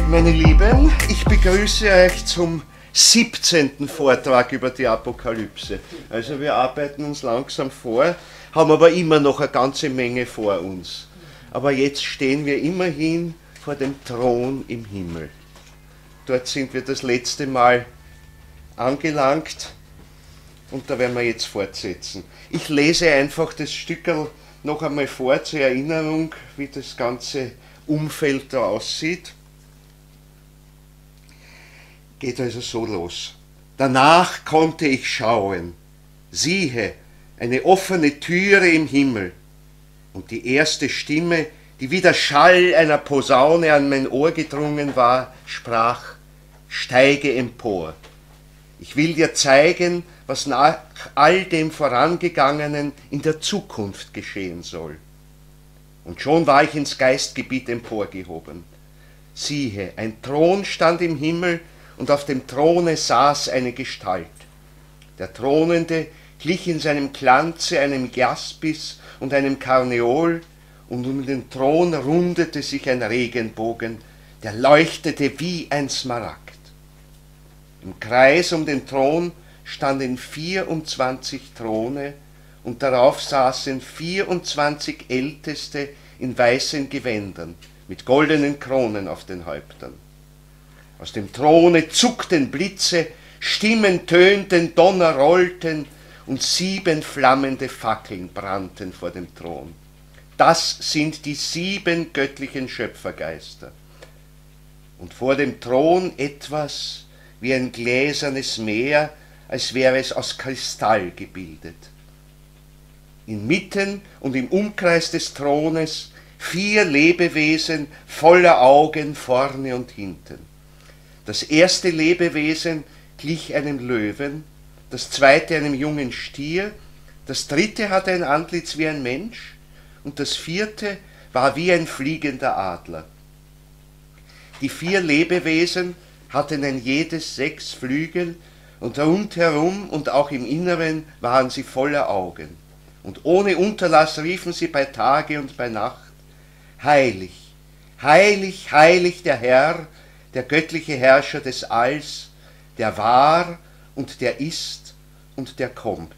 Meine Lieben, ich begrüße euch zum 17. Vortrag über die Apokalypse. Also wir arbeiten uns langsam vor, haben aber immer noch eine ganze Menge vor uns. Aber jetzt stehen wir immerhin vor dem Thron im Himmel. Dort sind wir das letzte Mal angelangt und da werden wir jetzt fortsetzen. Ich lese einfach das Stückerl noch einmal vor zur Erinnerung, wie das ganze Umfeld da aussieht. Geht also so los. Danach konnte ich schauen, siehe, eine offene Türe im Himmel, und die erste Stimme, die wie der Schall einer Posaune an mein Ohr gedrungen war, sprach: Steige empor. Ich will dir zeigen, was nach all dem Vorangegangenen in der Zukunft geschehen soll. Und schon war ich ins Geistgebiet emporgehoben. Siehe, ein Thron stand im Himmel, und auf dem Throne saß eine Gestalt. Der Thronende glich in seinem Glanze einem Jaspis und einem Karneol, und um den Thron rundete sich ein Regenbogen, der leuchtete wie ein Smaragd. Im Kreis um den Thron standen 24 Throne, und darauf saßen 24 Älteste in weißen Gewändern, mit goldenen Kronen auf den Häuptern. Aus dem Throne zuckten Blitze, Stimmen tönten, Donner rollten, und 7 flammende Fackeln brannten vor dem Thron. Das sind die 7 göttlichen Schöpfergeister. Und vor dem Thron etwas wie ein gläsernes Meer, als wäre es aus Kristall gebildet. Inmitten und im Umkreis des Thrones 4 Lebewesen voller Augen vorne und hinten. Das erste Lebewesen glich einem Löwen, das zweite einem jungen Stier, das dritte hatte ein Antlitz wie ein Mensch und das vierte war wie ein fliegender Adler. Die 4 Lebewesen hatten ein jedes 6 Flügel, und rundherum und auch im Inneren waren sie voller Augen. Und ohne Unterlass riefen sie bei Tage und bei Nacht: Heilig, heilig, heilig der Herr, der göttliche Herrscher des Alls, der war und der ist und der kommt.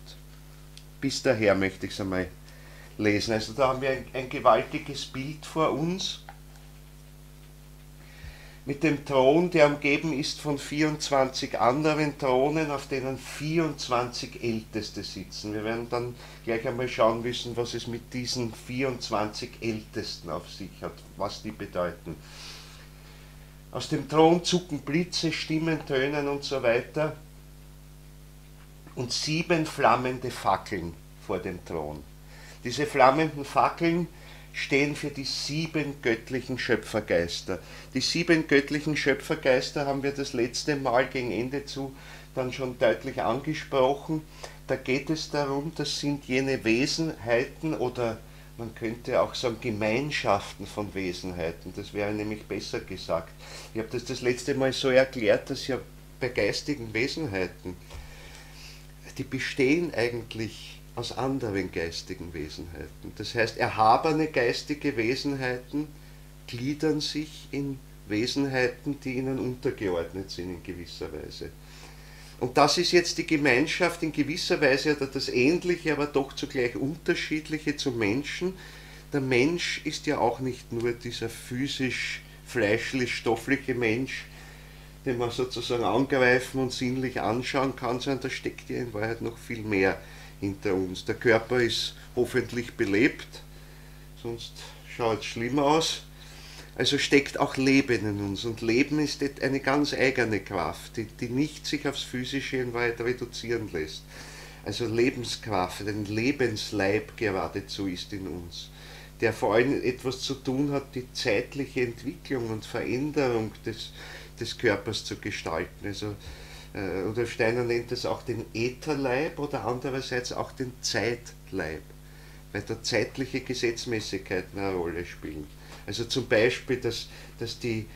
Bis daher möchte ich es einmal lesen. Also da haben wir ein gewaltiges Bild vor uns mit dem Thron, der umgeben ist von 24 anderen Thronen, auf denen 24 Älteste sitzen. Wir werden dann gleich einmal schauen müssen, was es mit diesen 24 Ältesten auf sich hat, was die bedeuten. Aus dem Thron zucken Blitze, Stimmen tönen und so weiter. Und 7 flammende Fackeln vor dem Thron. Diese flammenden Fackeln stehen für die 7 göttlichen Schöpfergeister. Die 7 göttlichen Schöpfergeister haben wir das letzte Mal gegen Ende zu dann schon deutlich angesprochen. Da geht es darum, das sind jene Wesenheiten oder man könnte auch sagen Gemeinschaften von Wesenheiten, das wäre nämlich besser gesagt. Ich habe das letzte Mal so erklärt, dass ja bei geistigen Wesenheiten, die bestehen eigentlich aus anderen geistigen Wesenheiten. Das heißt, erhabene geistige Wesenheiten gliedern sich in Wesenheiten, die ihnen untergeordnet sind in gewisser Weise. Und das ist jetzt die Gemeinschaft in gewisser Weise oder das Ähnliche, aber doch zugleich Unterschiedliche zum Menschen. Der Mensch ist ja auch nicht nur dieser physisch, fleischlich-stoffliche Mensch, den man sozusagen angreifen und sinnlich anschauen kann, sondern da steckt ja in Wahrheit noch viel mehr hinter uns. Der Körper ist hoffentlich belebt, sonst schaut es schlimm aus. Also steckt auch Leben in uns, und Leben ist eine ganz eigene Kraft, die nicht sich aufs Physische in Wahrheit reduzieren lässt. also Lebenskraft, ein Lebensleib geradezu ist in uns, der vor allem etwas zu tun hat, die zeitliche Entwicklung und Veränderung des Körpers zu gestalten. Also Rudolf Steiner nennt es auch den Ätherleib oder andererseits auch den Zeitleib, weil da zeitliche Gesetzmäßigkeiten eine Rolle spielen. Also zum Beispiel, dass die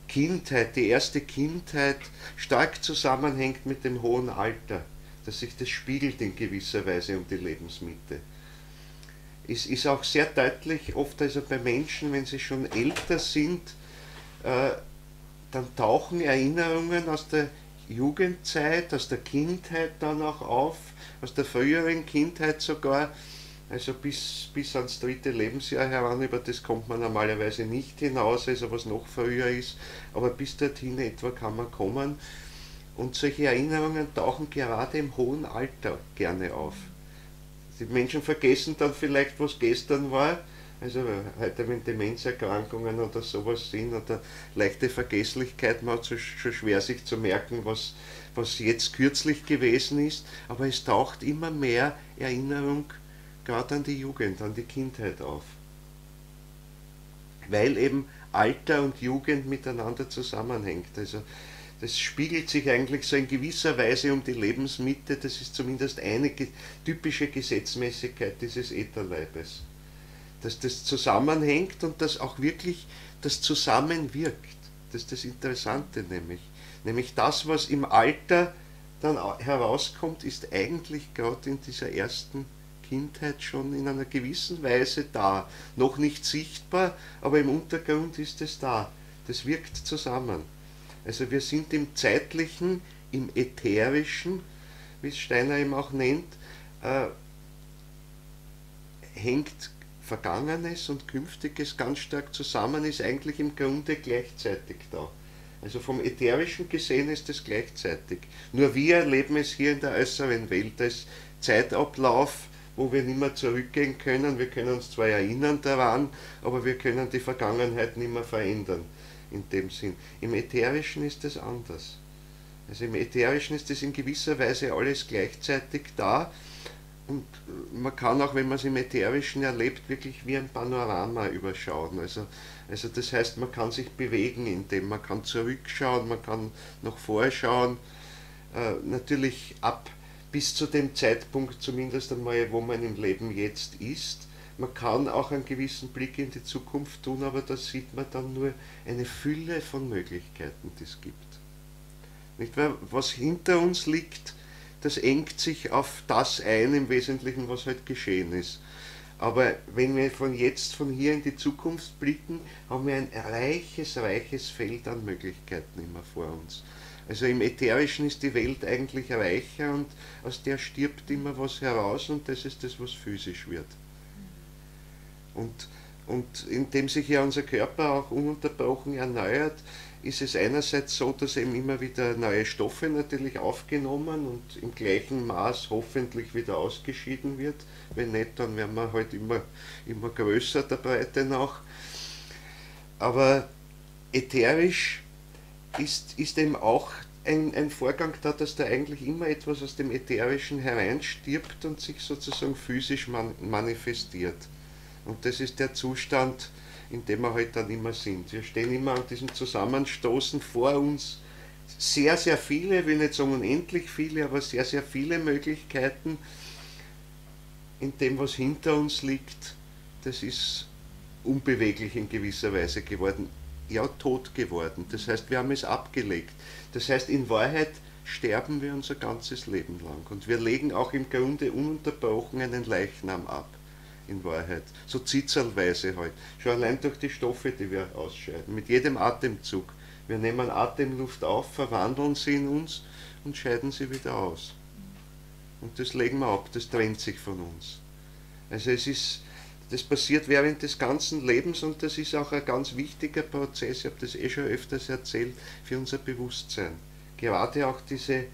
Kindheit, die erste Kindheit stark zusammenhängt mit dem hohen Alter, dass sich das spiegelt in gewisser Weise um die Lebensmitte. Es ist auch sehr deutlich, oft also bei Menschen, wenn sie schon älter sind, äh, dann tauchen Erinnerungen aus der Jugendzeit, aus der Kindheit dann auch auf, aus der früheren Kindheit sogar, also bis ans dritte Lebensjahr heran, über das kommt man normalerweise nicht hinaus, also was noch früher ist, aber bis dorthin etwa kann man kommen. Und solche Erinnerungen tauchen gerade im hohen Alter gerne auf. Die Menschen vergessen dann vielleicht, was gestern war, also heute, wenn Demenzerkrankungen oder sowas sind oder leichte Vergesslichkeit, man hat es schon schwer sich zu merken, was jetzt kürzlich gewesen ist, aber es taucht immer mehr Erinnerung gerade an die Jugend, an die Kindheit auf. Weil eben Alter und Jugend miteinander zusammenhängt. Also das spiegelt sich eigentlich so in gewisser Weise um die Lebensmitte, das ist zumindest eine typische Gesetzmäßigkeit dieses Ätherleibes. Dass das zusammenhängt und dass auch wirklich das zusammenwirkt. Das ist das Interessante nämlich. Nämlich das, was im Alter dann herauskommt, ist eigentlich gerade in dieser ersten Kindheit schon in einer gewissen Weise da. Noch nicht sichtbar, aber im Untergrund ist es da. Das wirkt zusammen. Also wir sind im Zeitlichen, im Ätherischen, wie es Steiner eben auch nennt, hängt Vergangenes und Künftiges ganz stark zusammen, ist eigentlich im Grunde gleichzeitig da. Also vom Ätherischen gesehen ist es gleichzeitig. Nur wir erleben es hier in der äußeren Welt als Zeitablauf, wo wir nicht mehr zurückgehen können. Wir können uns zwar erinnern daran, aber wir können die Vergangenheit nicht mehr verändern. In dem Sinn. Im Ätherischen ist es anders. Also im Ätherischen ist es in gewisser Weise alles gleichzeitig da und man kann auch, wenn man es im Ätherischen erlebt, wirklich wie ein Panorama überschauen. Also das heißt, man kann sich bewegen in dem, man kann zurückschauen, man kann nach vorschauen, natürlich ab bis zu dem Zeitpunkt zumindest einmal, wo man im Leben jetzt ist. Man kann auch einen gewissen Blick in die Zukunft tun, aber da sieht man dann nur eine Fülle von Möglichkeiten, die es gibt. Nicht wahr? Was hinter uns liegt, das engt sich auf das ein, im Wesentlichen, was halt geschehen ist. Aber wenn wir von hier in die Zukunft blicken, haben wir ein reiches Feld an Möglichkeiten immer vor uns. Also im Ätherischen ist die Welt eigentlich reicher und aus der stirbt immer was heraus und das ist das, was physisch wird. Und indem sich ja unser Körper auch ununterbrochen erneuert, ist es einerseits so, dass eben immer wieder neue Stoffe natürlich aufgenommen und im gleichen Maß hoffentlich wieder ausgeschieden wird. Wenn nicht, dann werden wir halt immer größer der Breite nach. Aber ätherisch ist eben auch ein Vorgang da, dass da eigentlich immer etwas aus dem Ätherischen hereinstirbt und sich sozusagen physisch manifestiert. Und das ist der Zustand, in dem wir halt dann immer sind. Wir stehen immer an diesem Zusammenstoßen vor uns. Sehr viele, ich will nicht sagen unendlich viele, aber sehr viele Möglichkeiten. In dem, was hinter uns liegt, das ist unbeweglich in gewisser Weise geworden. Ja, tot geworden. Das heißt, wir haben es abgelegt. Das heißt, in Wahrheit sterben wir unser ganzes Leben lang. Und wir legen auch im Grunde ununterbrochen einen Leichnam ab. In Wahrheit. So zitzelweise halt. Schon allein durch die Stoffe, die wir ausscheiden. Mit jedem Atemzug. Wir nehmen Atemluft auf, verwandeln sie in uns und scheiden sie wieder aus. Und das legen wir ab, das trennt sich von uns. Also das passiert während des ganzen Lebens und das ist auch ein ganz wichtiger Prozess, ich habe das schon öfters erzählt, für unser Bewusstsein. Gerade auch diese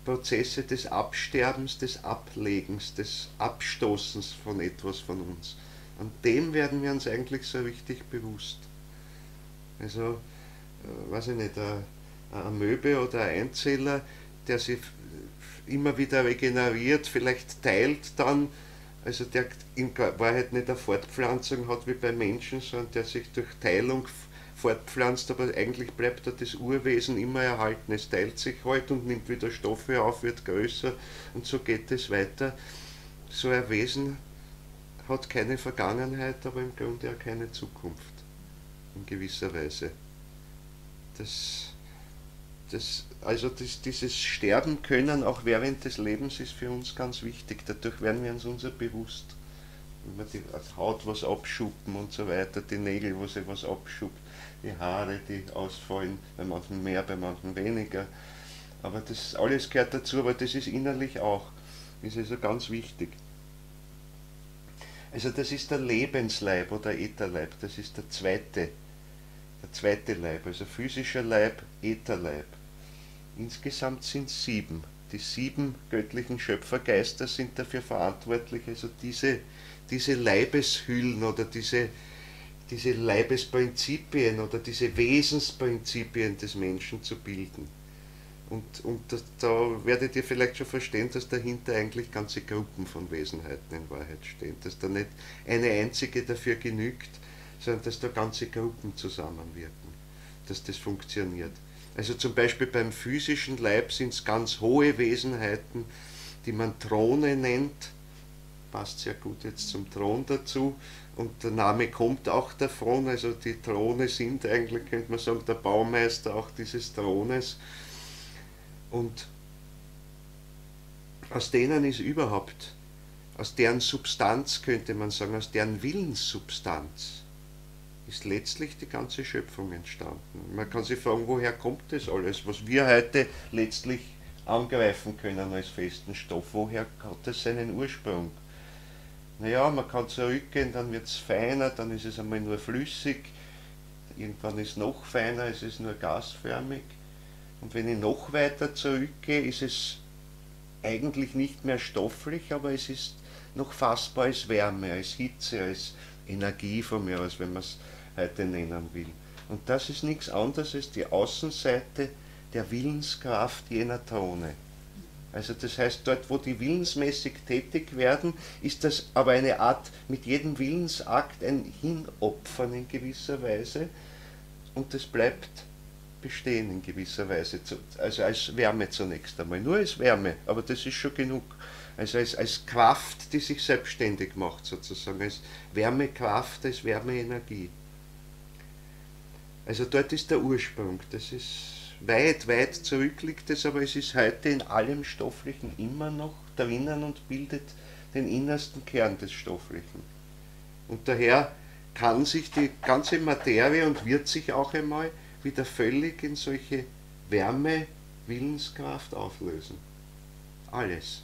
Prozesse des Absterbens, des Ablegens, des Abstoßens von etwas von uns. An dem werden wir uns eigentlich so richtig bewusst. Also, weiß ich nicht, ein Amöbe oder ein Einzeller, der sich immer wieder regeneriert, vielleicht teilt dann, also der in Wahrheit nicht eine Fortpflanzung hat wie beim Menschen, sondern der sich durch Teilung fortpflanzt, aber eigentlich bleibt da das Urwesen immer erhalten. Es teilt sich halt und nimmt wieder Stoffe auf, wird größer und so geht es weiter. So ein Wesen hat keine Vergangenheit, aber im Grunde auch keine Zukunft, in gewisser Weise. Dieses Sterben können auch während des Lebens ist für uns ganz wichtig. Dadurch werden wir uns unser bewusst. Wenn wir die Haut was abschuppen und so weiter, die Nägel, wo sie was abschuppt, die Haare, die ausfallen, bei manchen mehr, bei manchen weniger. Aber das alles gehört dazu, aber das ist innerlich auch. Das ist also ganz wichtig. Also das ist der Lebensleib oder Ätherleib, das ist der zweite Leib, also physischer Leib, Ätherleib. Insgesamt sind es 7. Die 7 göttlichen Schöpfergeister sind dafür verantwortlich, also diese Leibeshüllen oder diese Leibesprinzipien oder diese Wesensprinzipien des Menschen zu bilden. Und da werdet ihr vielleicht schon verstehen, dass dahinter eigentlich ganze Gruppen von Wesenheiten in Wahrheit stehen. Dass da nicht eine einzige dafür genügt, sondern dass da ganze Gruppen zusammenwirken, dass das funktioniert. Also zum Beispiel beim physischen Leib sind es ganz hohe Wesenheiten, die man Throne nennt, passt sehr gut jetzt zum Thron dazu, und der Name kommt auch davon, also die Throne sind eigentlich, könnte man sagen, der Baumeister auch dieses Thrones. Und aus denen ist überhaupt, aus deren Substanz könnte man sagen, aus deren Willenssubstanz ist letztlich die ganze Schöpfung entstanden. Man kann sich fragen, woher kommt das alles, was wir heute letztlich angreifen können als festen Stoff, woher hat das seinen Ursprung? Naja, man kann zurückgehen, dann wird es feiner, dann ist es einmal nur flüssig, irgendwann ist es noch feiner, es ist nur gasförmig. Und wenn ich noch weiter zurückgehe, ist es eigentlich nicht mehr stofflich, aber es ist noch fassbar als Wärme, als Hitze, als Energie von mir aus, wenn man es heute nennen will. Und das ist nichts anderes als die Außenseite der Willenskraft jener Throne. Also das heißt, dort wo die willensmäßig tätig werden, ist das aber eine Art, mit jedem Willensakt ein Hinopfern in gewisser Weise, und das bleibt bestehen in gewisser Weise, also als Wärme zunächst einmal, nur als Wärme, aber das ist schon genug. Also als Kraft, die sich selbstständig macht sozusagen, als Wärmekraft, als Wärmeenergie. Also dort ist der Ursprung, das ist weit, weit zurück liegt es, aber es ist heute in allem Stofflichen immer noch drinnen und bildet den innersten Kern des Stofflichen. Und daher kann sich die ganze Materie und wird sich auch einmal wieder völlig in solche Wärme, Willenskraft auflösen. Alles.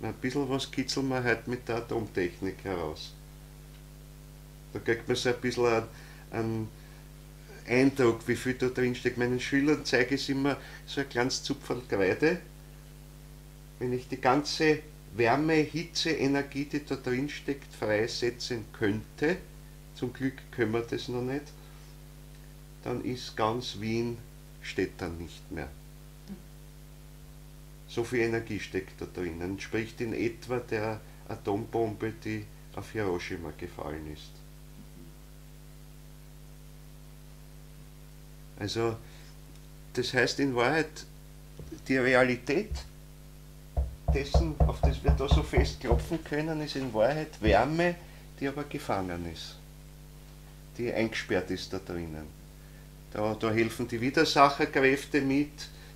Ein bisschen was kitzeln wir heute mit der Atomtechnik heraus. Da kriegt man so ein bisschen einen Eindruck, wie viel da drin steckt. Meinen Schülern zeige ich immer so ein kleines Zupferl Kreide. Wenn ich die ganze Wärme, Hitze, Energie, die da drin steckt, freisetzen könnte, zum Glück können wir das noch nicht, dann ist ganz Wien, steht dann nicht mehr. So viel Energie steckt da drinnen, entspricht in etwa der Atombombe, die auf Hiroshima gefallen ist. Also, das heißt in Wahrheit, die Realität dessen, auf das wir da so festklopfen können, ist in Wahrheit Wärme, die aber gefangen ist, die eingesperrt ist da drinnen. Da helfen die Widersacherkräfte mit,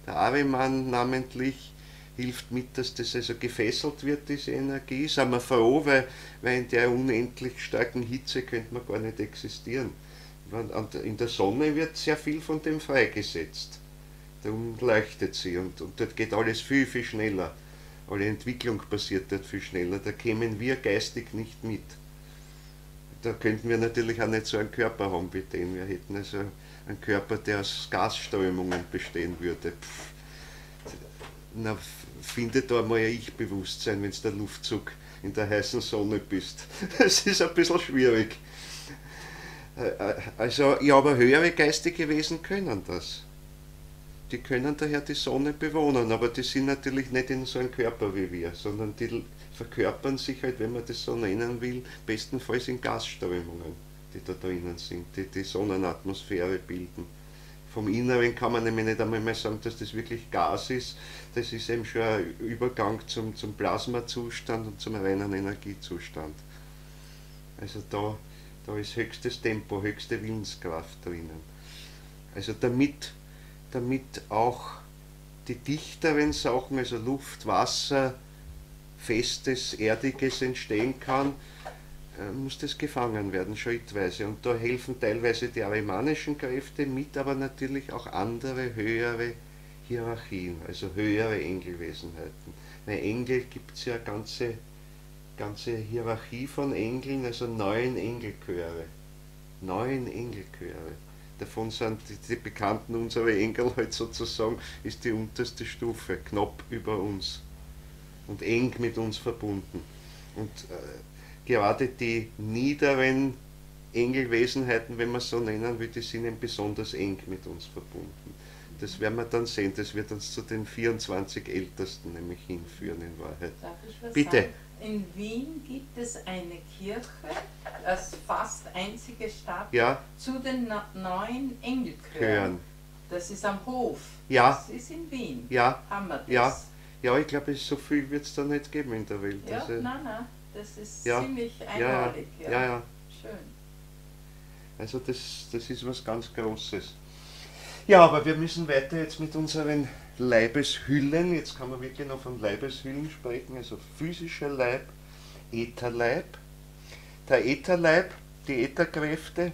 der Ahriman namentlich hilft mit, dass das also gefesselt wird, diese Energie. Sind wir froh, weil in der unendlich starken Hitze könnte man gar nicht existieren. In der Sonne wird sehr viel von dem freigesetzt. Darum leuchtet sie und dort geht alles viel, viel schneller. Alle Entwicklung passiert dort viel schneller. Da kämen wir geistig nicht mit. Da könnten wir natürlich auch nicht so einen Körper haben wie den. Wir hätten also einen Körper, der aus Gasströmungen bestehen würde. Na, finde da mal ein Ich-Bewusstsein, wenn du der Luftzug in der heißen Sonne bist. Das ist ein bisschen schwierig. Also, ja, aber höhere geistige Wesen können das. Die können daher die Sonne bewohnen, aber die sind natürlich nicht in so einem Körper wie wir, sondern die verkörpern sich halt, wenn man das so nennen will, bestenfalls in Gasströmungen, die da drinnen sind, die die Sonnenatmosphäre bilden. Vom Inneren kann man nämlich nicht einmal mehr sagen, dass das wirklich Gas ist. Das ist eben schon ein Übergang zum Plasmazustand und zum reinen Energiezustand. Also da ist höchstes Tempo, höchste Willenskraft drinnen. Also damit auch die dichteren Sachen, also Luft, Wasser, Festes, Erdiges entstehen kann, muss das gefangen werden, schrittweise. Und da helfen teilweise die arimanischen Kräfte mit, aber natürlich auch andere, höhere Hierarchien, also höhere Engelwesenheiten. Bei Engel gibt es ja eine ganze Hierarchie von Engeln, also 9 Engelchöre. 9 Engelchöre. Davon sind die bekannten unsere Engel halt sozusagen, ist die unterste Stufe, knapp über uns und eng mit uns verbunden. Und gerade die niederen Engelwesenheiten, wenn man es so nennen will, die sind eben besonders eng mit uns verbunden. Das werden wir dann sehen, das wird uns zu den 24 Ältesten nämlich hinführen in Wahrheit. Darf ich was Bitte. sagen? In Wien gibt es eine Kirche, als fast einzige Stadt, Ja, zu den 9 Engelchören. hören. Das ist am Hof. Ja. Das ist in Wien. Ja, Haben wir das? ja. Ja, ich glaube, so viel wird es da nicht geben in der Welt. Ja, Also, nein, das ist ja, ziemlich ja, einmalig. ja. Schön. Also das ist was ganz Großes. Ja, aber wir müssen weiter jetzt mit unseren Leibeshüllen, jetzt kann man wirklich noch von Leibeshüllen sprechen, also physischer Leib, Ätherleib. Der Ätherleib, die Ätherkräfte,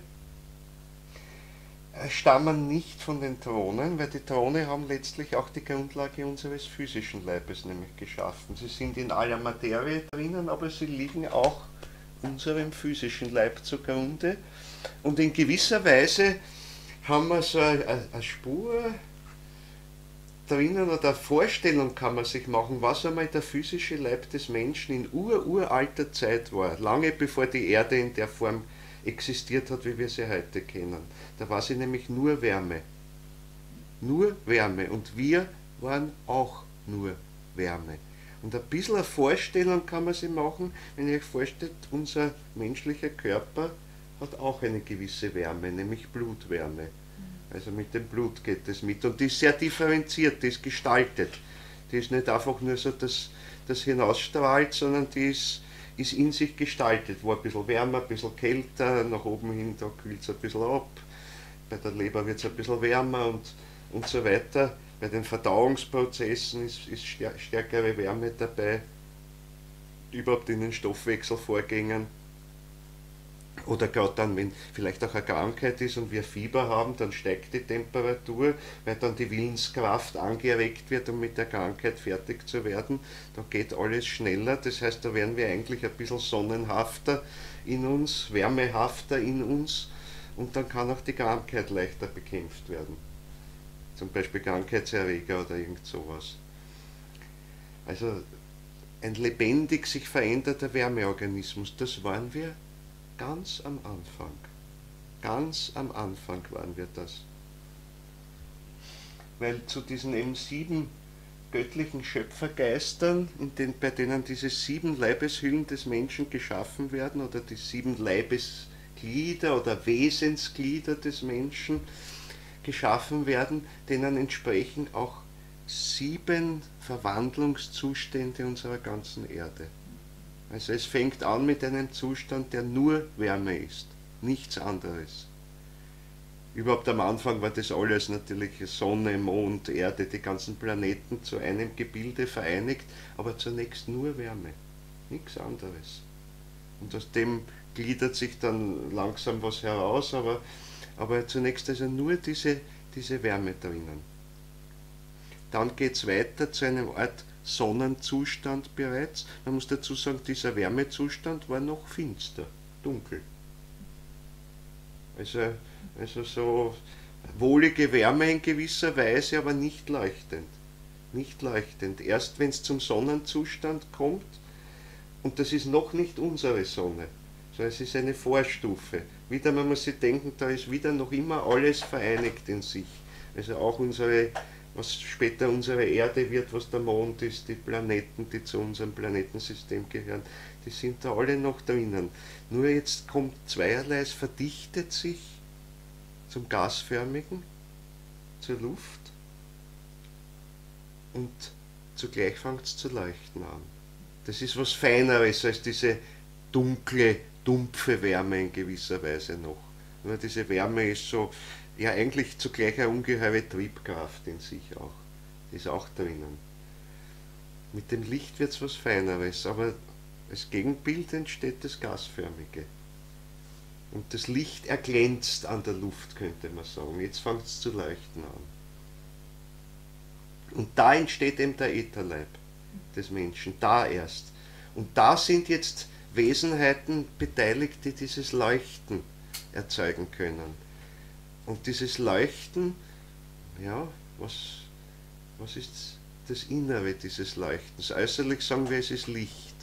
stammen nicht von den Thronen, weil die Throne haben letztlich auch die Grundlage unseres physischen Leibes nämlich geschaffen. Sie sind in aller Materie drinnen, aber sie liegen auch unserem physischen Leib zugrunde. Und in gewisser Weise haben wir so eine Spur drinnen oder eine Vorstellung kann man sich machen, was einmal der physische Leib des Menschen in uralter Zeit war, lange bevor die Erde in der Form existiert hat, wie wir sie heute kennen. Da war sie nämlich nur Wärme. Nur Wärme. Und wir waren auch nur Wärme. Und ein bisschen eine Vorstellung kann man sich machen, wenn ihr euch vorstellt, unser menschlicher Körper hat auch eine gewisse Wärme, nämlich Blutwärme. Also mit dem Blut geht es mit. Und die ist sehr differenziert, die ist gestaltet. Die ist nicht einfach nur so, dass das hinausstrahlt, sondern die ist in sich gestaltet. Wo ein bisschen wärmer, ein bisschen kälter, nach oben hin, da kühlt es ein bisschen ab. Bei der Leber wird es ein bisschen wärmer und so weiter. Bei den Verdauungsprozessen ist stärkere Wärme dabei. Überhaupt in den Stoffwechselvorgängen. Oder gerade dann, wenn vielleicht auch eine Krankheit ist und wir Fieber haben, dann steigt die Temperatur, weil dann die Willenskraft angeregt wird, um mit der Krankheit fertig zu werden. Dann geht alles schneller, das heißt, da werden wir eigentlich ein bisschen sonnenhafter in uns, wärmehafter in uns und dann kann auch die Krankheit leichter bekämpft werden. Zum Beispiel Krankheitserreger oder irgend sowas. Also ein lebendig sich veränderter Wärmeorganismus, das waren wir ganz am Anfang. Ganz am Anfang waren wir das. Weil zu diesen eben 7 göttlichen Schöpfergeistern, bei denen diese 7 Leibeshüllen des Menschen geschaffen werden, oder die 7 Leibesglieder oder Wesensglieder des Menschen geschaffen werden, denen entsprechen auch 7 Verwandlungszustände unserer ganzen Erde. Also es fängt an mit einem Zustand, der nur Wärme ist, nichts anderes. Überhaupt am Anfang war das alles natürlich Sonne, Mond, Erde, die ganzen Planeten zu einem Gebilde vereinigt, aber zunächst nur Wärme, nichts anderes. Und aus dem gliedert sich dann langsam was heraus, aber zunächst also nur diese Wärme drinnen. Dann geht es weiter zu einem Art Sonnenzustand bereits. Man muss dazu sagen, dieser Wärmezustand war noch finster, dunkel. Also so wohlige Wärme in gewisser Weise, aber nicht leuchtend. Nicht leuchtend. Erst wenn es zum Sonnenzustand kommt, und das ist noch nicht unsere Sonne, sondern es ist eine Vorstufe. Wieder, man muss sich denken, da ist wieder noch immer alles vereinigt in sich. Also auch unsere was später unsere Erde wird, was der Mond ist, die Planeten, die zu unserem Planetensystem gehören, die sind da alle noch drinnen. Nur jetzt kommt zweierlei, es verdichtet sich zum Gasförmigen, zur Luft und zugleich fängt es zu leuchten an. Das ist was Feineres als diese dunkle, dumpfe Wärme in gewisser Weise noch. Nur diese Wärme ist so, ja eigentlich zugleich eine ungeheure Triebkraft in sich auch. Die ist auch drinnen. Mit dem Licht wird es was Feineres, aber als Gegenbild entsteht das Gasförmige. Und das Licht erglänzt an der Luft, könnte man sagen. Jetzt fängt es zu leuchten an. Und da entsteht eben der Ätherleib des Menschen, da erst. Und da sind jetzt Wesenheiten beteiligt, die dieses Leuchten erzeugen können. Und dieses Leuchten, ja, was ist das Innere dieses Leuchtens? Äußerlich sagen wir, es ist Licht.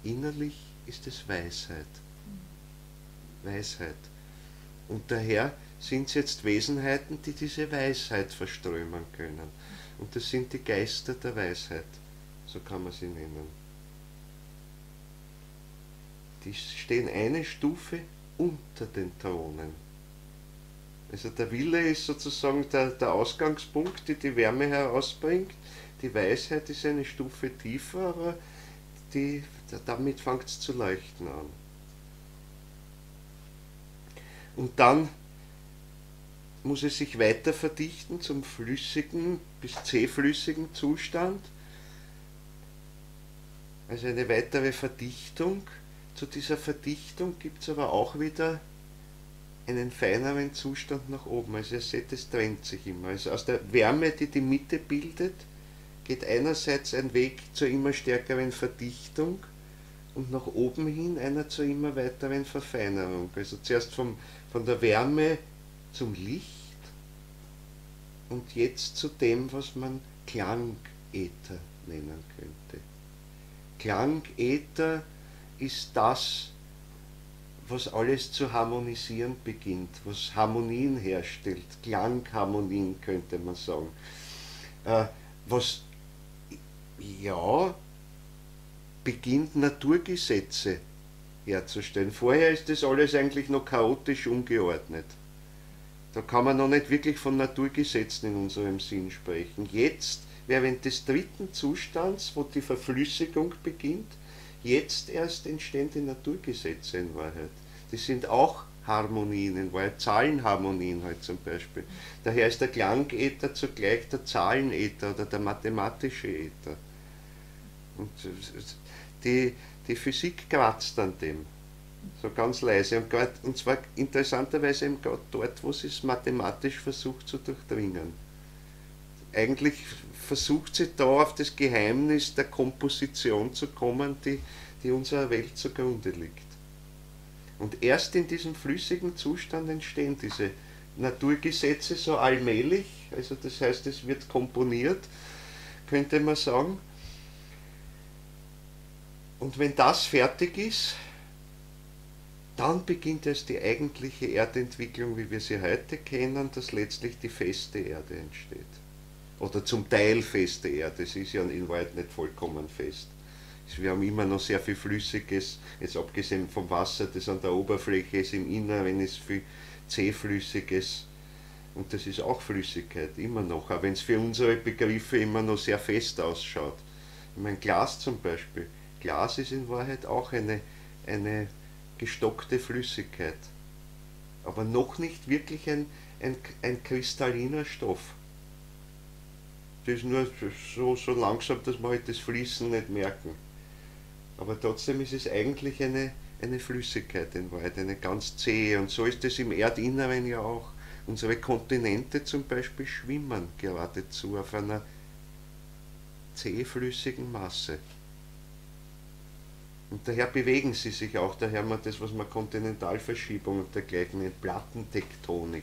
Innerlich ist es Weisheit. Weisheit. Und daher sind es jetzt Wesenheiten, die diese Weisheit verströmen können. Und das sind die Geister der Weisheit, so kann man sie nennen. Die stehen eine Stufe unter den Thronen. Also der Wille ist sozusagen der Ausgangspunkt, der die Wärme herausbringt. Die Weisheit ist eine Stufe tiefer, aber damit fängt es zu leuchten an. Und dann muss es sich weiter verdichten zum flüssigen bis zähflüssigen Zustand. Also eine weitere Verdichtung. Zu dieser Verdichtung gibt es aber auch wieder einen feineren Zustand nach oben. Also ihr seht, es trennt sich immer. Also aus der Wärme, die die Mitte bildet, geht einerseits ein Weg zur immer stärkeren Verdichtung und nach oben hin einer zur immer weiteren Verfeinerung. Also zuerst von der Wärme zum Licht und jetzt zu dem, was man Klangäther nennen könnte. Klangäther ist das, was alles zu harmonisieren beginnt, was Harmonien herstellt, Klangharmonien könnte man sagen. Was ja beginnt, Naturgesetze herzustellen. Vorher ist das alles eigentlich noch chaotisch ungeordnet. Da kann man noch nicht wirklich von Naturgesetzen in unserem Sinn sprechen. Jetzt, während des dritten Zustands, wo die Verflüssigung beginnt, jetzt erst entstehen die Naturgesetze in Wahrheit. Die sind auch Harmonien in Wahrheit, Zahlenharmonien halt zum Beispiel. Daher ist der Klangäther zugleich der Zahlenäther oder der mathematische Äther. Und die Physik kratzt an dem, so ganz leise. Und zwar interessanterweise eben gerade dort, wo sie es mathematisch versucht zu durchdringen. Eigentlich versucht sie da auf das Geheimnis der Komposition zu kommen, die unserer Welt zugrunde liegt. Und erst in diesem flüssigen Zustand entstehen diese Naturgesetze so allmählich, also das heißt, es wird komponiert, könnte man sagen. Und wenn das fertig ist, dann beginnt erst die eigentliche Erdentwicklung, wie wir sie heute kennen, dass letztlich die feste Erde entsteht. Oder zum Teil feste Erde, sie ist ja in Wahrheit nicht vollkommen fest. Wir haben immer noch sehr viel Flüssiges, jetzt abgesehen vom Wasser, das an der Oberfläche ist, im Inneren ist viel Zähflüssiges. Und das ist auch Flüssigkeit, immer noch, auch wenn es für unsere Begriffe immer noch sehr fest ausschaut. Ich meine, Glas zum Beispiel. Glas ist in Wahrheit auch eine gestockte Flüssigkeit, aber noch nicht wirklich ein kristalliner Stoff. Das ist nur so langsam, dass wir halt das Fließen nicht merken. Aber trotzdem ist es eigentlich eine Flüssigkeit in Wahrheit, eine ganz zähe. Und so ist es im Erdinneren ja auch. Unsere Kontinente zum Beispiel schwimmen geradezu auf einer zähflüssigen Masse. Und daher bewegen sie sich auch, daher haben wir das, was man Kontinentalverschiebung und dergleichen nennt, Plattentektonik.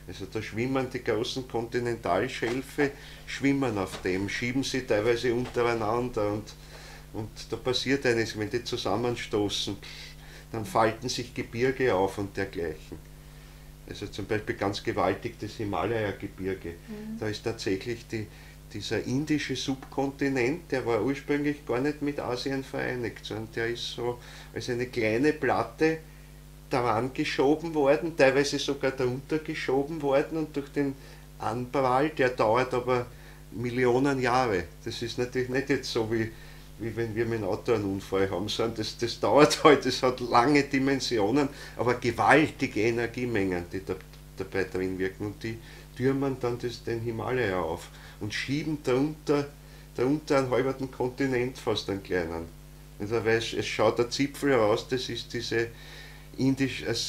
Also da schwimmen die großen Kontinentalschelfe, schwimmen auf dem, schieben sie teilweise untereinander und da passiert eines, wenn die zusammenstoßen, dann falten sich Gebirge auf und dergleichen. Also zum Beispiel ganz gewaltig das Himalaya-Gebirge. Da ist tatsächlich dieser indische Subkontinent, der war ursprünglich gar nicht mit Asien vereinigt, sondern der ist so als eine kleine Platte daran geschoben worden, teilweise sogar darunter geschoben worden und durch den Anprall, der dauert aber Millionen Jahre. Das ist natürlich nicht jetzt so wie wenn wir mit dem Auto einen Unfall haben, sondern das dauert halt, das hat lange Dimensionen, aber gewaltige Energiemengen, die dabei drin wirken und die türmen dann den Himalaya auf und schieben darunter einen halben Kontinent fast einen kleinen. Also weil es schaut der Zipfel heraus, das ist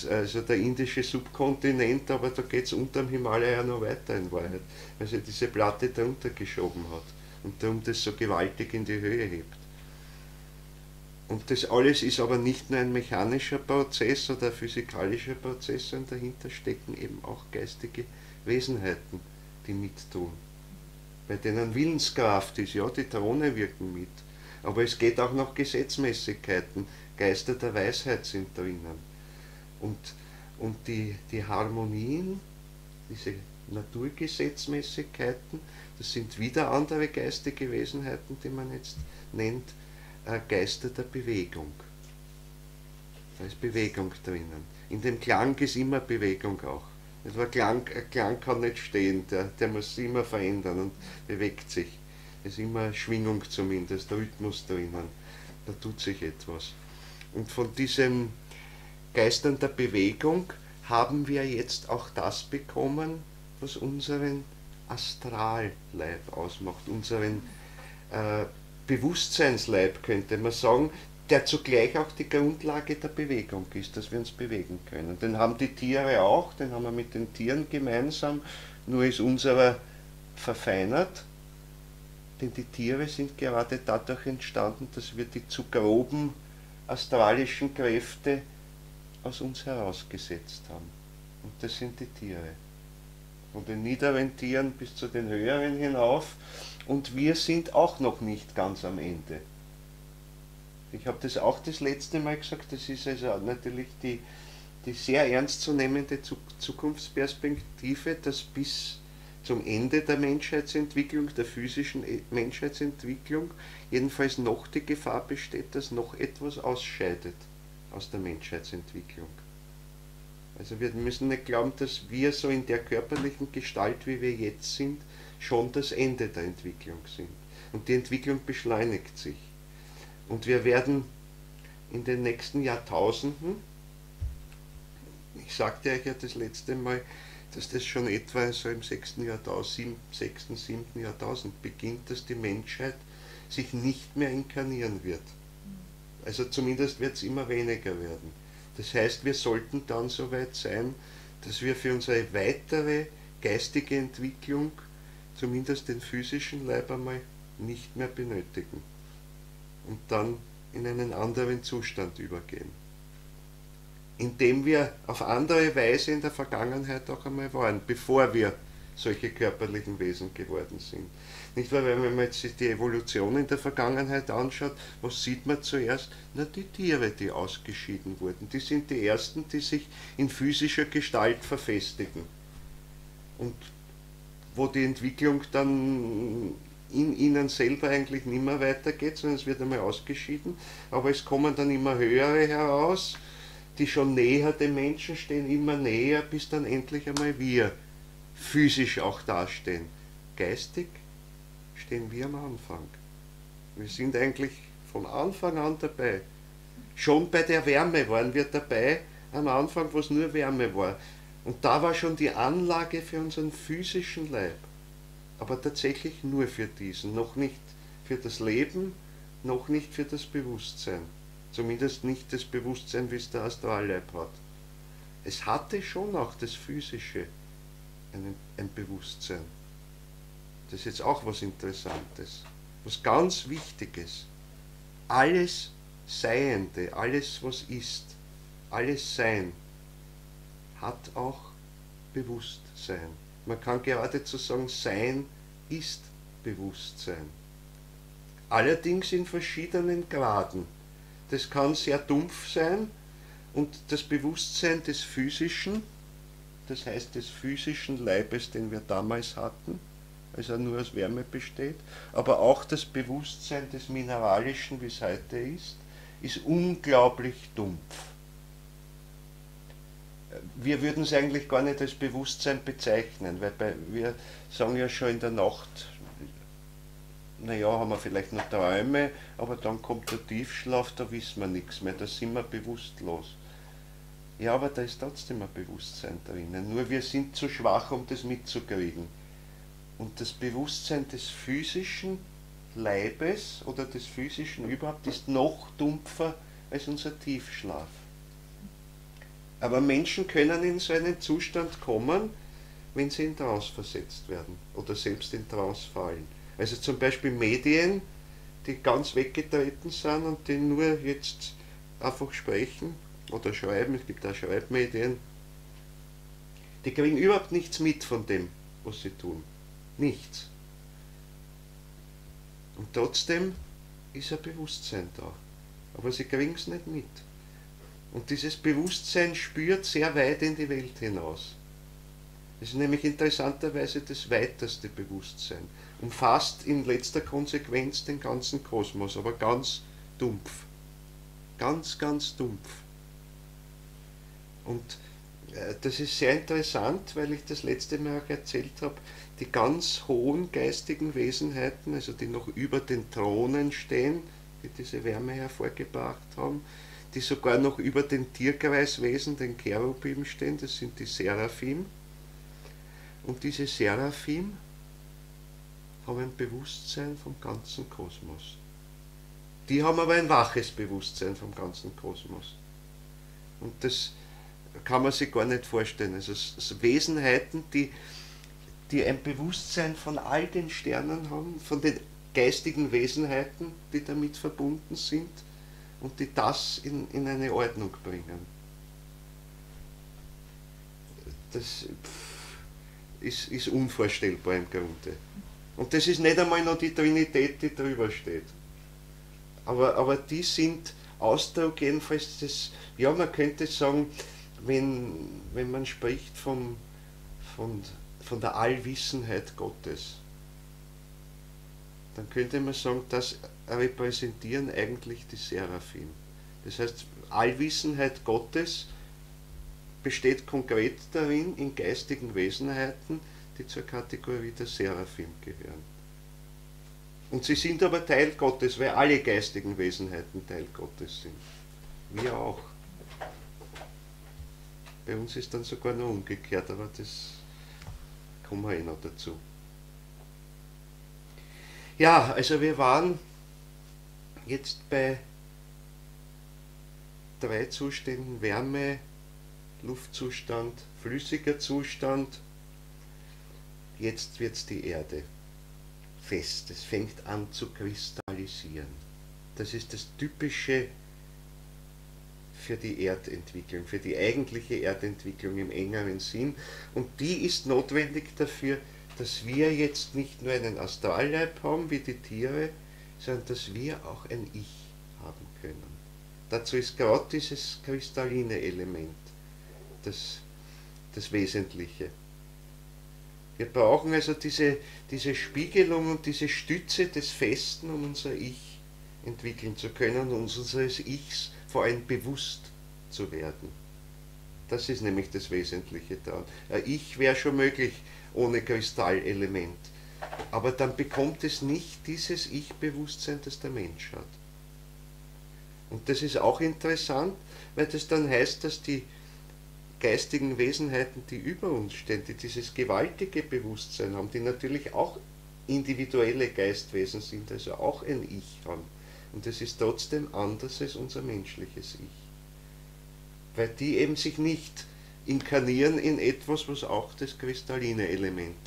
also der indische Subkontinent, aber da geht es unter dem Himalaya noch weiter in Wahrheit, weil sie diese Platte darunter geschoben hat und darum das so gewaltig in die Höhe hebt. Und das alles ist aber nicht nur ein mechanischer Prozess oder ein physikalischer Prozess, sondern dahinter stecken eben auch geistige Wesenheiten, die mittun. Bei denen Willenskraft ist, ja, die Throne wirken mit. Aber es geht auch noch Gesetzmäßigkeiten, Geister der Weisheit sind drinnen. Und die Harmonien, diese Naturgesetzmäßigkeiten, das sind wieder andere geistige Wesenheiten, die man jetzt nennt Geister der Bewegung. Da ist Bewegung drinnen. In dem Klang ist immer Bewegung auch. Ein Klang kann nicht stehen, der muss sich immer verändern und bewegt sich. Es ist immer Schwingung zumindest, Rhythmus drinnen. Da tut sich etwas. Und von diesen Geistern der Bewegung haben wir jetzt auch das bekommen, was unseren Astralleib ausmacht, unseren Bewusstseinsleib könnte man sagen, der zugleich auch die Grundlage der Bewegung ist, dass wir uns bewegen können. Den haben die Tiere auch, den haben wir mit den Tieren gemeinsam, nur ist unserer verfeinert, denn die Tiere sind gerade dadurch entstanden, dass wir die zu groben astralischen Kräfte aus uns herausgesetzt haben. Und das sind die Tiere. Von den niederen Tieren bis zu den höheren hinauf. Und wir sind auch noch nicht ganz am Ende. Ich habe das auch das letzte Mal gesagt, das ist also natürlich die sehr ernstzunehmende Zukunftsperspektive, dass bis zum Ende der Menschheitsentwicklung, der physischen Menschheitsentwicklung, jedenfalls noch die Gefahr besteht, dass noch etwas ausscheidet aus der Menschheitsentwicklung. Also wir müssen nicht glauben, dass wir so in der körperlichen Gestalt, wie wir jetzt sind, schon das Ende der Entwicklung sind. Und die Entwicklung beschleunigt sich. Und wir werden in den nächsten Jahrtausenden, ich sagte euch ja das letzte Mal, dass das schon etwa so im 6. Jahrtausend, 6., 7. Jahrtausend beginnt, dass die Menschheit sich nicht mehr inkarnieren wird. Also zumindest wird es immer weniger werden. Das heißt, wir sollten dann so weit sein, dass wir für unsere weitere geistige Entwicklung zumindest den physischen Leib einmal nicht mehr benötigen und dann in einen anderen Zustand übergehen, indem wir auf andere Weise in der Vergangenheit auch einmal waren, bevor wir solche körperlichen Wesen geworden sind. Nicht wahr? Wenn man jetzt die Evolution in der Vergangenheit anschaut, was sieht man zuerst? Na, die Tiere, die ausgeschieden wurden. Die sind die ersten, die sich in physischer Gestalt verfestigen. Und wo die Entwicklung dann in ihnen selber eigentlich nicht mehr weitergeht, sondern es wird einmal ausgeschieden, aber es kommen dann immer höhere heraus, die schon näher dem Menschen stehen, immer näher, bis dann endlich einmal wir physisch auch dastehen. Geistig stehen wir am Anfang. Wir sind eigentlich von Anfang an dabei. Schon bei der Wärme waren wir dabei, am Anfang, wo es nur Wärme war. Und da war schon die Anlage für unseren physischen Leib. Aber tatsächlich nur für diesen, noch nicht für das Leben, noch nicht für das Bewusstsein. Zumindest nicht das Bewusstsein, wie es der Astralleib hat. Es hatte schon auch das Physische ein Bewusstsein. Das ist jetzt auch was Interessantes, was ganz Wichtiges. Alles Seiende, alles was ist, alles Sein, hat auch Bewusstsein. Man kann geradezu sagen, Sein ist Bewusstsein. Allerdings in verschiedenen Graden. Das kann sehr dumpf sein und das Bewusstsein des Physischen, das heißt des physischen Leibes, den wir damals hatten, also nur aus Wärme besteht, aber auch das Bewusstsein des Mineralischen, wie es heute ist unglaublich dumpf. Wir würden es eigentlich gar nicht als Bewusstsein bezeichnen, weil wir sagen ja schon in der Nacht, naja, haben wir vielleicht noch Träume, aber dann kommt der Tiefschlaf, da wissen wir nichts mehr, da sind wir bewusstlos. Ja, aber da ist trotzdem ein Bewusstsein drinnen, nur wir sind zu schwach, um das mitzukriegen. Und das Bewusstsein des physischen Leibes oder des physischen überhaupt ist noch dumpfer als unser Tiefschlaf. Aber Menschen können in so einen Zustand kommen, wenn sie in Trance versetzt werden oder selbst in Trance fallen. Also zum Beispiel Medien, die ganz weggetreten sind und die nur jetzt einfach sprechen oder schreiben, es gibt auch Schreibmedien, die kriegen überhaupt nichts mit von dem, was sie tun. Nichts. Und trotzdem ist ein Bewusstsein da. Aber sie kriegen es nicht mit. Und dieses Bewusstsein spürt sehr weit in die Welt hinaus. Es ist nämlich interessanterweise das weiteste Bewusstsein. Umfasst in letzter Konsequenz den ganzen Kosmos, aber ganz dumpf. Ganz, ganz dumpf. Und das ist sehr interessant, weil ich das letzte Mal auch erzählt habe, die ganz hohen geistigen Wesenheiten, also die noch über den Thronen stehen, die diese Wärme hervorgebracht haben, die sogar noch über den Tierkreiswesen, den Cherubim stehen, das sind die Seraphim. Und diese Seraphim haben ein Bewusstsein vom ganzen Kosmos. Die haben aber ein waches Bewusstsein vom ganzen Kosmos. Und das kann man sich gar nicht vorstellen. Also Wesenheiten, die ein Bewusstsein von all den Sternen haben, von den geistigen Wesenheiten, die damit verbunden sind und die das in eine Ordnung bringen. Das ist unvorstellbar im Grunde. Und das ist nicht einmal noch die Trinität, die drüber steht. Aber die sind Ausdruck jedenfalls des, ja, man könnte sagen, wenn man spricht von der Allwissenheit Gottes, dann könnte man sagen, das repräsentieren eigentlich die Seraphim. Das heißt, Allwissenheit Gottes besteht konkret darin, in geistigen Wesenheiten, die zur Kategorie der Seraphim gehören. Und sie sind aber Teil Gottes, weil alle geistigen Wesenheiten Teil Gottes sind. Wir auch. Bei uns ist dann sogar noch umgekehrt, aber das kommen wir eh noch dazu. Ja, also wir waren jetzt bei 3 Zuständen: Wärme, Luftzustand, flüssiger Zustand. Jetzt wird es die Erde fest, es fängt an zu kristallisieren. Das ist das Typische für die Erdentwicklung, für die eigentliche Erdentwicklung im engeren Sinn. Und die ist notwendig dafür, dass wir jetzt nicht nur einen Astralleib haben wie die Tiere, sondern dass wir auch ein Ich haben können. Dazu ist gerade dieses kristalline Element das Wesentliche. Wir brauchen also diese Spiegelung und diese Stütze des Festen, um unser Ich entwickeln zu können und unseres Ichs vor allem bewusst zu werden. Das ist nämlich das Wesentliche daran. Ein Ich wäre schon möglich ohne Kristallelement, aber dann bekommt es nicht dieses Ich-Bewusstsein, das der Mensch hat. Und das ist auch interessant, weil das dann heißt, dass die geistigen Wesenheiten, die über uns stehen, die dieses gewaltige Bewusstsein haben, die natürlich auch individuelle Geistwesen sind, also auch ein Ich haben. Und das ist trotzdem anders als unser menschliches Ich. Weil die eben sich nicht inkarnieren in etwas, was auch das kristalline Element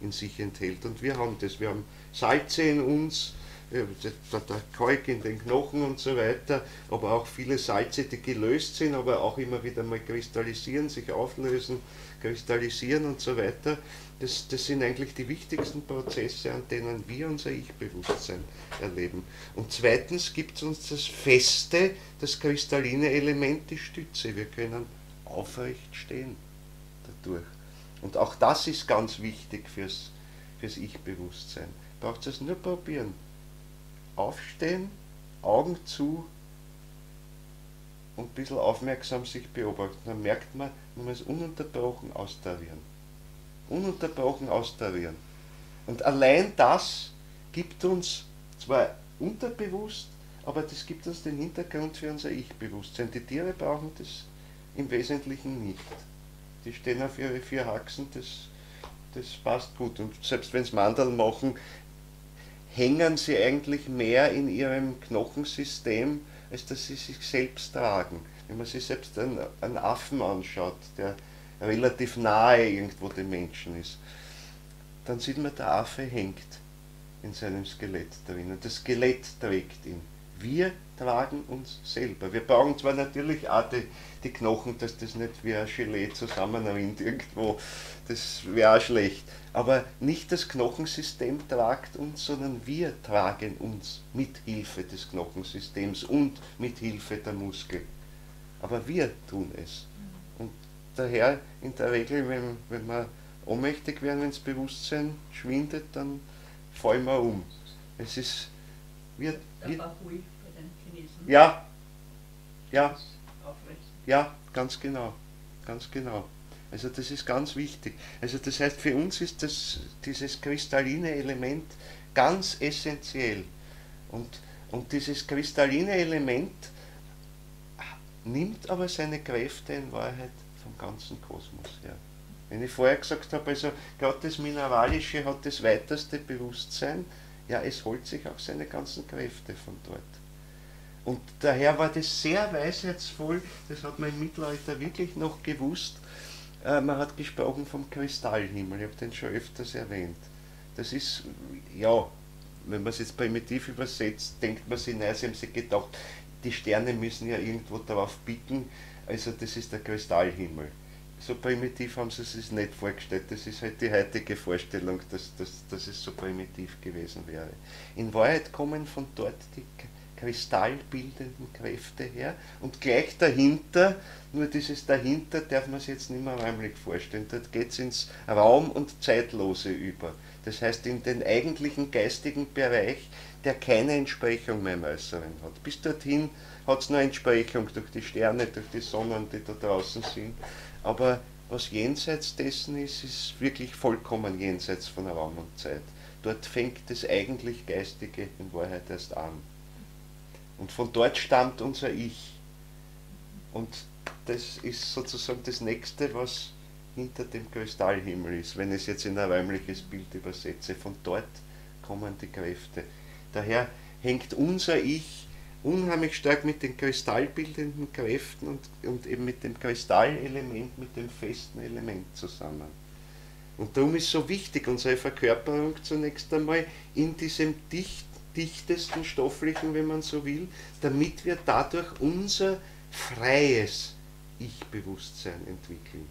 in sich enthält. Und wir haben das. Wir haben Salze in uns, der Kalk in den Knochen und so weiter, aber auch viele Salze, die gelöst sind, aber auch immer wieder mal kristallisieren, sich auflösen, kristallisieren und so weiter. Das sind eigentlich die wichtigsten Prozesse, an denen wir unser Ich-Bewusstsein erleben. Und zweitens gibt es uns das feste, das kristalline Element, die Stütze. Wir können aufrecht stehen durch. Und auch das ist ganz wichtig fürs Ich-Bewusstsein. Braucht es nur probieren. Aufstehen, Augen zu und ein bisschen aufmerksam sich beobachten. Dann merkt man es ununterbrochen austarieren. Ununterbrochen austarieren. Und allein das gibt uns zwar unterbewusst, aber das gibt uns den Hintergrund für unser Ich-Bewusstsein. Die Tiere brauchen das im Wesentlichen nicht. Die stehen auf ihre 4 Haxen, das passt gut. Und selbst wenn sie Mandeln machen, hängen sie eigentlich mehr in ihrem Knochensystem, als dass sie sich selbst tragen. Wenn man sich selbst einen Affen anschaut, der relativ nahe irgendwo dem Menschen ist, dann sieht man, der Affe hängt in seinem Skelett drin und das Skelett trägt ihn. Wir tragen uns selber. Wir brauchen zwar natürlich auch die Knochen, dass das nicht wie ein Gelee zusammenrinnt irgendwo, das wäre auch schlecht. Aber nicht das Knochensystem tragt uns, sondern wir tragen uns mit Hilfe des Knochensystems und mit Hilfe der Muskeln. Aber wir tun es. Und daher in der Regel, wenn wir ohnmächtig werden, wenn das Bewusstsein schwindet, dann fallen wir um. Es ist... Der Bahui bei den Chinesen. Ja, ja, Aufrecht. ja, ganz genau, ganz genau. Also das ist ganz wichtig. Also das heißt, für uns ist dieses kristalline Element ganz essentiell. Und dieses kristalline Element nimmt aber seine Kräfte in Wahrheit vom ganzen Kosmos her. Wenn ich vorher gesagt habe, also gerade das Mineralische hat das weiteste Bewusstsein, ja, es holt sich auch seine ganzen Kräfte von dort. Und daher war das sehr weisheitsvoll, das hat man im Mittelalter wirklich noch gewusst. Man hat gesprochen vom Kristallhimmel, ich habe den schon öfters erwähnt. Das ist, ja, wenn man es jetzt primitiv übersetzt, denkt man sich, nein, sie haben sich gedacht, die Sterne müssen ja irgendwo darauf bieten, also das ist der Kristallhimmel. So primitiv haben sie es nicht vorgestellt, das ist halt die heutige Vorstellung, dass es so primitiv gewesen wäre. In Wahrheit kommen von dort die kristallbildenden Kräfte her und gleich dahinter, nur dieses dahinter darf man sich jetzt nicht mehr räumlich vorstellen, dort geht es ins Raum- und Zeitlose über. Das heißt in den eigentlichen geistigen Bereich, der keine Entsprechung mehr im Äußeren hat. Bis dorthin hat es nur Entsprechung durch die Sterne, durch die Sonnen, die da draußen sind. Aber was jenseits dessen ist, ist wirklich vollkommen jenseits von Raum und Zeit. Dort fängt das eigentlich Geistige in Wahrheit erst an. Und von dort stammt unser Ich. Und das ist sozusagen das Nächste, was hinter dem Kristallhimmel ist, wenn ich es jetzt in ein räumliches Bild übersetze. Von dort kommen die Kräfte. Daher hängt unser Ich unheimlich stark mit den kristallbildenden Kräften und eben mit dem Kristallelement, mit dem festen Element zusammen. Und darum ist so wichtig, unsere Verkörperung zunächst einmal in diesem dichtesten stofflichen, wenn man so will, damit wir dadurch unser freies Ich-Bewusstsein entwickeln.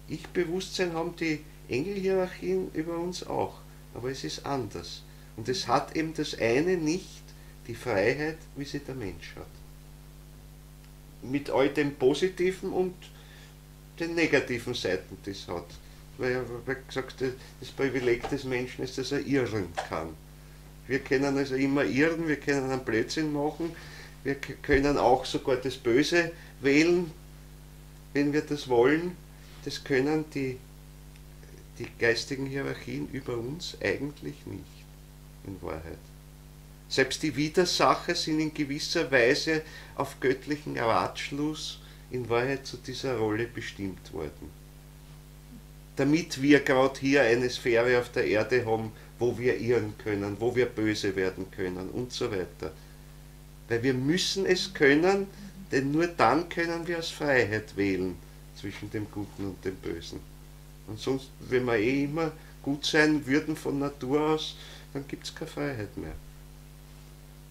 Ich-Bewusstsein haben die Engelhierarchien über uns auch, aber es ist anders. Und es hat eben das eine nicht, die Freiheit, wie sie der Mensch hat. Mit all dem Positiven und den negativen Seiten, die es hat. Weil gesagt, das Privileg des Menschen ist, dass er irren kann. Wir können also immer irren, wir können einen Blödsinn machen, wir können auch sogar das Böse wählen, wenn wir das wollen. Das können die geistigen Hierarchien über uns eigentlich nicht, in Wahrheit. Selbst die Widersacher sind in gewisser Weise auf göttlichen Ratschluss in Wahrheit zu dieser Rolle bestimmt worden. Damit wir gerade hier eine Sphäre auf der Erde haben, wo wir irren können, wo wir böse werden können und so weiter. Weil wir müssen es können, denn nur dann können wir als Freiheit wählen zwischen dem Guten und dem Bösen. Und sonst, wenn wir immer gut sein würden von Natur aus, dann gibt es keine Freiheit mehr.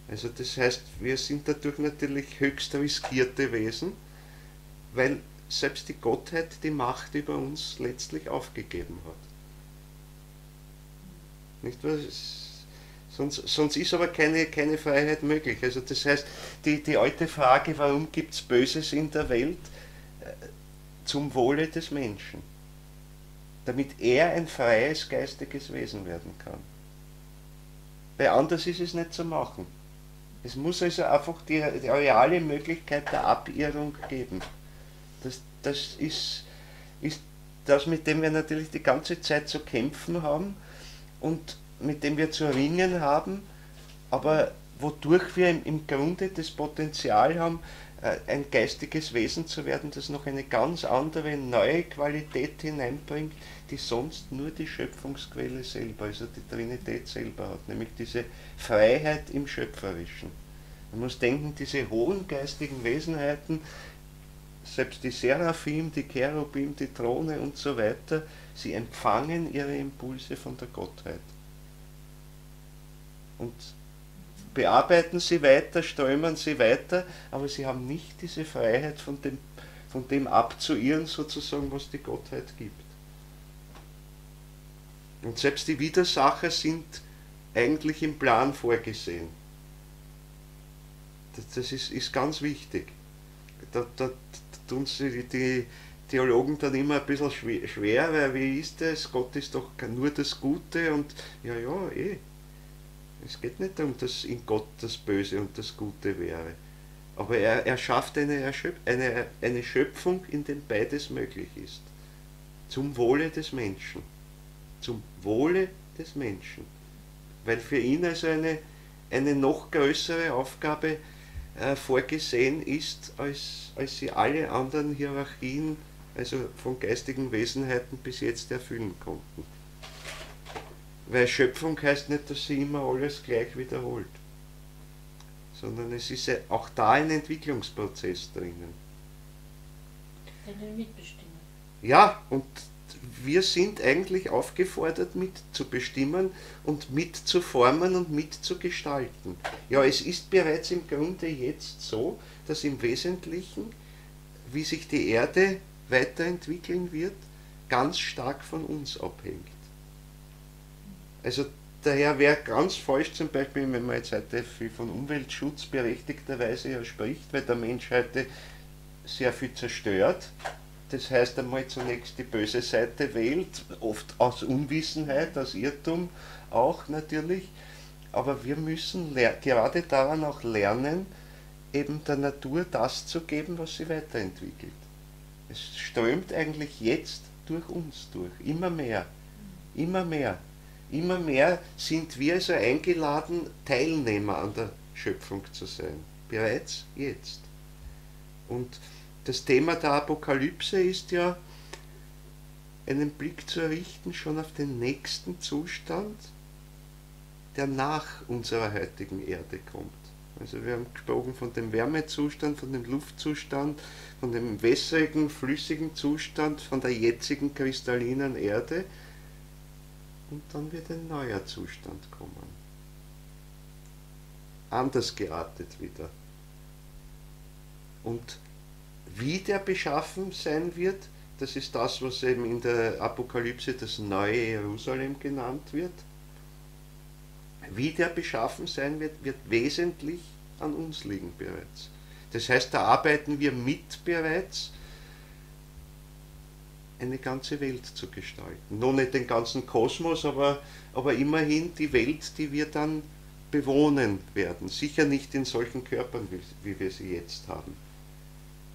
Also das heißt, wir sind dadurch natürlich höchst riskierte Wesen, weil selbst die Gottheit die Macht über uns letztlich aufgegeben hat. Nicht wahr? Sonst ist aber keine Freiheit möglich. Also das heißt, die alte Frage, warum gibt es Böses in der Welt, zum Wohle des Menschen, damit er ein freies geistiges Wesen werden kann. Weil anders ist es nicht zu machen. Es muss also einfach die reale Möglichkeit der Abirrung geben. Das ist das, mit dem wir natürlich die ganze Zeit zu kämpfen haben und mit dem wir zu ringen haben, aber wodurch wir im Grunde das Potenzial haben, ein geistiges Wesen zu werden, das noch eine ganz andere, neue Qualität hineinbringt, die sonst nur die Schöpfungsquelle selber, also die Trinität selber hat, nämlich diese Freiheit im Schöpferischen. Man muss denken, diese hohen geistigen Wesenheiten, selbst die Seraphim, die Cherubim, die Throne und so weiter, sie empfangen ihre Impulse von der Gottheit. Und bearbeiten sie weiter, strömen sie weiter, aber sie haben nicht diese Freiheit von dem abzuirren, sozusagen, was die Gottheit gibt. Und selbst die Widersacher sind eigentlich im Plan vorgesehen. Das ist ganz wichtig. Da tun sie die Theologen dann immer ein bisschen schwer, weil wie ist das? Gott ist doch nur das Gute und ja, es geht nicht darum, dass in Gott das Böse und das Gute wäre. Aber er schafft eine Schöpfung, in der beides möglich ist. Zum Wohle des Menschen. Zum Wohle des Menschen. Weil für ihn also eine noch größere Aufgabe vorgesehen ist, als sie alle anderen Hierarchien, also von geistigen Wesenheiten, bis jetzt erfüllen konnten. Weil Schöpfung heißt nicht, dass sie immer alles gleich wiederholt, sondern es ist auch da ein Entwicklungsprozess drinnen. Können mitbestimmen. Ja, und wir sind eigentlich aufgefordert, mitzubestimmen und mitzuformen und mitzugestalten. Ja, es ist bereits im Grunde jetzt so, dass im Wesentlichen, wie sich die Erde weiterentwickeln wird, ganz stark von uns abhängt. Also daher wäre ganz falsch zum Beispiel, wenn man jetzt heute viel von Umweltschutz berechtigterweise ja spricht, weil der Mensch heute sehr viel zerstört. Das heißt einmal zunächst die böse Seite wählt, oft aus Unwissenheit, aus Irrtum auch natürlich. Aber wir müssen gerade daran auch lernen, eben der Natur das zu geben, was sie weiterentwickelt. Es strömt eigentlich jetzt durch uns durch, immer mehr, immer mehr. Immer mehr sind wir also eingeladen, Teilnehmer an der Schöpfung zu sein. Bereits jetzt. Und das Thema der Apokalypse ist ja, einen Blick zu richten schon auf den nächsten Zustand, der nach unserer heutigen Erde kommt. Also wir haben gesprochen von dem Wärmezustand, von dem Luftzustand, von dem wässrigen, flüssigen Zustand, von der jetzigen kristallinen Erde. Und dann wird ein neuer Zustand kommen. Anders geartet wieder. Und wie der beschaffen sein wird, das ist das, was eben in der Apokalypse das neue Jerusalem genannt wird. Wie der beschaffen sein wird, wird wesentlich an uns liegen bereits. Das heißt, da arbeiten wir mit bereits, eine ganze Welt zu gestalten. Noch nicht den ganzen Kosmos, aber immerhin die Welt, die wir dann bewohnen werden. Sicher nicht in solchen Körpern, wie wir sie jetzt haben.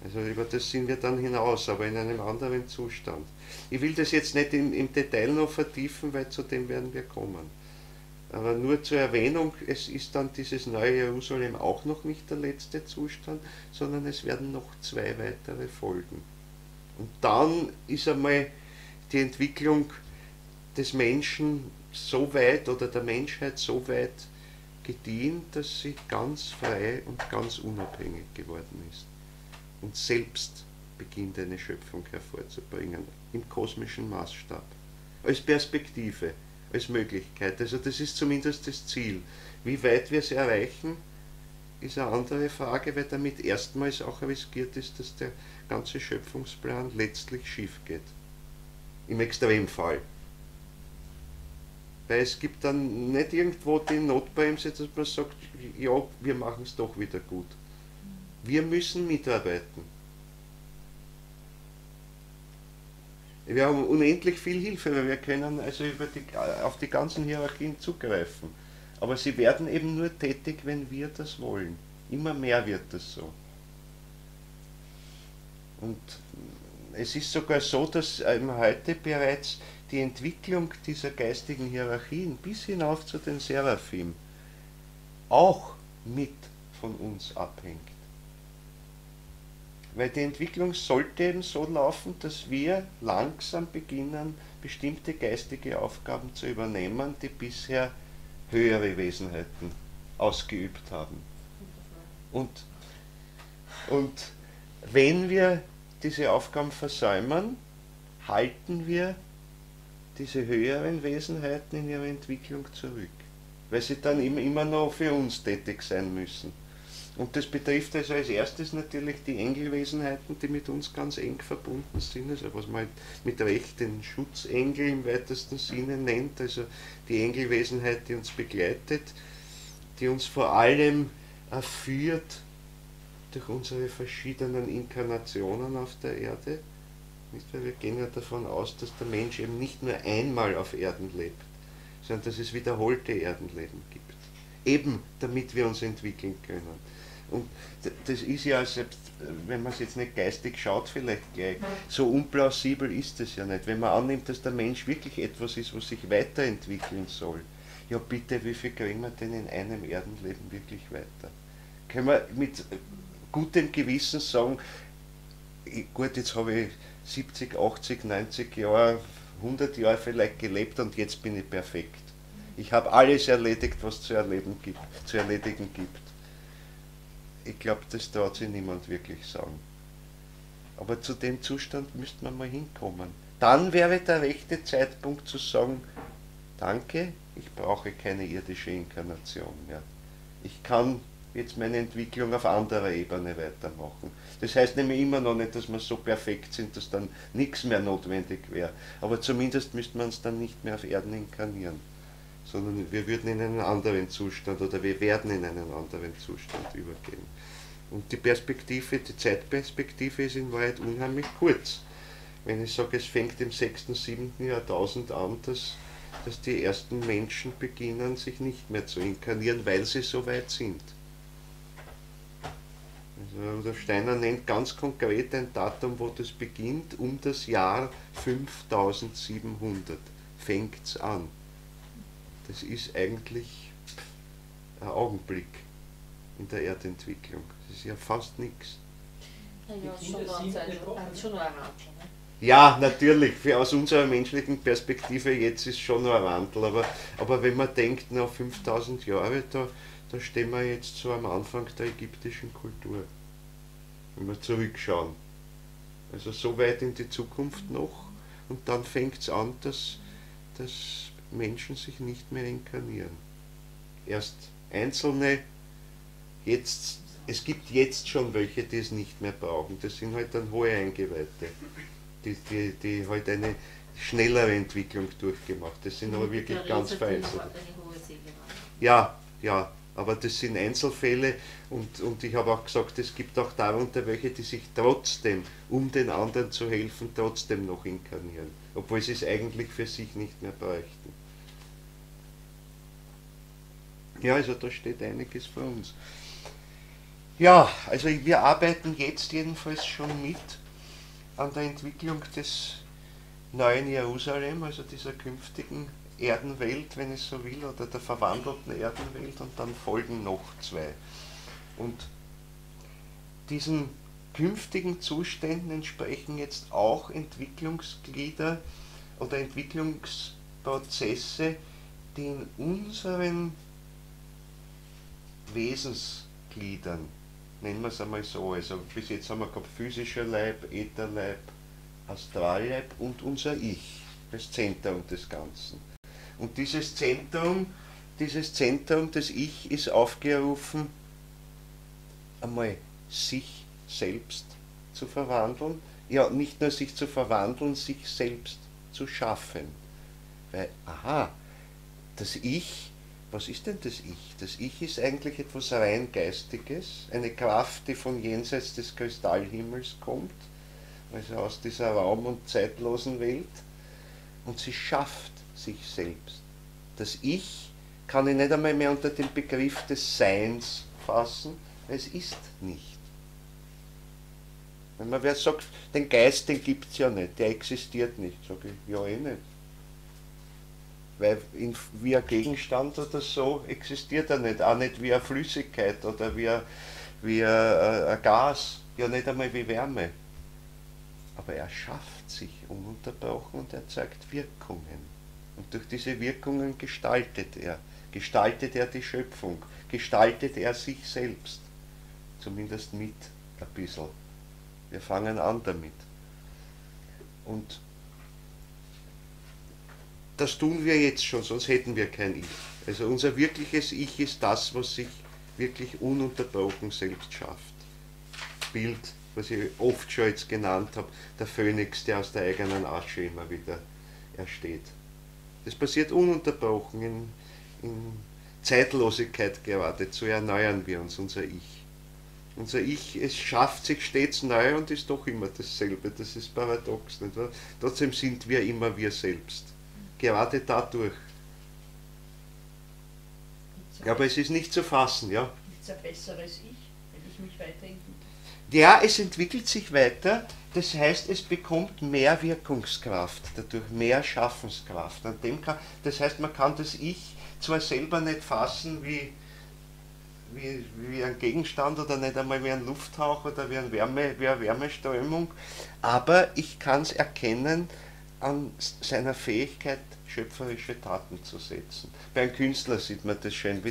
Also über das sind wir dann hinaus, aber in einem anderen Zustand. Ich will das jetzt nicht im Detail noch vertiefen, weil zu dem werden wir kommen. Aber nur zur Erwähnung, es ist dann dieses neue Jerusalem auch noch nicht der letzte Zustand, sondern es werden noch 2 weitere folgen. Und dann ist einmal die Entwicklung des Menschen so weit oder der Menschheit so weit gediehen, dass sie ganz frei und ganz unabhängig geworden ist. Und selbst beginnt eine Schöpfung hervorzubringen, im kosmischen Maßstab. Als Perspektive, als Möglichkeit. Also das ist zumindest das Ziel. Wie weit wir es erreichen, ist eine andere Frage, weil damit erstmals auch riskiert ist, dass der ganze Schöpfungsplan letztlich schief geht. Im Extremfall. Weil es gibt dann nicht irgendwo die Notbremse, dass man sagt, ja, wir machen es doch wieder gut. Wir müssen mitarbeiten. Wir haben unendlich viel Hilfe, weil wir können also auf die ganzen Hierarchien zugreifen. Aber sie werden eben nur tätig, wenn wir das wollen. Immer mehr wird das so. Und es ist sogar so, dass heute bereits die Entwicklung dieser geistigen Hierarchien bis hinauf zu den Seraphim auch mit von uns abhängt. Weil die Entwicklung sollte eben so laufen, dass wir langsam beginnen, bestimmte geistige Aufgaben zu übernehmen, die bisher höhere Wesenheiten ausgeübt haben. Und wenn wir diese Aufgaben versäumen, halten wir diese höheren Wesenheiten in ihrer Entwicklung zurück, weil sie dann immer noch für uns tätig sein müssen. Und das betrifft also als erstes natürlich die Engelwesenheiten, die mit uns ganz eng verbunden sind, also was man mit Recht den Schutzengel im weitesten Sinne nennt, also die Engelwesenheit, die uns begleitet, die uns vor allem führt durch unsere verschiedenen Inkarnationen auf der Erde. Weil wir gehen ja davon aus, dass der Mensch eben nicht nur einmal auf Erden lebt, sondern dass es wiederholte Erdenleben gibt. Eben damit wir uns entwickeln können. Und das ist ja, selbst wenn man es jetzt nicht geistig schaut, vielleicht gleich, so unplausibel ist es ja nicht. Wenn man annimmt, dass der Mensch wirklich etwas ist, was sich weiterentwickeln soll, ja bitte, wie viel kriegen wir denn in einem Erdenleben wirklich weiter? Können wir mit gutem Gewissen sagen, gut, jetzt habe ich 70, 80, 90 Jahre, 100 Jahre vielleicht gelebt und jetzt bin ich perfekt. Ich habe alles erledigt, was es zu erledigen gibt. Ich glaube, das traut sich niemand wirklich sagen. Aber zu dem Zustand müsste man mal hinkommen. Dann wäre der rechte Zeitpunkt zu sagen, danke, ich brauche keine irdische Inkarnation mehr. Ich kann jetzt meine Entwicklung auf anderer Ebene weitermachen. Das heißt nämlich immer noch nicht, dass wir so perfekt sind, dass dann nichts mehr notwendig wäre. Aber zumindest müsste man es dann nicht mehr auf Erden inkarnieren, sondern wir würden in einen anderen Zustand oder wir werden in einen anderen Zustand übergehen. Und die Perspektive, die Zeitperspektive ist in Wahrheit unheimlich kurz. Wenn ich sage, es fängt im 6., 7. Jahrtausend an, dass die ersten Menschen beginnen, sich nicht mehr zu inkarnieren, weil sie so weit sind. Also Rudolf Steiner nennt ganz konkret ein Datum, wo das beginnt, um das Jahr 5700 fängt es an. Das ist eigentlich ein Augenblick in der Erdentwicklung. Das ist ja fast nichts. Naja, schon noch ein Wandel, ne? Ja, natürlich, aus unserer menschlichen Perspektive jetzt ist schon noch ein Wandel, aber wenn man denkt, nach 5000 Jahre, da stehen wir jetzt so am Anfang der ägyptischen Kultur, wenn wir zurückschauen. Also so weit in die Zukunft noch und dann fängt es an, dass Menschen sich nicht mehr inkarnieren. Erst Einzelne, es gibt jetzt schon welche, die es nicht mehr brauchen. Das sind halt dann hohe Eingeweihte, die halt eine schnellere Entwicklung durchgemacht. Das sind aber wirklich ganz vereinzelt. Ja, aber das sind Einzelfälle und ich habe auch gesagt, es gibt auch darunter welche, die sich trotzdem, um den anderen zu helfen, trotzdem noch inkarnieren, obwohl sie es eigentlich für sich nicht mehr bräuchten. Ja, also da steht einiges vor uns. Ja, also wir arbeiten jetzt jedenfalls schon mit an der Entwicklung des neuen Jerusalem, also dieser künftigen Erdenwelt, wenn ich so will, oder der verwandelten Erdenwelt, und dann folgen noch zwei. Und diesen künftigen Zuständen entsprechen jetzt auch Entwicklungsglieder oder Entwicklungsprozesse, die in unseren Wesensgliedern, nennen wir es einmal so, also bis jetzt haben wir gehabt physischer Leib, Ätherleib, Astralleib und unser Ich, das Zentrum des Ganzen. Und dieses Zentrum des Ich ist aufgerufen, einmal sich selbst zu verwandeln, ja nicht nur sich zu verwandeln, sich selbst zu schaffen. Weil, das Ich, was ist denn das Ich? Das Ich ist eigentlich etwas rein Geistiges, eine Kraft, die von jenseits des Kristallhimmels kommt also aus dieser raum- und zeitlosen Welt, und sie schafft sich selbst. Das Ich kann ich nicht einmal mehr unter den Begriff des Seins fassen, weil es ist nicht. Wenn man wer sagt, den Geist, den gibt es ja nicht, der existiert nicht, sage ich, ja nicht. Weil wie ein Gegenstand oder so existiert er nicht, auch nicht wie eine Flüssigkeit oder wie ein Gas, ja nicht einmal wie Wärme. Aber er schafft sich ununterbrochen und erzeugt Wirkungen. Und durch diese Wirkungen gestaltet er die Schöpfung, gestaltet er sich selbst. Zumindest mit ein bisschen. Wir fangen an damit. Und das tun wir jetzt schon, sonst hätten wir kein Ich. Also unser wirkliches Ich ist das, was sich wirklich ununterbrochen selbst schafft. Bild, was ich oft schon jetzt genannt habe, der Phönix, der aus der eigenen Asche immer wieder ersteht. Das passiert ununterbrochen, in Zeitlosigkeit geradezu erneuern wir uns, unser Ich. Unser Ich, es schafft sich stets neu und ist doch immer dasselbe. Das ist paradox, nicht wahr? Trotzdem sind wir immer wir selbst. Gerade dadurch. Aber es ist nicht zu fassen, ja. Gibt es ein besseres Ich, wenn ich mich weiterentwickle? Ja, es entwickelt sich weiter, das heißt, es bekommt mehr Wirkungskraft, dadurch mehr Schaffenskraft. Das heißt, man kann das Ich zwar selber nicht fassen wie ein Gegenstand oder nicht einmal wie ein Lufthauch oder wie eine Wärmeströmung, aber ich kann es erkennen an seiner Fähigkeit, schöpferische Taten zu setzen. Bei einem Künstler sieht man das schön,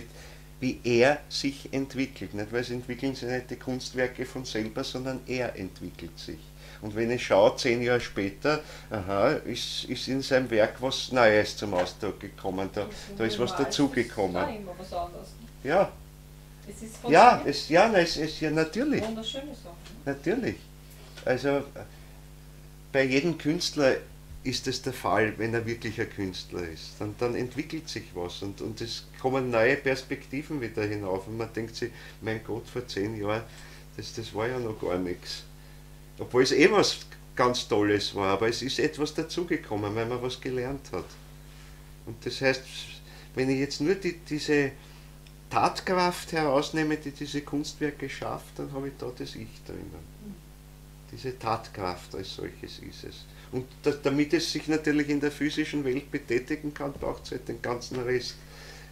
wie er sich entwickelt. Nicht? Weil es entwickeln sich nicht die Kunstwerke von selber, sondern er entwickelt sich. Und wenn ich schaue, 10 Jahre später, ist in seinem Werk was Neues zum Ausdruck gekommen, da ist was dazugekommen. Das ist immer was anderes. Ja. Es ist Es ist ja natürlich. wunderschöne Sachen. Natürlich. Also bei jedem Künstler ist es der Fall, wenn er wirklich ein Künstler ist. Dann entwickelt sich was und es kommen neue Perspektiven wieder hinauf und man denkt sich, mein Gott, vor 10 Jahren, das war ja noch gar nichts. Obwohl es was ganz Tolles war, aber es ist etwas dazugekommen, weil man was gelernt hat. Und das heißt, wenn ich jetzt nur diese Tatkraft herausnehme, die diese Kunstwerke schafft, dann habe ich da das Ich drinnen. Diese Tatkraft als solches ist es. Und damit es sich natürlich in der physischen Welt betätigen kann, braucht es halt den ganzen Rest.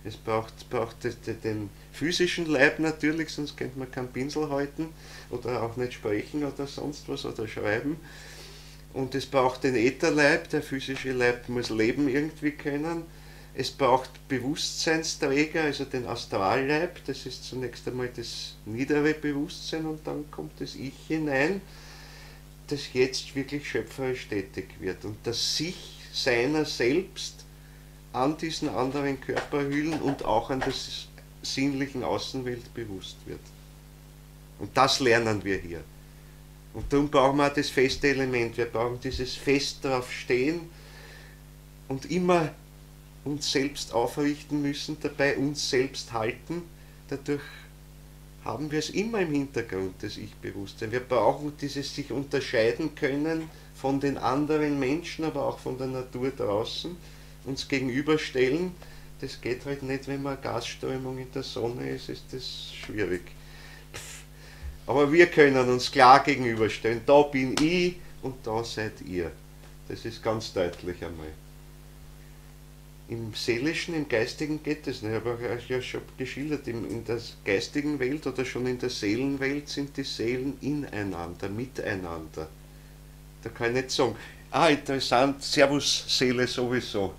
Es braucht den physischen Leib natürlich, sonst könnte man keinen Pinsel halten oder auch nicht sprechen oder sonst was oder schreiben. Und es braucht den Ätherleib, der physische Leib muss leben irgendwie können. Es braucht Bewusstseinsträger, also den Astralleib, das ist zunächst einmal das niedere Bewusstsein und dann kommt das Ich hinein, das jetzt wirklich schöpferisch tätig wird und das sich seiner selbst an diesen anderen Körperhüllen und auch an der sinnlichen Außenwelt bewusst wird. Und das lernen wir hier. Und darum brauchen wir auch das feste Element, wir brauchen dieses fest drauf stehen und immer uns selbst aufrichten müssen, dabei uns selbst halten, dadurch haben wir es immer im Hintergrund, das Ich-Bewusstsein. Wir brauchen dieses sich unterscheiden können von den anderen Menschen, aber auch von der Natur draußen, uns gegenüberstellen. Das geht halt nicht, wenn man eine Gasströmung in der Sonne ist das schwierig. Aber wir können uns klar gegenüberstellen. Da bin ich und da seid ihr. Das ist ganz deutlich einmal. Im Seelischen, im Geistigen geht es nicht. Ich habe euch ja schon geschildert, in der geistigen Welt oder schon in der Seelenwelt sind die Seelen ineinander, miteinander. Da kann ich nicht sagen, interessant, Servus Seele sowieso.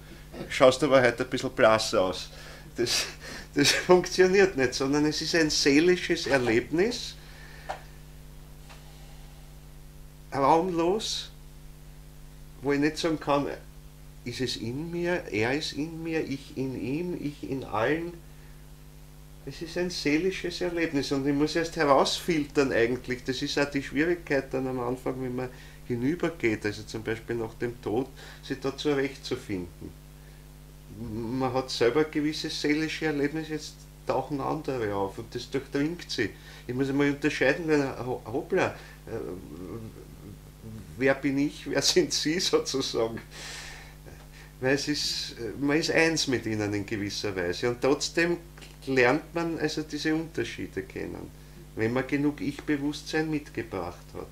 Schaust aber heute ein bisschen blass aus. Das funktioniert nicht, sondern es ist ein seelisches Erlebnis, raumlos, wo ich nicht sagen kann, ist es in mir, er ist in mir, ich in ihm, ich in allen. Es ist ein seelisches Erlebnis und ich muss erst herausfiltern eigentlich. Das ist auch die Schwierigkeit dann am Anfang, wenn man hinübergeht, also zum Beispiel nach dem Tod, sich da zurechtzufinden. Man hat selber ein gewisses seelisches Erlebnis, jetzt tauchen andere auf und das durchdringt sie. Ich muss einmal unterscheiden, hoppla, wer bin ich, wer sind Sie sozusagen. Weil man ist eins mit ihnen in gewisser Weise und trotzdem lernt man also diese Unterschiede kennen, wenn man genug Ich-Bewusstsein mitgebracht hat.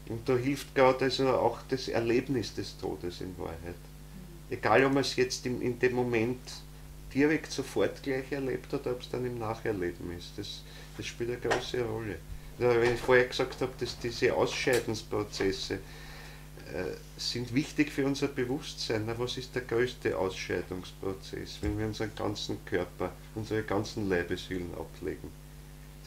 Und da hilft gerade also auch das Erlebnis des Todes in Wahrheit. Egal, ob man es jetzt in dem Moment direkt sofort gleich erlebt hat, ob es dann im Nacherleben ist. Das spielt eine große Rolle. Also, wenn ich vorher gesagt habe, dass diese Ausscheidensprozesse sind wichtig für unser Bewusstsein. Na, was ist der größte Ausscheidungsprozess, wenn wir unseren ganzen Körper, unsere ganzen Leibeshüllen ablegen?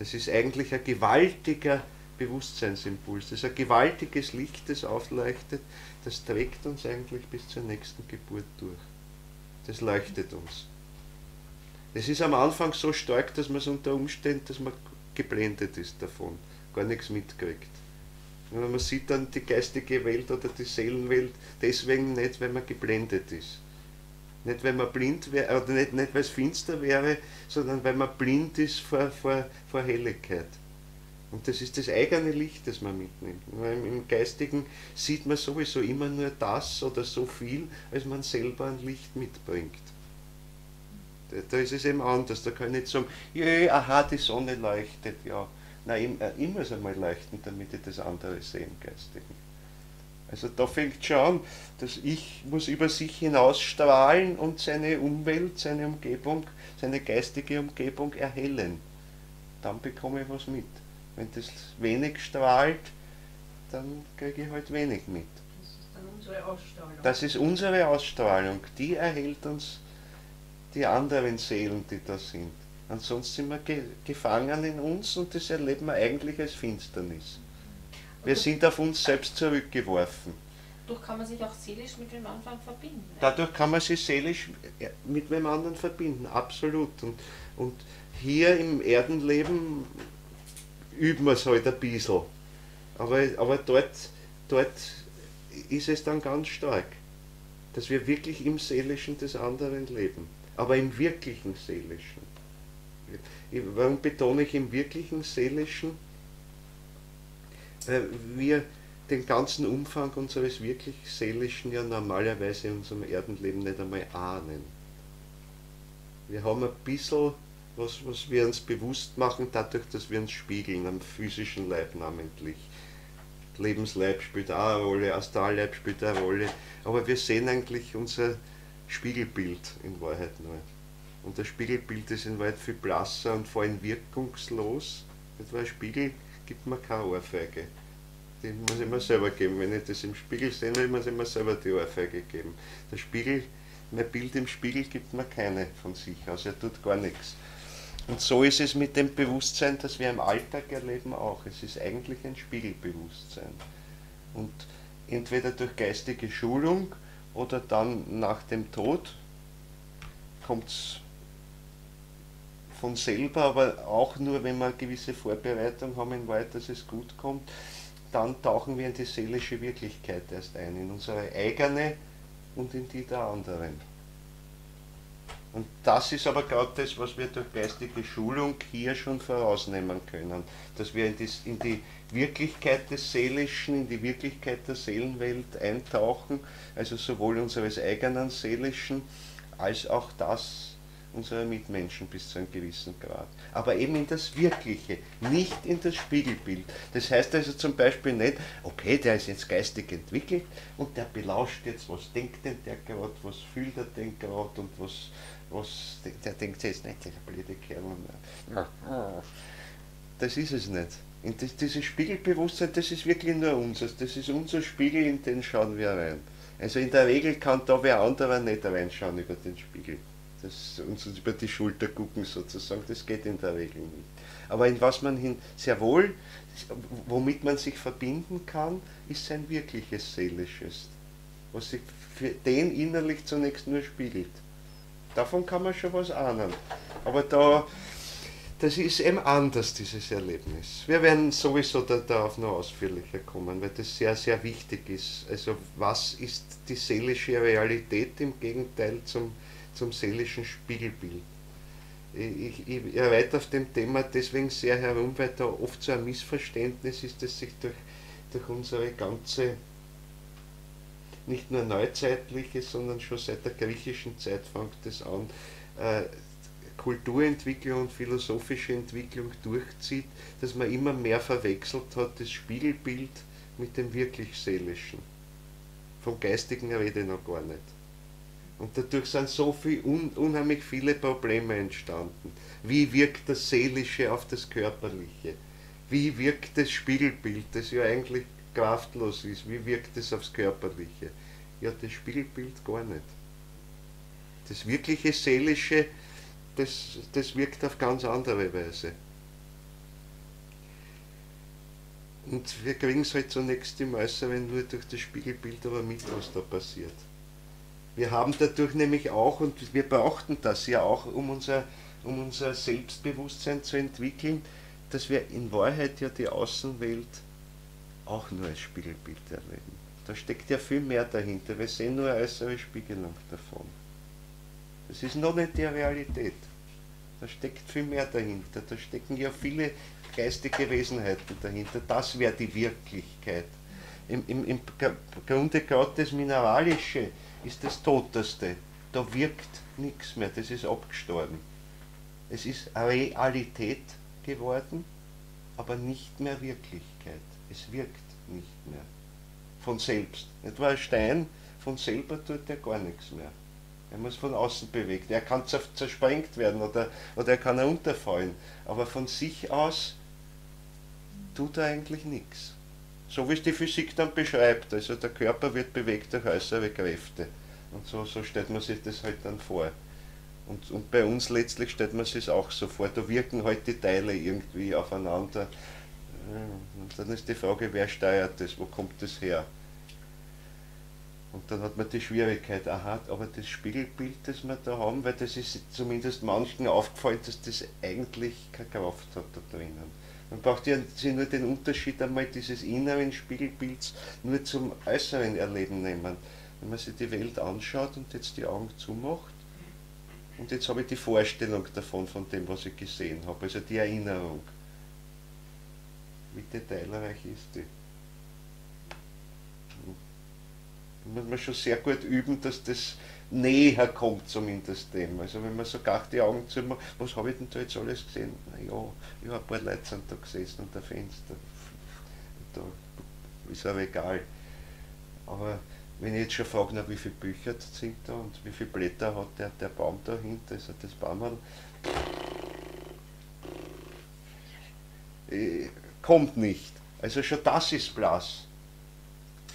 Das ist eigentlich ein gewaltiger Bewusstseinsimpuls, das ist ein gewaltiges Licht, das aufleuchtet, das trägt uns eigentlich bis zur nächsten Geburt durch. Das leuchtet uns. Es ist am Anfang so stark, dass man es unter Umständen, dass man geblendet ist davon, gar nichts mitkriegt. Und man sieht dann die geistige Welt oder die Seelenwelt deswegen nicht, weil man geblendet ist. Nicht, weil man blind wäre, oder nicht weil es finster wäre, sondern weil man blind ist vor Helligkeit. Und das ist das eigene Licht, das man mitnimmt. Im Geistigen sieht man sowieso immer nur das oder so viel, als man selber ein Licht mitbringt. Da ist es eben anders, da kann ich nicht sagen, ja, aha, die Sonne leuchtet, ja. Nein, ich muss einmal leuchten, damit ich das andere sehe im Geistigen. Also da fängt schon an, dass ich muss über sich hinausstrahlen und seine Umwelt, seine Umgebung, seine geistige Umgebung erhellen. Dann bekomme ich was mit. Wenn das wenig strahlt, dann kriege ich halt wenig mit. Das ist dann unsere Ausstrahlung. Das ist unsere Ausstrahlung, die erhält uns die anderen Seelen, die da sind. Ansonsten sind wir gefangen in uns und das erleben wir eigentlich als Finsternis. Wir sind auf uns selbst zurückgeworfen. Dadurch kann man sich auch seelisch mit dem anderen verbinden. Dadurch kann man sich seelisch mit dem anderen verbinden, absolut. Und hier im Erdenleben üben wir es halt ein bisschen. Aber dort ist es dann ganz stark, dass wir wirklich im Seelischen des anderen leben. Aber im wirklichen Seelischen. Warum betone ich im wirklichen Seelischen? Weil wir den ganzen Umfang unseres wirklich Seelischen ja normalerweise in unserem Erdenleben nicht einmal ahnen. Wir haben ein bisschen, was wir uns bewusst machen, dadurch, dass wir uns spiegeln, am physischen Leib namentlich. Lebensleib spielt auch eine Rolle, Astralleib spielt eine Rolle, aber wir sehen eigentlich unser Spiegelbild in Wahrheit nur. Und das Spiegelbild ist in Wahrheit viel blasser und vor allem wirkungslos. Ein Spiegel gibt mir keine Ohrfeige. Die muss ich mir selber geben. Wenn ich das im Spiegel sehe, will man sich immer selber die Ohrfeige geben. Der Spiegel, mein Bild im Spiegel gibt mir keine von sich aus, er tut gar nichts. Und so ist es mit dem Bewusstsein, das wir im Alltag erleben auch. Es ist eigentlich ein Spiegelbewusstsein. Und entweder durch geistige Schulung oder dann nach dem Tod kommt es von selber, aber auch nur, wenn wir eine gewisse Vorbereitung haben in Wahrheit, dass es gut kommt, dann tauchen wir in die seelische Wirklichkeit erst ein, in unsere eigene und in die der anderen. Und das ist aber gerade das, was wir durch geistige Schulung hier schon vorausnehmen können, dass wir in die Wirklichkeit des Seelischen, in die Wirklichkeit der Seelenwelt eintauchen, also sowohl unseres eigenen Seelischen als auch das unserer Mitmenschen bis zu einem gewissen Grad. Aber eben in das Wirkliche, nicht in das Spiegelbild. Das heißt also zum Beispiel nicht, okay, der ist jetzt geistig entwickelt und der belauscht jetzt, was denkt denn der gerade, was fühlt er denn gerade und der denkt jetzt nicht, der blöde Kerl. Das ist es nicht. Dieses Spiegelbewusstsein, das ist wirklich nur unseres, das ist unser Spiegel, in den schauen wir rein. Also in der Regel kann da wer anderer nicht reinschauen über den Spiegel. Das uns über die Schulter gucken sozusagen, das geht in der Regel nicht. Aber in was man sehr wohl, womit man sich verbinden kann, ist sein wirkliches Seelisches, was sich für den innerlich zunächst nur spiegelt. Davon kann man schon was ahnen. Aber das ist eben anders, dieses Erlebnis. Wir werden sowieso darauf noch ausführlicher kommen, weil das sehr, sehr wichtig ist. Also was ist die seelische Realität im Gegenteil zum seelischen Spiegelbild? ich reite auf dem Thema deswegen sehr herum, weil da oft so ein Missverständnis ist, dass sich durch unsere ganze, nicht nur neuzeitliche, sondern schon seit der griechischen Zeit fängt es an, Kulturentwicklung und philosophische Entwicklung durchzieht, dass man immer mehr verwechselt hat, das Spiegelbild mit dem wirklich Seelischen. Vom Geistigen rede ich noch gar nicht. Und dadurch sind so unheimlich viele Probleme entstanden. Wie wirkt das Seelische auf das Körperliche? Wie wirkt das Spiegelbild, das ja eigentlich kraftlos ist, wie wirkt es aufs Körperliche? Ja, das Spiegelbild gar nicht. Das wirkliche Seelische, das wirkt auf ganz andere Weise. Und wir kriegen es halt zunächst im Äußeren nur durch das Spiegelbild aber mit, was da passiert. Wir haben dadurch nämlich auch, und wir brauchten das ja auch, um unser Selbstbewusstsein zu entwickeln, dass wir in Wahrheit ja die Außenwelt auch nur als Spiegelbild erleben. Da steckt ja viel mehr dahinter. Wir sehen nur eine äußere Spiegelung davon. Das ist noch nicht die Realität. Da steckt viel mehr dahinter. Da stecken ja viele geistige Wesenheiten dahinter. Das wäre die Wirklichkeit. Im Grunde gerade das Mineralische ist das Toteste. Da wirkt nichts mehr. Das ist abgestorben. Es ist Realität geworden, aber nicht mehr Wirklichkeit. Es wirkt nicht mehr. Von selbst. Etwa ein Stein, von selber tut er gar nichts mehr. Er muss von außen bewegt. Er kann zersprengt werden oder er kann runterfallen. Aber von sich aus tut er eigentlich nichts. So wie es die Physik dann beschreibt. Also der Körper wird bewegt durch äußere Kräfte. Und so stellt man sich das halt dann vor. Und bei uns letztlich stellt man sich das auch so vor. Da wirken halt die Teile irgendwie aufeinander. Und dann ist die Frage, wer steuert das? Wo kommt das her? Und dann hat man die Schwierigkeit, aha, aber das Spiegelbild, das wir da haben, weil das ist zumindest manchen aufgefallen, dass das eigentlich keine Kraft hat da drinnen. Man braucht ja sich nur den Unterschied einmal dieses inneren Spiegelbilds nur zum äußeren Erleben nehmen. Wenn man sich die Welt anschaut und jetzt die Augen zumacht, und jetzt habe ich die Vorstellung davon, von dem, was ich gesehen habe, also die Erinnerung. Wie detailreich ist die? Da muss man schon sehr gut üben, dass das näher kommt zumindest dem. Also wenn man so gar die Augen zumacht, was habe ich denn da jetzt alles gesehen? Naja, ja, ein paar Leute sind da gesessen und ein Fenster. Da ist aber egal. Aber wenn ich jetzt schon frage, na, wie viele Bücher sind da und wie viele Blätter hat der Baum dahinter, also das Baumerl, kommt nicht. Also schon das ist blass.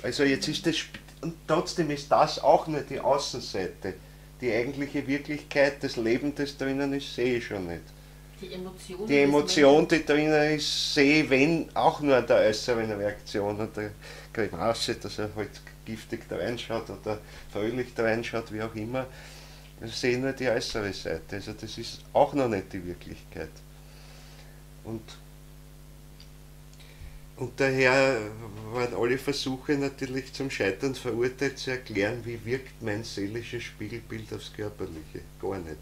Also jetzt ist das, und trotzdem ist das auch nur die Außenseite. Die eigentliche Wirklichkeit, das Leben, das drinnen ist, sehe ich schon nicht. Die Emotion, die drinnen ist, sehe ich, wenn, auch nur an der äußeren Reaktion und der Grimasse, dass er halt giftig da reinschaut oder fröhlich da reinschaut, wie auch immer. Ich sehe nur die äußere Seite. Also das ist auch noch nicht die Wirklichkeit. Und daher waren alle Versuche natürlich zum Scheitern verurteilt zu erklären, wie wirkt mein seelisches Spiegelbild aufs Körperliche. Gar nicht.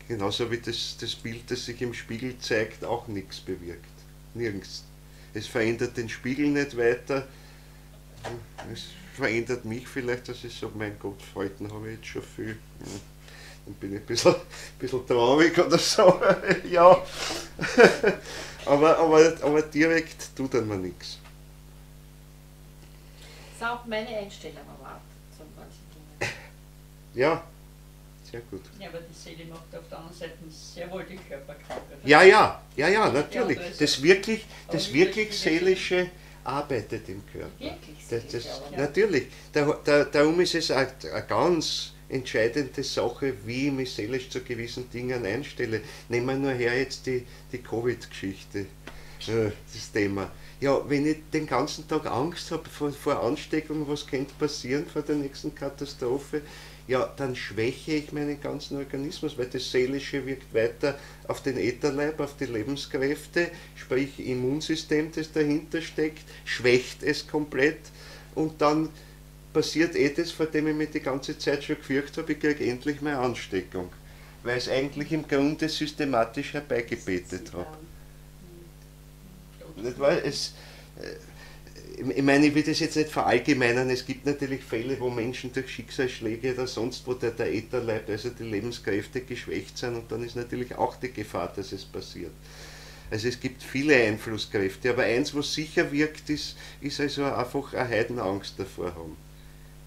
Genauso wie das Bild, das sich im Spiegel zeigt, auch nichts bewirkt. Nirgends. Es verändert den Spiegel nicht weiter. Es verändert mich vielleicht, dass ich sage, mein Gott, heute habe ich jetzt schon viel. Dann bin ich ein bisschen traurig oder so. Ja. aber direkt tut er mir nichts. Das ist auch meine Einstellung erwartet zu manchen Dingen. Ja, sehr gut. Ja, aber die Seele macht auf der anderen Seite sehr wohl die Körperkrankheit. Ja, natürlich. Das wirklich Seelische arbeitet im Körper. Wirklich Natürlich. Darum ist es eine ganz entscheidende Sache, wie ich mich seelisch zu gewissen Dingen einstelle. Nehmen wir nur her jetzt die Covid-Geschichte, das Thema. Ja, wenn ich den ganzen Tag Angst habe vor Ansteckung, was könnte passieren vor der nächsten Katastrophe, ja, dann schwäche ich meinen ganzen Organismus, weil das Seelische wirkt weiter auf den Ätherleib, auf die Lebenskräfte, sprich Immunsystem, das dahinter steckt, schwächt es komplett und dann passiert das, vor dem ich mich die ganze Zeit schon gefürchtet habe, ich kriege endlich meine Ansteckung. weil es eigentlich im Grunde systematisch herbeigebetet hat. Nicht wahr? Ich meine, ich will das jetzt nicht verallgemeinern, es gibt natürlich Fälle, wo Menschen durch Schicksalsschläge oder sonst wo der Ätherleib, also die Lebenskräfte geschwächt sind und dann ist natürlich auch die Gefahr, dass es passiert. Also es gibt viele Einflusskräfte, aber eins, was sicher wirkt, ist also einfach eine Heidenangst davor haben.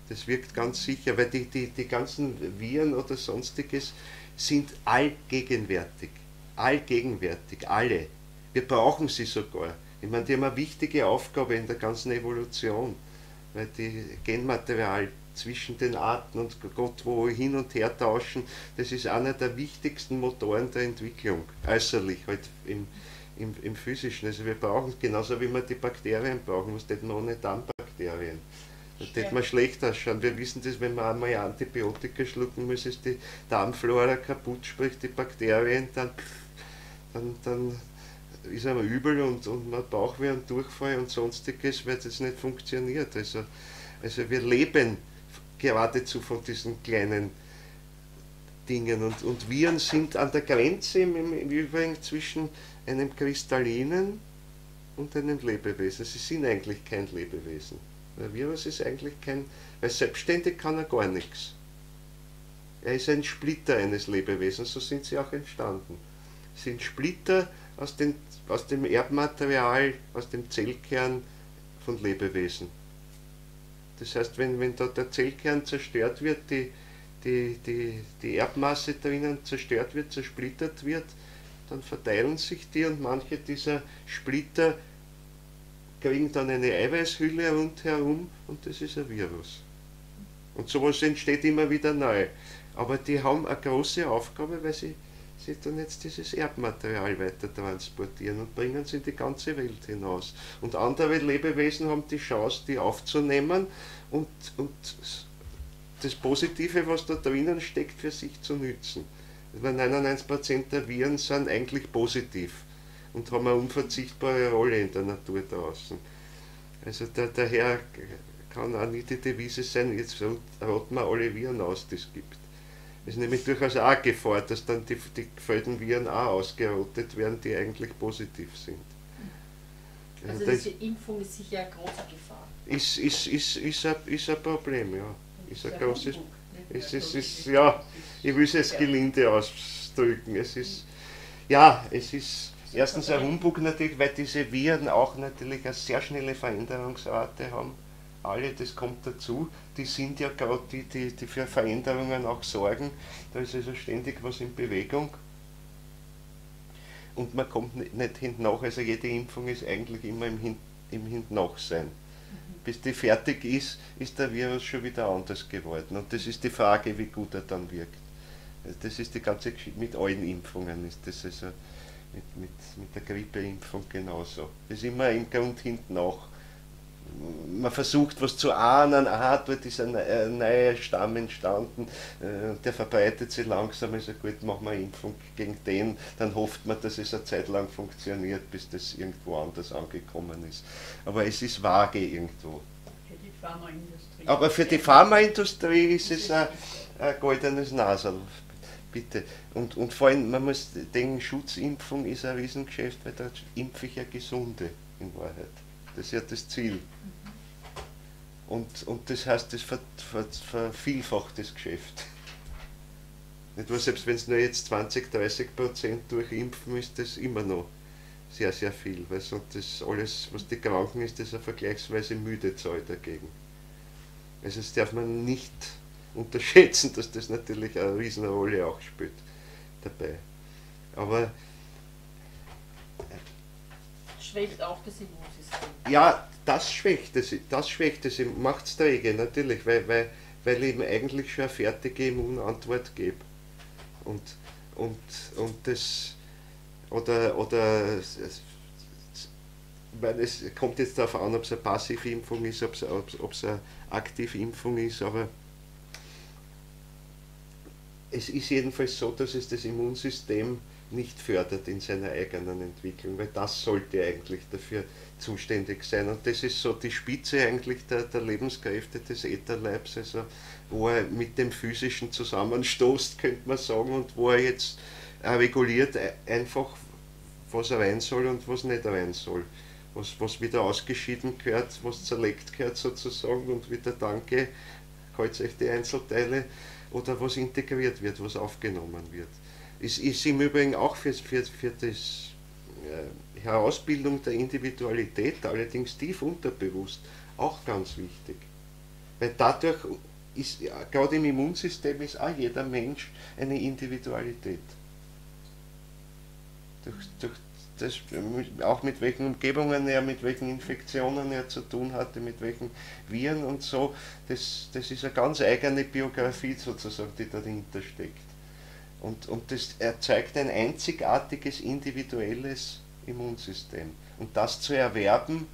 Das wirkt ganz sicher, weil die ganzen Viren oder sonstiges sind allgegenwärtig. Allgegenwärtig, alle. Wir brauchen sie sogar. Ich meine, die haben eine wichtige Aufgabe in der ganzen Evolution, weil die Genmaterial zwischen den Arten und Gott wo hin und her tauschen, das ist einer der wichtigsten Motoren der Entwicklung, äußerlich, halt im Physischen. Also wir brauchen es genauso wie wir die Bakterien brauchen, was täten wir ohne Darmbakterien? Da täten wir schlecht ausschauen. Wir wissen das, wenn man einmal Antibiotika schlucken muss, ist die Darmflora kaputt, sprich die Bakterien, dann ist einem übel und man hat Bauchweh und Durchfall und sonstiges, weil das nicht funktioniert. Also wir leben geradezu von diesen kleinen Dingen und Viren sind an der Grenze im Übrigen zwischen einem kristallinen und einem Lebewesen. Sie sind eigentlich kein Lebewesen. Der Virus ist eigentlich kein, weil selbstständig kann er gar nichts. Er ist ein Splitter eines Lebewesens, so sind sie auch entstanden. Sie sind Splitter aus dem Erbmaterial, aus dem Zellkern von Lebewesen. Das heißt, wenn da der Zellkern zerstört wird, die Erbmasse drinnen zerstört wird, zersplittert wird, dann verteilen sich die und manche dieser Splitter kriegen dann eine Eiweißhülle rundherum und das ist ein Virus. Und sowas entsteht immer wieder neu. Aber die haben eine große Aufgabe, weil sie dann jetzt dieses Erbmaterial weiter transportieren und bringen es in die ganze Welt hinaus. Und andere Lebewesen haben die Chance, die aufzunehmen und das Positive, was da drinnen steckt, für sich zu nützen. Weil 99% der Viren sind eigentlich positiv und haben eine unverzichtbare Rolle in der Natur draußen. Also daher kann auch nicht die Devise sein, jetzt rotten wir alle Viren aus, die es gibt. Es ist nämlich durchaus auch eine Gefahr, dass dann die gefällten Viren auch ausgerottet werden, die eigentlich positiv sind. Also diese Impfung ist sicher eine große Gefahr. Ist ein Problem, ja. Ist ein großes. Ja, ich will es gelinde ausdrücken. Es ist erstens ein Humbug natürlich, weil diese Viren auch natürlich eine sehr schnelle Veränderungsrate haben. Alle, das kommt dazu, die sind ja gerade die für Veränderungen auch sorgen. Da ist also ständig was in Bewegung. Und man kommt nicht hinten nach, also jede Impfung ist eigentlich immer im Hintennachsein. Bis die fertig ist, ist der Virus schon wieder anders geworden. Und das ist die Frage, wie gut er dann wirkt. Das ist die ganze Geschichte mit allen Impfungen, ist das also mit der Grippeimpfung genauso. Das ist immer im Grund hinten nach. Man versucht was zu ahnen, dort ist ein neuer Stamm entstanden, der verbreitet sich langsam, also gut, machen wir eine Impfung gegen den, dann hofft man, dass es eine Zeit lang funktioniert, bis das irgendwo anders angekommen ist. Aber es ist vage irgendwo. Für die Pharmaindustrie. Aber für die Pharmaindustrie ist es ein goldenes Nasel, bitte. Und vor allem, man muss denken, Schutzimpfung ist ein Riesengeschäft, weil da impfe ich ja Gesunde in Wahrheit. Das ist ja das Ziel. Und das heißt, das vervielfacht das Geschäft. Nicht wahr? Selbst wenn es nur jetzt 20-30% durchimpfen, ist das immer noch sehr, sehr viel. Weil sonst das alles, was die Kranken ist, das ist eine vergleichsweise müde Zahl dagegen. Also das darf man nicht unterschätzen, dass das natürlich eine Riesenrolle auch spielt dabei. Aber schwächt auch das Immunsystem. ja, das schwächt es, macht es träge, natürlich, weil ich ihm eigentlich schon eine fertige Immunantwort gebe. Und das, weil es kommt jetzt darauf an, ob es eine Passivimpfung ist, ob es eine Aktivimpfung ist, aber es ist jedenfalls so, dass es das Immunsystem nicht fördert in seiner eigenen Entwicklung, weil das sollte eigentlich dafür zuständig sein. Und das ist so die Spitze eigentlich der Lebenskräfte des Ätherleibs, also wo er mit dem Physischen zusammenstoßt, könnte man sagen, und wo er jetzt reguliert einfach, was er rein soll und was nicht rein soll. Was wieder ausgeschieden gehört, was zerlegt gehört sozusagen und wieder danke, holt euch die Einzelteile, oder was integriert wird, was aufgenommen wird. Ist im Übrigen auch für das Herausbildung der Individualität, allerdings tief unterbewusst, auch ganz wichtig. Weil dadurch ist, gerade im Immunsystem ist auch jeder Mensch eine Individualität. Durch das, auch mit welchen Umgebungen er, mit welchen Infektionen er zu tun hatte, mit welchen Viren und so, das ist eine ganz eigene Biografie sozusagen, die dahinter steckt. Und das erzeugt ein einzigartiges, individuelles Immunsystem. Und das zu erwerben,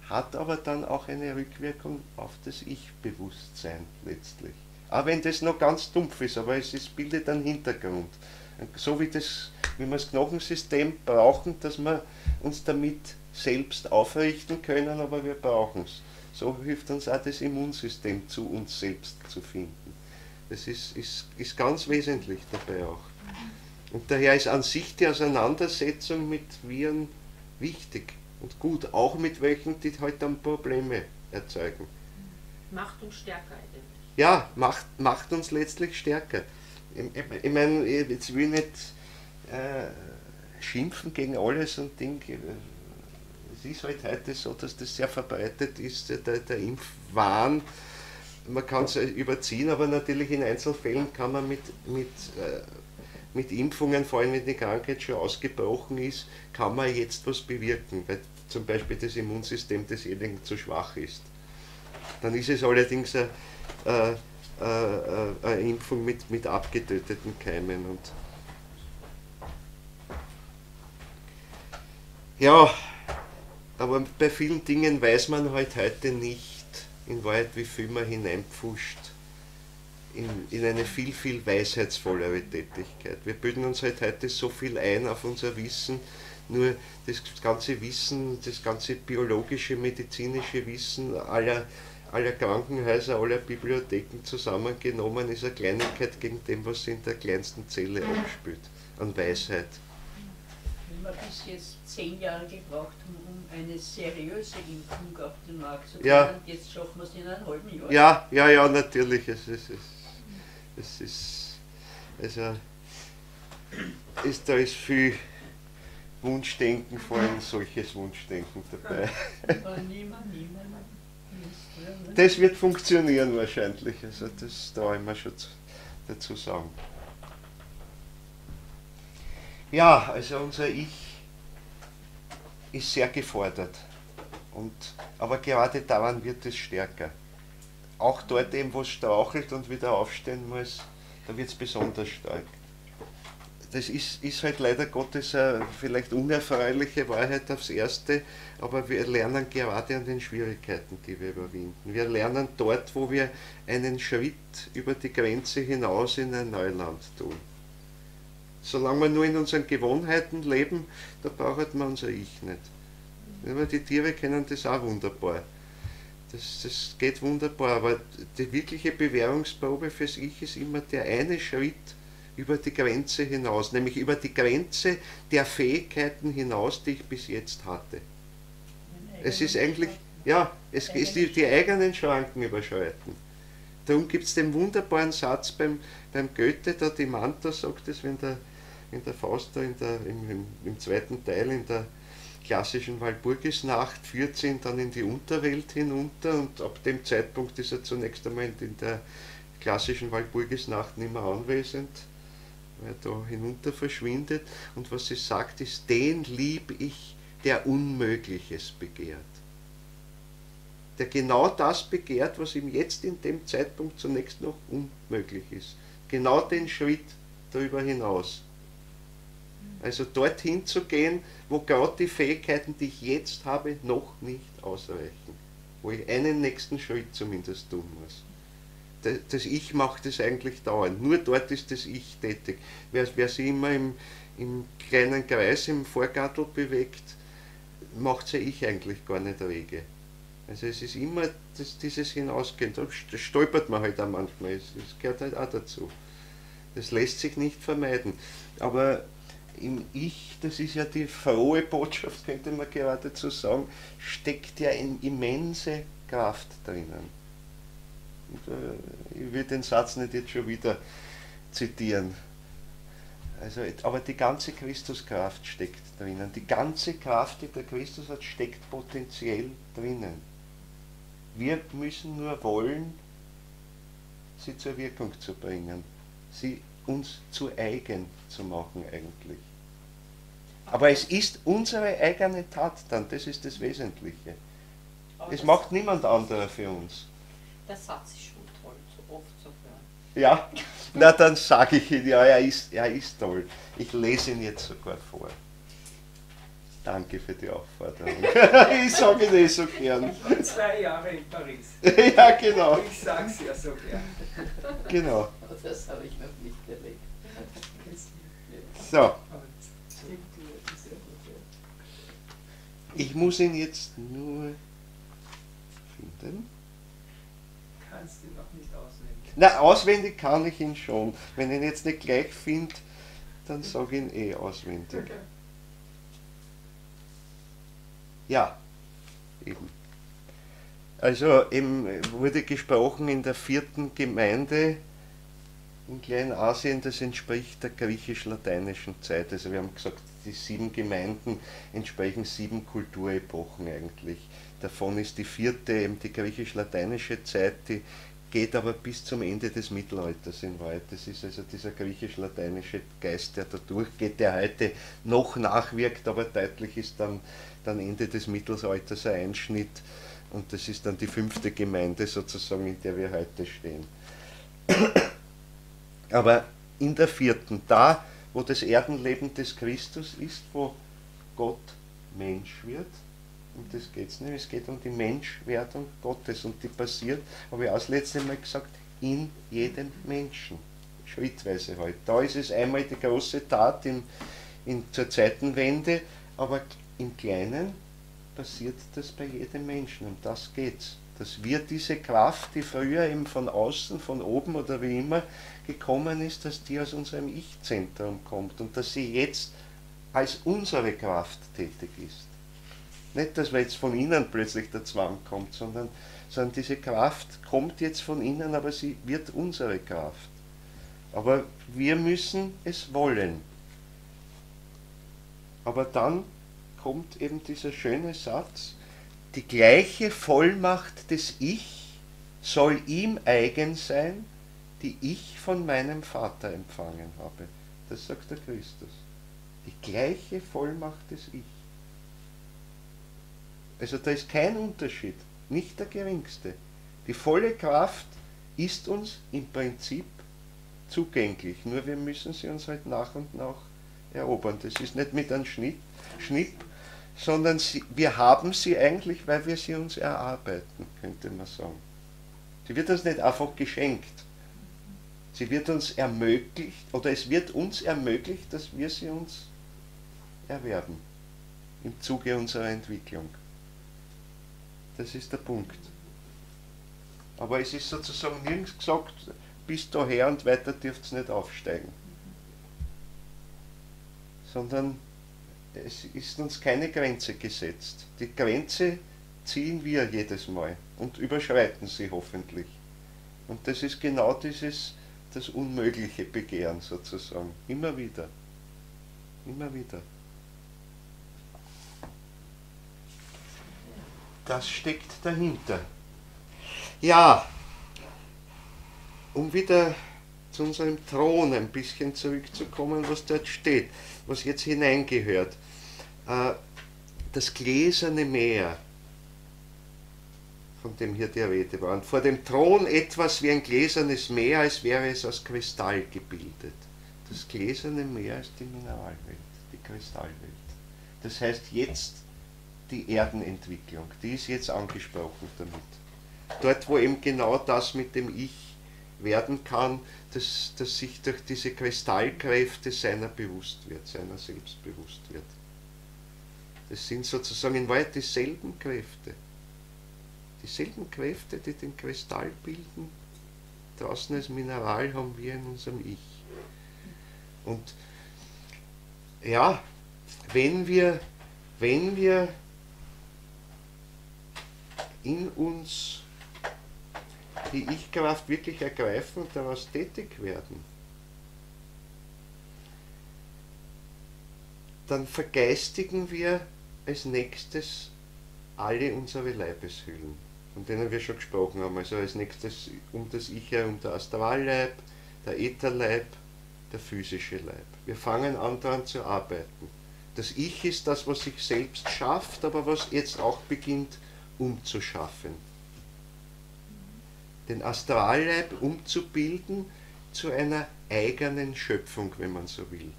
hat aber dann auch eine Rückwirkung auf das Ich-Bewusstsein letztlich. Auch wenn das noch ganz dumpf ist, aber es bildet einen Hintergrund. So wie wir das Knochensystem brauchen, dass wir uns damit selbst aufrichten können, aber wir brauchen es. So hilft uns auch das Immunsystem, zu uns selbst zu finden. Das ist ganz wesentlich dabei auch. Und daher ist an sich die Auseinandersetzung mit Viren wichtig und gut, auch mit welchen, die halt dann Probleme erzeugen. Macht uns stärker eigentlich. Ja, macht uns letztlich stärker. Ich meine, jetzt will ich nicht schimpfen gegen alles und Ding. Es ist halt heute so, dass das sehr verbreitet ist, der Impfwahn. Man kann es überziehen, aber natürlich in Einzelfällen kann man mit Impfungen, vor allem wenn die Krankheit schon ausgebrochen ist, kann man jetzt was bewirken, weil zum Beispiel das Immunsystem desjenigen zu schwach ist. Dann ist es allerdings eine Impfung mit abgetöteten Keimen. Und ja, aber bei vielen Dingen weiß man halt heute nicht, in Wahrheit, wie viel man hineinpfuscht in eine viel, viel weisheitsvollere Tätigkeit. Wir bilden uns halt heute so viel ein auf unser Wissen, nur das ganze Wissen, das ganze biologische, medizinische Wissen aller Krankenhäuser, aller Bibliotheken zusammengenommen, ist eine Kleinigkeit gegen dem, was sie in der kleinsten Zelle abspielt, an Weisheit. Wenn wir bis jetzt 10 Jahre gebraucht haben, um eine seriöse Impfung auf den Markt zu bringen, ja. Jetzt schaffen wir es in einem halben Jahr. Ja, natürlich. Da ist viel Wunschdenken, vor allem solches Wunschdenken dabei. Das wird funktionieren wahrscheinlich, also das traue ich mir schon dazu sagen. Ja, also unser Ich ist sehr gefordert, aber gerade daran wird es stärker. Auch dort eben, wo es strauchelt und wieder aufstehen muss, da wird es besonders stark. Das ist halt leider Gottes eine vielleicht unerfreuliche Wahrheit aufs Erste, aber wir lernen gerade an den Schwierigkeiten, die wir überwinden. Wir lernen dort, wo wir einen Schritt über die Grenze hinaus in ein Neuland tun. Solange wir nur in unseren Gewohnheiten leben, da braucht man unser Ich nicht. Aber die Tiere kennen das auch wunderbar. Das geht wunderbar, aber die wirkliche Bewährungsprobe fürs Ich ist immer der eine Schritt über die Grenze hinaus, nämlich über die Grenze der Fähigkeiten hinaus, die ich bis jetzt hatte. Es ist eigentlich, ja, es ist die eigenen Schranken überschreiten. Darum gibt es den wunderbaren Satz beim Goethe, der die Manta sagt es, wenn der Faust da im zweiten Teil in der klassischen Walpurgisnacht führt ihn dann in die Unterwelt hinunter, und ab dem Zeitpunkt ist er zunächst einmal in der klassischen Walpurgisnacht nicht mehr anwesend, weil er da hinunter verschwindet, und was sie sagt ist, den lieb ich, der Unmögliches begehrt. Der genau das begehrt, was ihm jetzt in dem Zeitpunkt zunächst noch unmöglich ist. Genau den Schritt darüber hinaus. Also dorthin zu gehen, wo gerade die Fähigkeiten, die ich jetzt habe, noch nicht ausreichen. Wo ich einen nächsten Schritt zumindest tun muss. Das Ich macht es eigentlich dauernd. Nur dort ist das Ich tätig. Wer sich immer im kleinen Kreis im Vorgartel bewegt, macht ja ich eigentlich gar nicht rege. Also es ist immer dieses Hinausgehen, da stolpert man halt auch manchmal, es gehört halt auch dazu. Das lässt sich nicht vermeiden. Aber im Ich, das ist ja die frohe Botschaft, könnte man geradezu sagen, steckt ja eine immense Kraft drinnen. Und, ich will den Satz nicht jetzt schon wieder zitieren. Also, aber die ganze Christuskraft steckt drinnen. Die ganze Kraft, die der Christus hat, steckt potenziell drinnen. Wir müssen nur wollen, sie zur Wirkung zu bringen, sie uns zu eigen zu machen eigentlich. Aber es ist unsere eigene Tat dann, das ist das Wesentliche. Es macht niemand anderer für uns. Der Satz ist schon toll, so oft zu hören. Ja, na dann sage ich Ihnen, ja, er ist toll. Ich lese ihn jetzt sogar vor. Danke für die Aufforderung. Ich sage ihn so gern. Ich war 2 Jahre in Paris. Ja, genau. Ich sage es ja so gern. Genau. Das habe ich noch nicht erlebt. So. Ich muss ihn jetzt nur finden. Kannst du noch nicht auswendig? Na, auswendig kann ich ihn schon. Wenn ich ihn jetzt nicht gleich finde, dann sage ich ihn auswendig. Okay. Ja, eben. Also eben wurde gesprochen in der 4. Gemeinde in Kleinasien, das entspricht der griechisch-lateinischen Zeit. Also wir haben gesagt, die 7 Gemeinden entsprechen 7 Kulturepochen eigentlich. Davon ist die 4. eben die griechisch-lateinische Zeit, die geht aber bis zum Ende des Mittelalters in Wahrheit. Das ist also dieser griechisch-lateinische Geist, der da durchgeht, der heute noch nachwirkt, aber deutlich ist dann Ende des Mittelalters ein Einschnitt und das ist dann die 5. Gemeinde sozusagen, in der wir heute stehen. Aber in der 4., da wo das Erdenleben des Christus ist, wo Gott Mensch wird, um das geht es nicht, es geht um die Menschwerdung Gottes und die passiert, habe ich auch das letzte Mal gesagt, in jedem Menschen, schrittweise halt. Da ist es einmal die große Tat zur Zeitenwende, aber im Kleinen passiert das bei jedem Menschen, um das geht's. Dass wir diese Kraft, die früher eben von außen, von oben oder wie immer gekommen ist, dass die aus unserem Ich-Zentrum kommt und dass sie jetzt als unsere Kraft tätig ist. Nicht, dass wir jetzt von innen plötzlich der Zwang kommt, sondern diese Kraft kommt jetzt von innen, aber sie wird unsere Kraft. Aber wir müssen es wollen. Aber dann kommt eben dieser schöne Satz, die gleiche Vollmacht des Ich soll ihm eigen sein, die ich von meinem Vater empfangen habe. Das sagt der Christus. Die gleiche Vollmacht des Ich. Also da ist kein Unterschied, nicht der geringste. Die volle Kraft ist uns im Prinzip zugänglich, nur wir müssen sie uns halt nach und nach erobern. Das ist nicht mit einem Schnipp, sondern wir haben sie eigentlich, weil wir sie uns erarbeiten, könnte man sagen. Sie wird uns nicht einfach geschenkt. Sie wird uns ermöglicht, oder es wird uns ermöglicht, dass wir sie uns erwerben, im Zuge unserer Entwicklung. Das ist der Punkt. Aber es ist sozusagen nirgends gesagt, bis daher und weiter dürft ihr nicht aufsteigen. Sondern es ist uns keine Grenze gesetzt. Die Grenze ziehen wir jedes Mal und überschreiten sie hoffentlich. Und das ist genau das unmögliche Begehren sozusagen. Immer wieder. Immer wieder. Das steckt dahinter. Ja, um wieder zu unserem Thron ein bisschen zurückzukommen, was dort steht, was jetzt hineingehört. Das gläserne Meer, von dem hier die Rede war. Und vor dem Thron etwas wie ein gläsernes Meer, als wäre es aus Kristall gebildet. Das gläserne Meer ist die Mineralwelt, die Kristallwelt. Das heißt jetzt die Erdenentwicklung, die ist jetzt angesprochen damit. Dort, wo eben genau das mit dem Ich werden kann, dass sich durch diese Kristallkräfte seiner bewusst wird, seiner selbst bewusst wird. Das sind sozusagen in Wahrheit dieselben Kräfte. Dieselben Kräfte, die den Kristall bilden, draußen als Mineral haben wir in unserem Ich. Und ja, wenn wir in uns die Ich-Kraft wirklich ergreifen und daraus tätig werden, dann vergeistigen wir als nächstes alle unsere Leibeshüllen, von denen wir schon gesprochen haben. Also als nächstes um das Ich herum der Astralleib, der Ätherleib, der physische Leib. Wir fangen an daran zu arbeiten. Das Ich ist das, was sich selbst schafft, aber was jetzt auch beginnt umzuschaffen. Den Astralleib umzubilden zu einer eigenen Schöpfung, wenn man so will.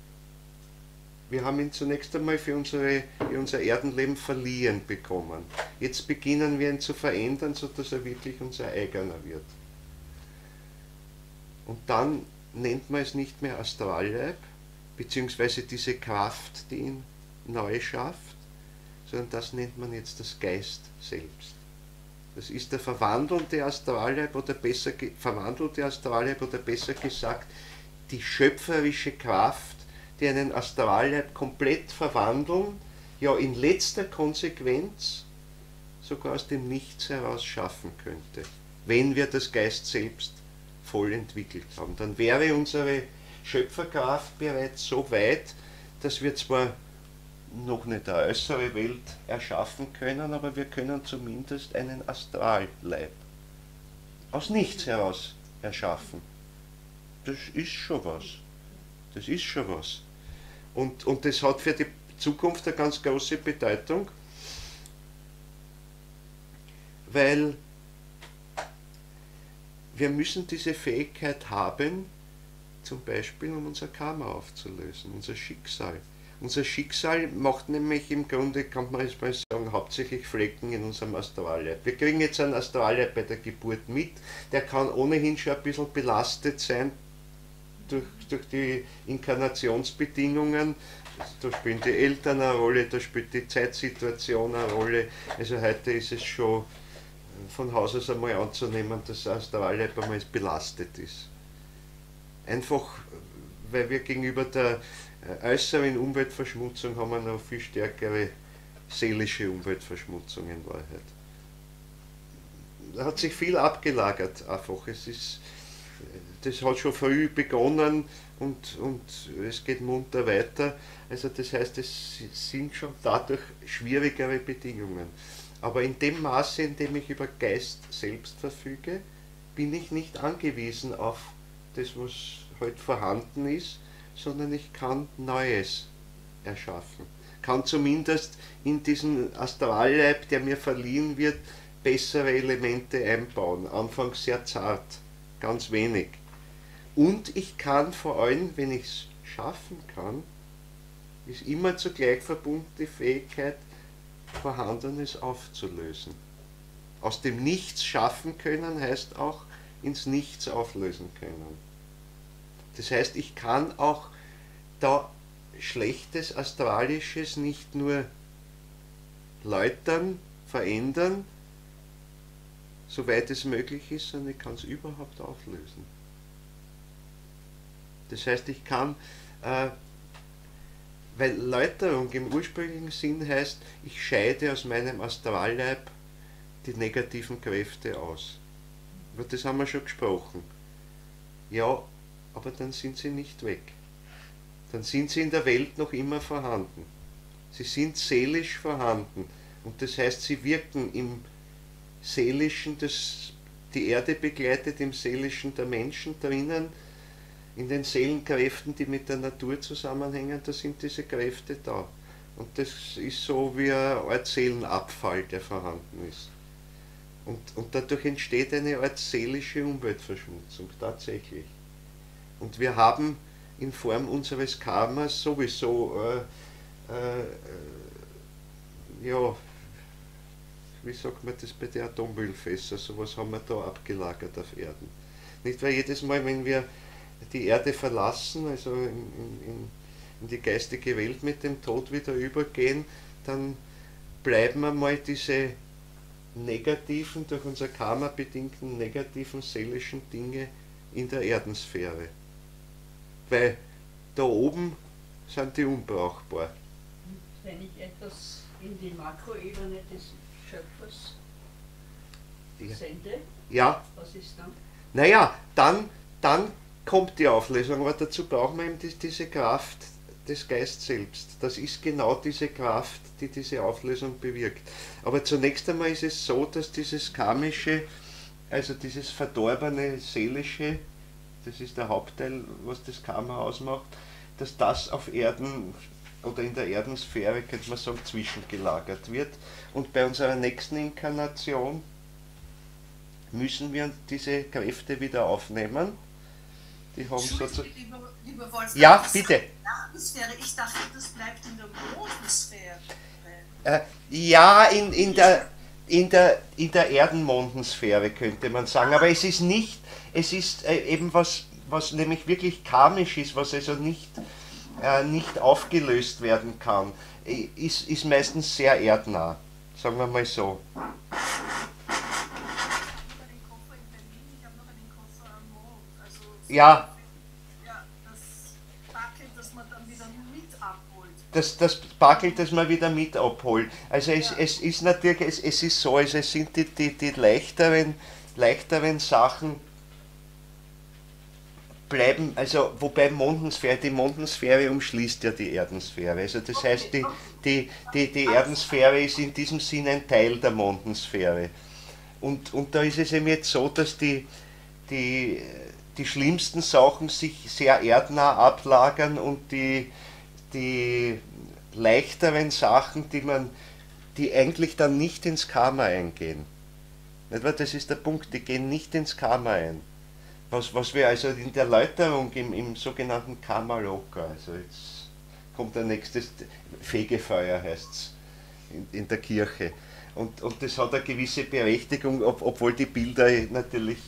Wir haben ihn zunächst einmal für unser Erdenleben verliehen bekommen. Jetzt beginnen wir ihn zu verändern, sodass er wirklich unser eigener wird. Und dann nennt man es nicht mehr Astralleib, beziehungsweise diese Kraft, die ihn neu schafft, sondern das nennt man jetzt das Geist selbst. Das ist der verwandelte Astralleib oder besser gesagt die schöpferische Kraft, die einen Astralleib komplett verwandeln, ja in letzter Konsequenz sogar aus dem Nichts heraus schaffen könnte, wenn wir das Geist selbst voll entwickelt haben. Dann wäre unsere Schöpferkraft bereits so weit, dass wir zwar noch nicht eine äußere Welt erschaffen können, aber wir können zumindest einen Astralleib aus nichts heraus erschaffen. Das ist schon was. Das ist schon was. Und das hat für die Zukunft eine ganz große Bedeutung, weil wir müssen diese Fähigkeit haben, zum Beispiel um unser Karma aufzulösen, unser Schicksal. Unser Schicksal macht nämlich im Grunde, kann man jetzt mal sagen, hauptsächlich Flecken in unserem Astralleib. Wir kriegen jetzt einen Astralleib bei der Geburt mit, der kann ohnehin schon ein bisschen belastet sein durch die Inkarnationsbedingungen. Da spielen die Eltern eine Rolle, da spielt die Zeitsituation eine Rolle. Also heute ist es schon von Haus aus einmal anzunehmen, dass der Astralleib einmal belastet ist. Einfach, weil wir gegenüber der äußeren Umweltverschmutzung haben wir noch viel stärkere seelische Umweltverschmutzung in Wahrheit. Da hat sich viel abgelagert einfach. Das hat schon früh begonnen und es geht munter weiter. Also das heißt, es sind schon dadurch schwierigere Bedingungen. Aber in dem Maße, in dem ich über Geist selbst verfüge, bin ich nicht angewiesen auf das, was heute vorhanden ist, sondern ich kann Neues erschaffen. Kann zumindest in diesen Astralleib, der mir verliehen wird, bessere Elemente einbauen. Anfangs sehr zart, ganz wenig. Und ich kann vor allem, wenn ich es schaffen kann, ist immer zugleich verbunden die Fähigkeit, Vorhandenes aufzulösen. Aus dem Nichts schaffen können heißt auch ins Nichts auflösen können. Das heißt, ich kann auch da Schlechtes, Astralisches nicht nur läutern, verändern, soweit es möglich ist, sondern ich kann es überhaupt auflösen. Das heißt, ich kann, weil Läuterung im ursprünglichen Sinn heißt, ich scheide aus meinem Astralleib die negativen Kräfte aus. Über das haben wir schon gesprochen. Ja, aber dann sind sie nicht weg. Dann sind sie in der Welt noch immer vorhanden. Sie sind seelisch vorhanden. Und das heißt, sie wirken im Seelischen, das die Erde begleitet, im Seelischen der Menschen drinnen, in den Seelenkräften, die mit der Natur zusammenhängen, da sind diese Kräfte da. Und das ist so wie eine Art Seelenabfall, der vorhanden ist. Und dadurch entsteht eine Art seelische Umweltverschmutzung, tatsächlich. Und wir haben in Form unseres Karmas sowieso, ja, wie sagt man das bei den Atommüllfässern, sowas haben wir da abgelagert auf Erden. Nicht, weil jedes Mal, wenn wir die Erde verlassen, also in die geistige Welt mit dem Tod wieder übergehen, dann bleiben einmal diese negativen, durch unser Karma bedingten negativen seelischen Dinge in der Erdensphäre. Weil da oben sind die unbrauchbar. Wenn ich etwas in die Makroebene des Schöpfers sende, ja. Was ist dann? Naja, dann kommt die Auflösung, aber dazu brauchen wir eben diese Kraft des Geistes selbst. Das ist genau diese Kraft, die diese Auflösung bewirkt. Aber zunächst einmal ist es so, dass dieses karmische, also dieses verdorbene seelische, das ist der Hauptteil, was das Karma ausmacht, dass das auf Erden oder in der Erdensphäre, könnte man sagen, zwischengelagert wird. Und bei unserer nächsten Inkarnation müssen wir diese Kräfte wieder aufnehmen. Die haben sozusagen. Lieber Wolfgang, ja, bitte. Erdensphäre, ich dachte, das bleibt in der Mondensphäre. Ja, in der Erdenmondensphäre könnte man sagen, aber es ist nicht, es ist eben was nämlich wirklich karmisch ist, was also nicht aufgelöst werden kann, ist meistens sehr erdnah, sagen wir mal so. Ja. Das Backel, das man dann wieder mit abholt. Das Backel, das man wieder mit abholt. Also es ist natürlich, es ist so, also es sind die leichteren Sachen bleiben, also wobei die Mondensphäre umschließt ja die Erdensphäre. Also das heißt, die Erdensphäre ist in diesem Sinn ein Teil der Mondensphäre. Und da ist es eben jetzt so, dass die schlimmsten Sachen sich sehr erdnah ablagern und die leichteren Sachen, die eigentlich dann nicht ins Karma eingehen. Nicht wahr? Das ist der Punkt, die gehen nicht ins Karma ein. Was wir also in der Läuterung im sogenannten Karma-Loka, also jetzt kommt der nächste Fegefeuer, heißt es in der Kirche. Und das hat eine gewisse Berechtigung, obwohl die Bilder natürlich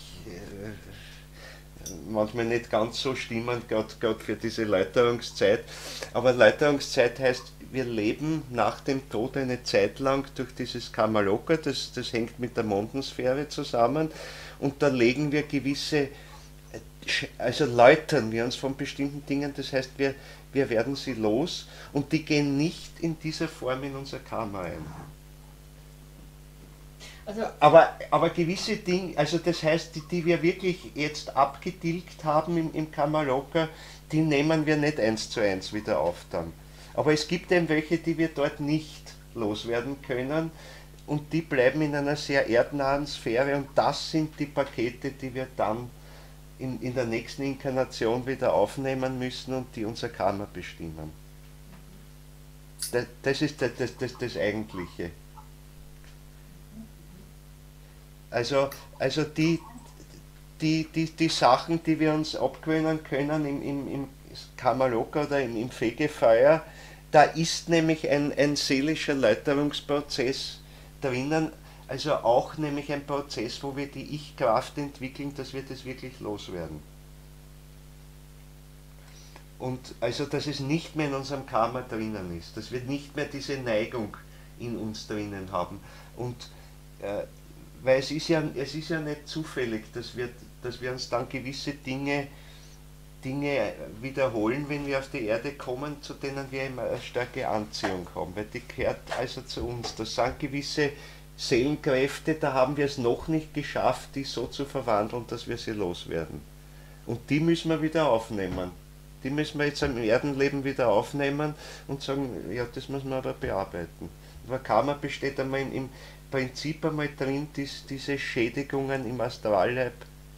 manchmal nicht ganz so stimmen, gerade für diese Läuterungszeit. Aber Läuterungszeit heißt, wir leben nach dem Tod eine Zeit lang durch dieses Karma-Loka, das hängt mit der Mondensphäre zusammen, und da legen wir gewisse, also läutern wir uns von bestimmten Dingen, das heißt, wir werden sie los und die gehen nicht in dieser Form in unser Karma ein. Also, aber gewisse Dinge, also das heißt, die wir wirklich jetzt abgetilgt haben im Karma-Loka, die nehmen wir nicht 1:1 wieder auf dann. Aber es gibt eben welche, die wir dort nicht loswerden können und die bleiben in einer sehr erdnahen Sphäre und das sind die Pakete, die wir dann in der nächsten Inkarnation wieder aufnehmen müssen und die unser Karma bestimmen. Das ist das Eigentliche. Also die Sachen, die wir uns abgewöhnen können im Karma-Loka oder im Fegefeuer, da ist nämlich ein seelischer Läuterungsprozess drinnen, also auch nämlich ein Prozess, wo wir die Ich-Kraft entwickeln, dass wir das wirklich loswerden. Und also, dass es nicht mehr in unserem Karma drinnen ist, dass wir nicht mehr diese Neigung in uns drinnen haben. Und weil es ist ja nicht zufällig, dass wir uns dann gewisse Dinge wiederholen, wenn wir auf die Erde kommen, zu denen wir immer eine starke Anziehung haben, weil die gehört also zu uns. Das sind gewisse Seelenkräfte, da haben wir es noch nicht geschafft, die so zu verwandeln, dass wir sie loswerden. Und die müssen wir wieder aufnehmen. Die müssen wir jetzt im Erdenleben wieder aufnehmen und sagen, ja, das müssen wir aber bearbeiten. Aber Karma besteht einmal im Prinzip einmal drin, diese Schädigungen im Astralleib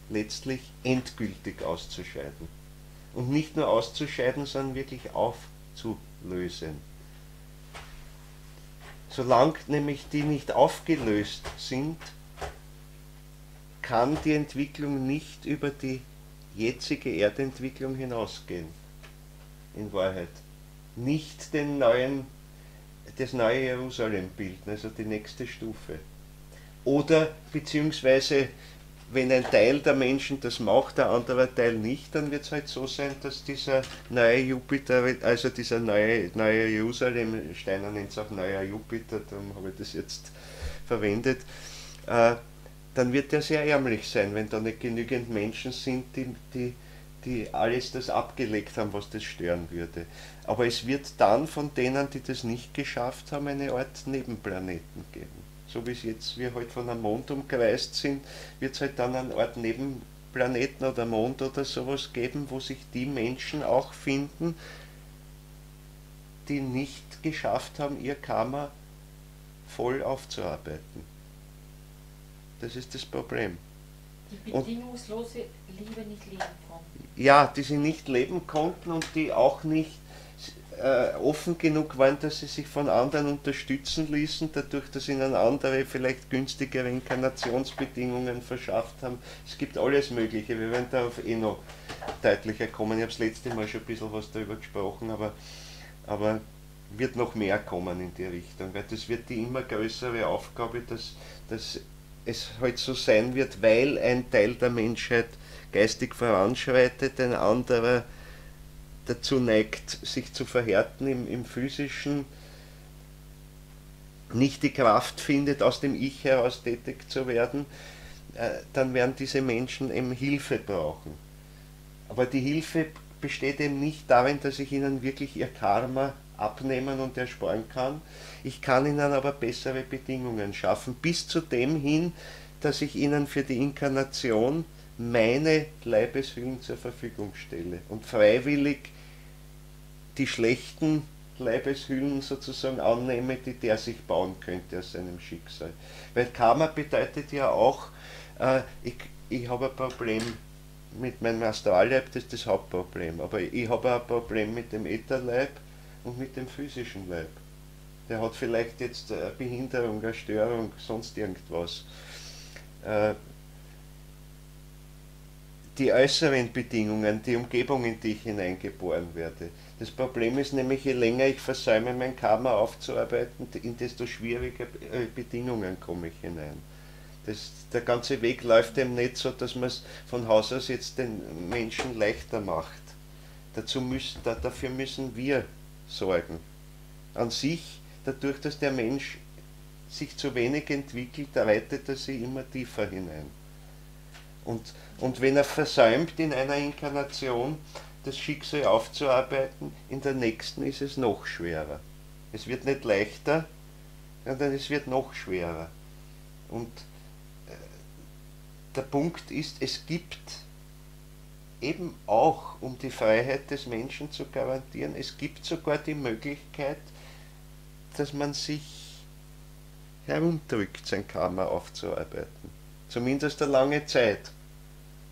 letztlich endgültig auszuscheiden. Und nicht nur auszuscheiden, sondern wirklich aufzulösen. Solange nämlich die nicht aufgelöst sind, kann die Entwicklung nicht über die jetzige Erdentwicklung hinausgehen. In Wahrheit. Nicht das neue Jerusalem bilden, also die nächste Stufe. Oder beziehungsweise, wenn ein Teil der Menschen das macht, der andere Teil nicht, dann wird es halt so sein, dass dieser neue Jupiter, also dieser neue Jerusalem, Steiner nennt es auch neuer Jupiter, darum habe ich das jetzt verwendet, dann wird der sehr ärmlich sein, wenn da nicht genügend Menschen sind, die alles das abgelegt haben, was das stören würde. Aber es wird dann von denen, die das nicht geschafft haben, eine Art Nebenplaneten geben. So wie es jetzt wir halt von einem Mond umkreist sind, wird es halt dann eine Art Nebenplaneten oder Mond oder sowas geben, wo sich die Menschen auch finden, die nicht geschafft haben, ihr Karma voll aufzuarbeiten. Das ist das Problem. Die bedingungslose Liebe nicht leben konnten. Ja, die sie nicht leben konnten und die auch nicht offen genug waren, dass sie sich von anderen unterstützen ließen, dadurch, dass ihnen andere vielleicht günstigere Inkarnationsbedingungen verschafft haben. Es gibt alles Mögliche, wir werden darauf noch deutlicher kommen. Ich habe das letzte Mal schon ein bisschen was darüber gesprochen, aber wird noch mehr kommen in die Richtung, weil das wird die immer größere Aufgabe, dass es halt so sein wird, weil ein Teil der Menschheit geistig voranschreitet, ein anderer dazu neigt, sich zu verhärten im Physischen, nicht die Kraft findet, aus dem Ich heraus tätig zu werden, dann werden diese Menschen eben Hilfe brauchen. Aber die Hilfe besteht eben nicht darin, dass ich ihnen wirklich ihr Karma abnehmen und ersparen kann. Ich kann ihnen aber bessere Bedingungen schaffen, bis zu dem hin, dass ich ihnen für die Inkarnation meine Leibeshüllen zur Verfügung stelle und freiwillig die schlechten Leibeshüllen sozusagen annehme, die der sich bauen könnte aus seinem Schicksal. Weil Karma bedeutet ja auch, ich habe ein Problem mit meinem Astralleib, das ist das Hauptproblem, aber ich habe auch ein Problem mit dem Ätherleib und mit dem physischen Leib. Der hat vielleicht jetzt eine Behinderung, eine Störung, sonst irgendwas. Die äußeren Bedingungen, die Umgebung, in die ich hineingeboren werde. Das Problem ist nämlich, je länger ich versäume, mein Karma aufzuarbeiten, in desto schwieriger Bedingungen komme ich hinein. Der ganze Weg läuft eben nicht so, dass man es von Haus aus jetzt den Menschen leichter macht. Dafür müssen wir sorgen. An sich, dadurch, dass der Mensch sich zu wenig entwickelt, reitet er sich immer tiefer hinein. Und wenn er versäumt, in einer Inkarnation das Schicksal aufzuarbeiten, in der nächsten ist es noch schwerer. Es wird nicht leichter, sondern es wird noch schwerer. Und der Punkt ist, es gibt eben auch, um die Freiheit des Menschen zu garantieren, es gibt sogar die Möglichkeit, dass man sich herumdrückt, sein Karma aufzuarbeiten. Zumindest eine lange Zeit.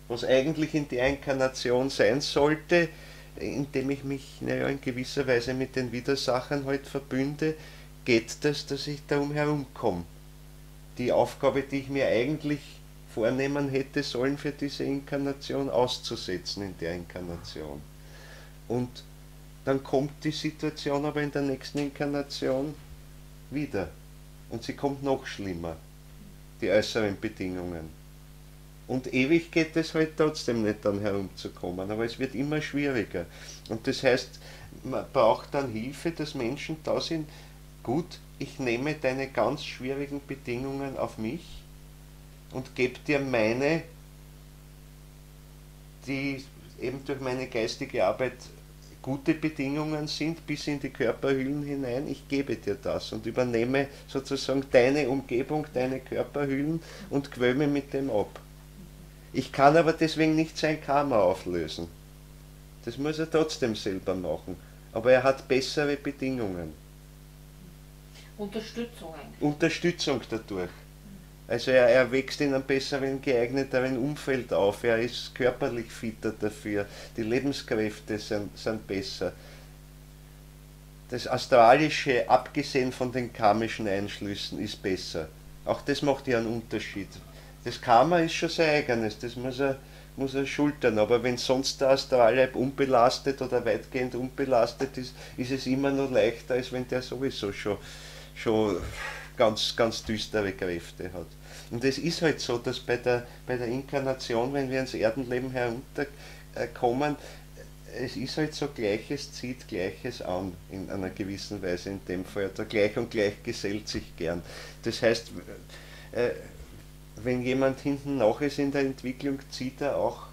Was eigentlich in der Inkarnation sein sollte, indem ich mich in gewisser Weise mit den Widersachern halt verbünde, geht das, dass ich darum herumkomme. Die Aufgabe, die ich mir eigentlich vornehmen hätte sollen für diese Inkarnation, auszusetzen in der Inkarnation. Und dann kommt die Situation aber in der nächsten Inkarnation wieder. Und sie kommt noch schlimmer, die äußeren Bedingungen. Und ewig geht es halt trotzdem nicht dann herumzukommen, aber es wird immer schwieriger. Und das heißt, man braucht dann Hilfe, dass Menschen da sind, gut, ich nehme deine ganz schwierigen Bedingungen auf mich und gebe dir meine, die eben durch meine geistige Arbeit gute Bedingungen sind, bis in die Körperhüllen hinein, ich gebe dir das und übernehme sozusagen deine Umgebung, deine Körperhüllen und quäle mit dem ab. Ich kann aber deswegen nicht sein Karma auflösen. Das muss er trotzdem selber machen. Aber er hat bessere Bedingungen. Unterstützung dadurch. Also er wächst in einem besseren, geeigneteren Umfeld auf. Er ist körperlich fitter dafür. Die Lebenskräfte sind besser. Das Astralische, abgesehen von den karmischen Einschlüssen, ist besser. Auch das macht ja einen Unterschied. Das Karma ist schon sein eigenes, das muss er schultern, aber wenn sonst der Astralleib unbelastet oder weitgehend unbelastet ist, ist es immer noch leichter, als wenn der sowieso schon ganz, ganz düstere Kräfte hat. Und es ist halt so, dass bei der Inkarnation, wenn wir ins Erdenleben herunterkommen, es ist halt so, Gleiches zieht Gleiches an, in einer gewissen Weise in dem Fall. Der Gleich und Gleich gesellt sich gern. Das heißt, wenn jemand hinten nach ist in der Entwicklung, zieht er auch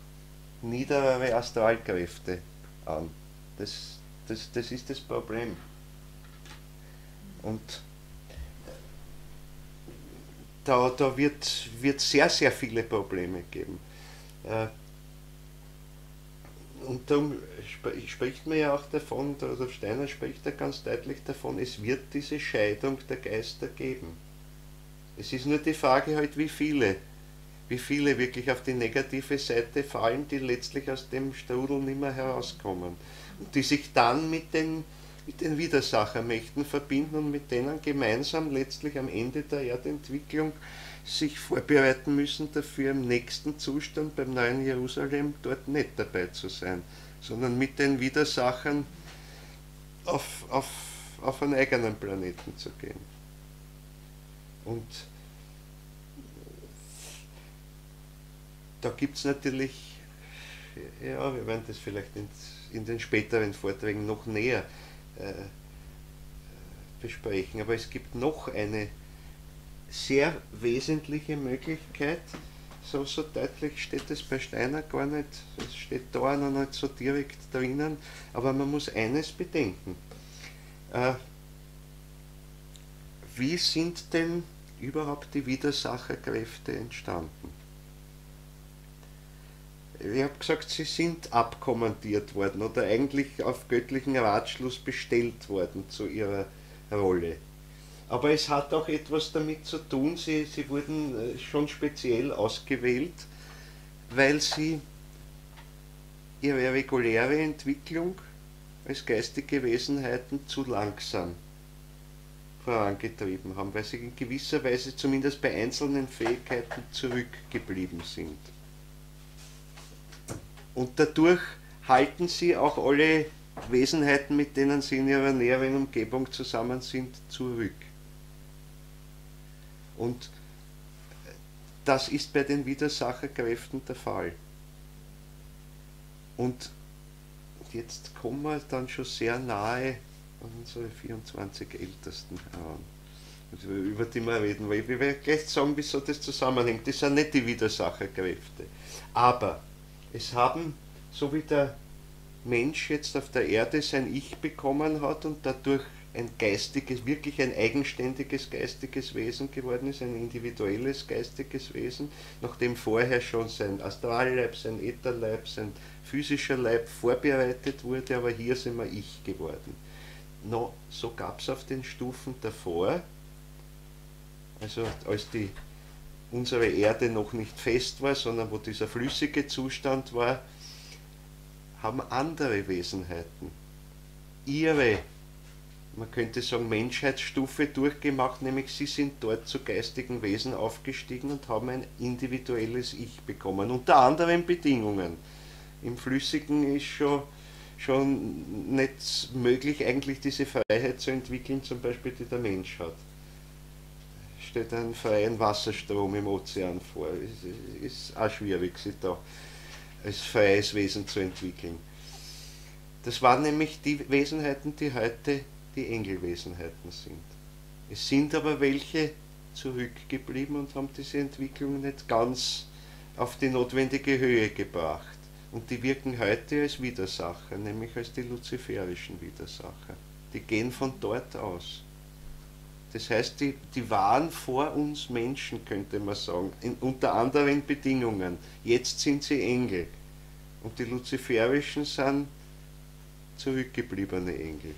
niederere Astralkräfte an. Das ist das Problem. Und da wird sehr, sehr viele Probleme geben. Und darum spricht man ja auch davon, oder Steiner spricht da ganz deutlich davon, es wird diese Scheidung der Geister geben. Es ist nur die Frage halt, wie viele wirklich auf die negative Seite fallen, die letztlich aus dem Strudel nicht mehr herauskommen. Und die sich dann mit den Widersachermächten verbinden und mit denen gemeinsam letztlich am Ende der Erdentwicklung sich vorbereiten müssen, dafür im nächsten Zustand beim neuen Jerusalem dort nicht dabei zu sein, sondern mit den Widersachern auf einen eigenen Planeten zu gehen. Und da gibt es natürlich, ja, wir werden das vielleicht in den späteren Vorträgen noch näher besprechen, aber es gibt noch eine sehr wesentliche Möglichkeit, so deutlich steht es bei Steiner gar nicht, es steht da noch nicht so direkt drinnen, aber man muss eines bedenken. Wie sind denn überhaupt die Widersacherkräfte entstanden? Ich habe gesagt, sie sind abkommandiert worden oder eigentlich auf göttlichen Ratschluss bestellt worden zu ihrer Rolle. Aber es hat auch etwas damit zu tun, sie wurden schon speziell ausgewählt, weil sie ihre reguläre Entwicklung als geistige Wesenheiten zu langsam vorangetrieben haben, weil sie in gewisser Weise zumindest bei einzelnen Fähigkeiten zurückgeblieben sind. Und dadurch halten sie auch alle Wesenheiten, mit denen sie in ihrer näheren Umgebung zusammen sind, zurück. Und das ist bei den Widersacherkräften der Fall. Und jetzt kommen wir dann schon sehr nahe an unsere 24 Ältesten heran, also über die wir reden, weil ich werde gleich sagen, wieso das zusammenhängt. Das sind nicht die Widersacherkräfte. Aber es haben, so wie der Mensch jetzt auf der Erde sein Ich bekommen hat und dadurch ein geistiges, wirklich ein eigenständiges geistiges Wesen geworden ist, ein individuelles geistiges Wesen, nachdem vorher schon sein Astralleib, sein Ätherleib, sein physischer Leib vorbereitet wurde, aber hier sind wir Ich geworden. No, so gab es auf den Stufen davor, also als unsere Erde noch nicht fest war, sondern wo dieser flüssige Zustand war, haben andere Wesenheiten ihre, man könnte sagen, Menschheitsstufe durchgemacht, nämlich sie sind dort zu geistigen Wesen aufgestiegen und haben ein individuelles Ich bekommen, unter anderen Bedingungen. Im Flüssigen ist schon nicht möglich, eigentlich diese Freiheit zu entwickeln, zum Beispiel, die der Mensch hat. Stellt einen freien Wasserstrom im Ozean vor. Es ist auch schwierig, sich da als freies Wesen zu entwickeln. Das waren nämlich die Wesenheiten, die heute die Engelwesenheiten sind. Es sind aber welche zurückgeblieben und haben diese Entwicklung nicht ganz auf die notwendige Höhe gebracht. Und die wirken heute als Widersacher, nämlich als die luziferischen Widersacher. Die gehen von dort aus. Das heißt, die waren vor uns Menschen, könnte man sagen, unter anderen Bedingungen. Jetzt sind sie Engel. Und die luziferischen sind zurückgebliebene Engel.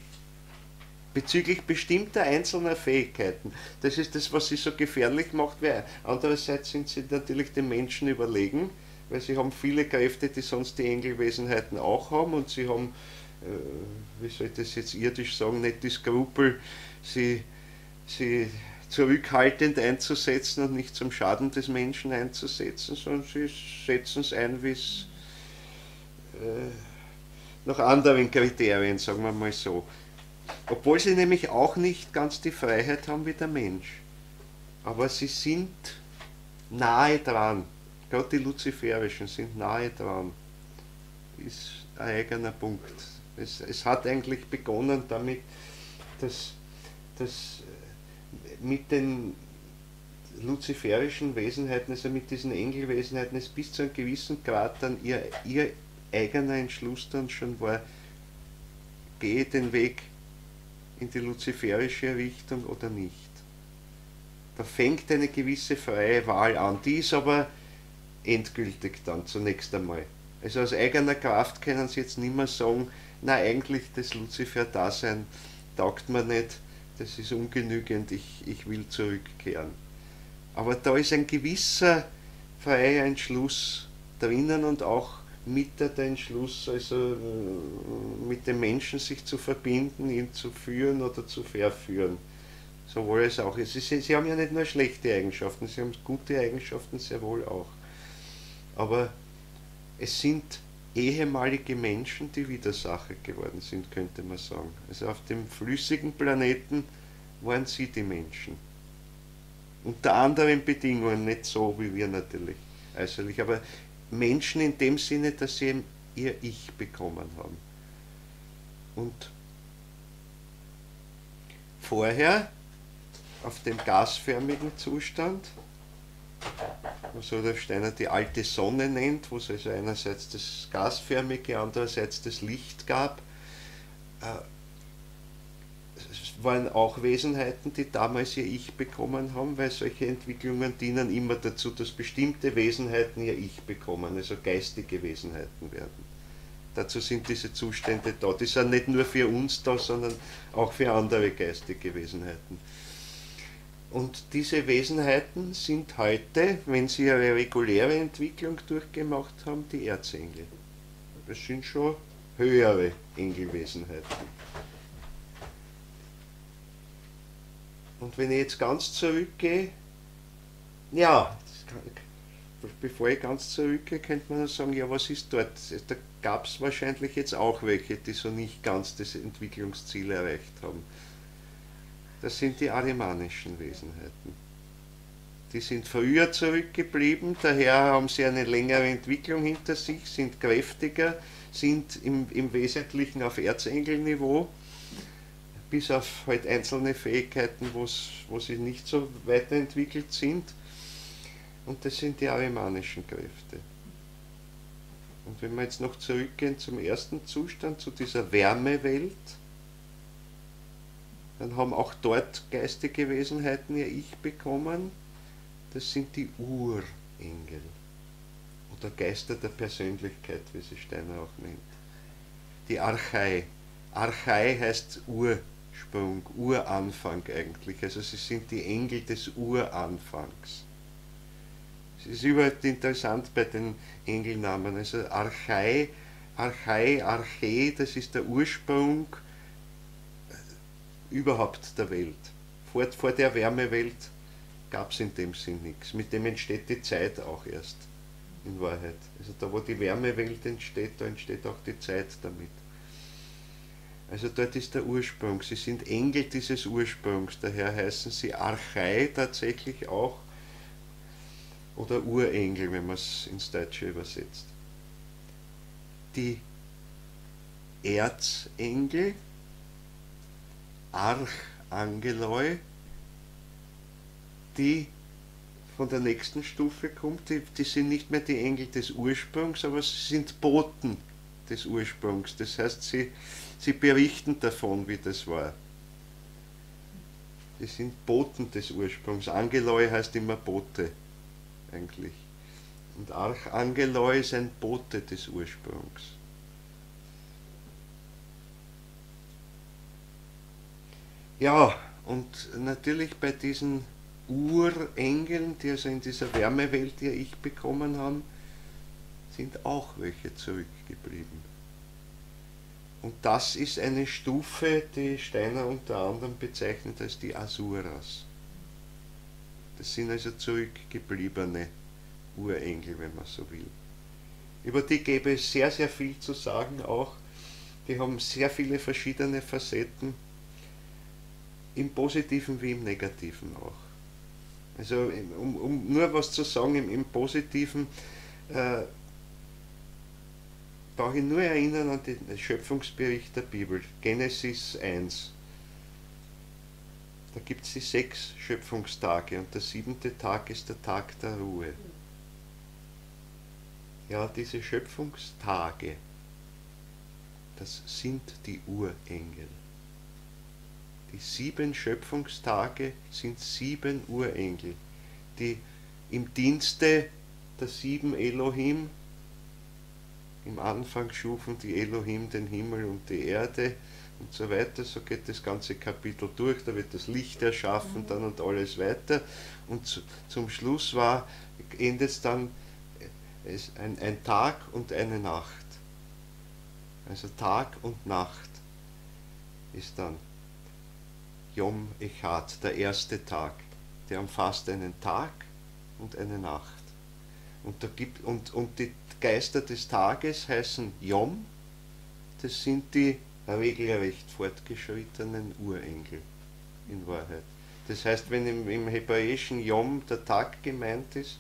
Bezüglich bestimmter einzelner Fähigkeiten. Das ist das, was sie so gefährlich macht, weil andererseits sind sie natürlich den Menschen überlegen, weil sie haben viele Kräfte, die sonst die Engelwesenheiten auch haben, und sie haben, wie soll ich das jetzt irdisch sagen, nicht die Skrupel, sie zurückhaltend einzusetzen und nicht zum Schaden des Menschen einzusetzen, sondern sie setzen es ein, wie es nach anderen Kriterien, sagen wir mal so. Obwohl sie nämlich auch nicht ganz die Freiheit haben wie der Mensch. aber sie sind nahe dran. Gerade die luziferischen sind nahe dran. Ist ein eigener Punkt. Es hat eigentlich begonnen damit, dass mit den luziferischen Wesenheiten, also mit diesen Engelwesenheiten, es bis zu einem gewissen Grad dann ihr eigener Entschluss dann schon war, gehe den Weg in die luziferische Richtung oder nicht. Da fängt eine gewisse freie Wahl an, die ist aber endgültig dann zunächst einmal. Also aus eigener Kraft können sie jetzt nicht mehr sagen, na eigentlich das Luzifer-Dasein taugt mir nicht, das ist ungenügend, ich will zurückkehren. Aber da ist ein gewisser freier Entschluss drinnen und auch mit der Entschluss, also mit dem Menschen sich zu verbinden, ihn zu führen oder zu verführen. Sowohl als auch. Sie haben ja nicht nur schlechte Eigenschaften, sie haben gute Eigenschaften sehr wohl auch. Aber es sind ehemalige Menschen, die Widersacher geworden sind, könnte man sagen. Also auf dem flüssigen Planeten waren sie die Menschen. Unter anderen Bedingungen, nicht so wie wir natürlich äußerlich, aber Menschen in dem Sinne, dass sie ihr Ich bekommen haben. Und vorher, auf dem gasförmigen Zustand, was Rudolf Steiner die alte Sonne nennt, wo es also einerseits das Gasförmige, andererseits das Licht gab, es waren auch Wesenheiten, die damals ihr Ich bekommen haben, weil solche Entwicklungen dienen immer dazu, dass bestimmte Wesenheiten ihr Ich bekommen, also geistige Wesenheiten werden. Dazu sind diese Zustände da. Die sind nicht nur für uns da, sondern auch für andere geistige Wesenheiten. Und diese Wesenheiten sind heute, wenn sie ihre reguläre Entwicklung durchgemacht haben, die Erzengel. Das sind schon höhere Engelwesenheiten. Und wenn ich jetzt ganz zurückgehe, ja, bevor ich ganz zurückgehe, könnte man sagen, ja, was ist dort? Da gab es wahrscheinlich jetzt auch welche, die so nicht ganz das Entwicklungsziel erreicht haben. Das sind die arimanischen Wesenheiten. Die sind früher zurückgeblieben, daher haben sie eine längere Entwicklung hinter sich, sind kräftiger, sind im Wesentlichen auf Erzengelniveau, bis auf halt einzelne Fähigkeiten, wo sie nicht so weiterentwickelt sind. Und das sind die arimanischen Kräfte. Und wenn wir jetzt noch zurückgehen zum ersten Zustand, zu dieser Wärmewelt, dann haben auch dort geistige Wesenheiten ihr Ich bekommen. Das sind die Urengel oder Geister der Persönlichkeit, wie sie Steiner auch nennt. Die Archai. Archai heißt Ursprung, Uranfang eigentlich. Also sie sind die Engel des Uranfangs. Es ist überhaupt interessant bei den Engelnamen. Also Archai, Arche, das ist der Ursprung überhaupt der Welt. Vor der Wärmewelt gab es in dem Sinn nichts. Mit dem entsteht die Zeit auch erst, in Wahrheit. Also da, wo die Wärmewelt entsteht, da entsteht auch die Zeit damit. Also dort ist der Ursprung. Sie sind Engel dieses Ursprungs, daher heißen sie Archai tatsächlich auch, oder Urengel, wenn man es ins Deutsche übersetzt. Die Erzengel, Archangeloi, die von der nächsten Stufe kommt, die sind nicht mehr die Engel des Ursprungs, aber sie sind Boten des Ursprungs. Das heißt, sie berichten davon, wie das war. Die sind Boten des Ursprungs. Angeloi heißt immer Bote, eigentlich. Und Archangeloi ist ein Bote des Ursprungs. Ja, und natürlich bei diesen Urengeln, die also in dieser Wärmewelt ihr Ich bekommen haben, sind auch welche zurückgeblieben. Und das ist eine Stufe, die Steiner unter anderem bezeichnet als die Asuras. Das sind also zurückgebliebene Urengel, wenn man so will. Über die gäbe es sehr, sehr viel zu sagen auch. Die haben sehr viele verschiedene Facetten, im Positiven wie im Negativen auch. Also nur was zu sagen im Positiven, brauche ich nur erinnern an den Schöpfungsbericht der Bibel, Genesis 1. Da gibt es die 6 Schöpfungstage und der 7. Tag ist der Tag der Ruhe. Ja, diese Schöpfungstage, das sind die Urengel. Die 7 Schöpfungstage sind 7 Urengel, die im Dienste der 7 Elohim, im Anfang schufen die Elohim den Himmel und die Erde und so weiter, so geht das ganze Kapitel durch, da wird das Licht erschaffen dann und alles weiter und zum Schluss endet es dann ein Tag und eine Nacht. Also Tag und Nacht ist dann Yom Echad, der erste Tag, der umfasst einen Tag und eine Nacht. Und die Geister des Tages heißen Yom, das sind die regelrecht fortgeschrittenen Urengel in Wahrheit. Das heißt, wenn im Hebräischen Yom der Tag gemeint ist,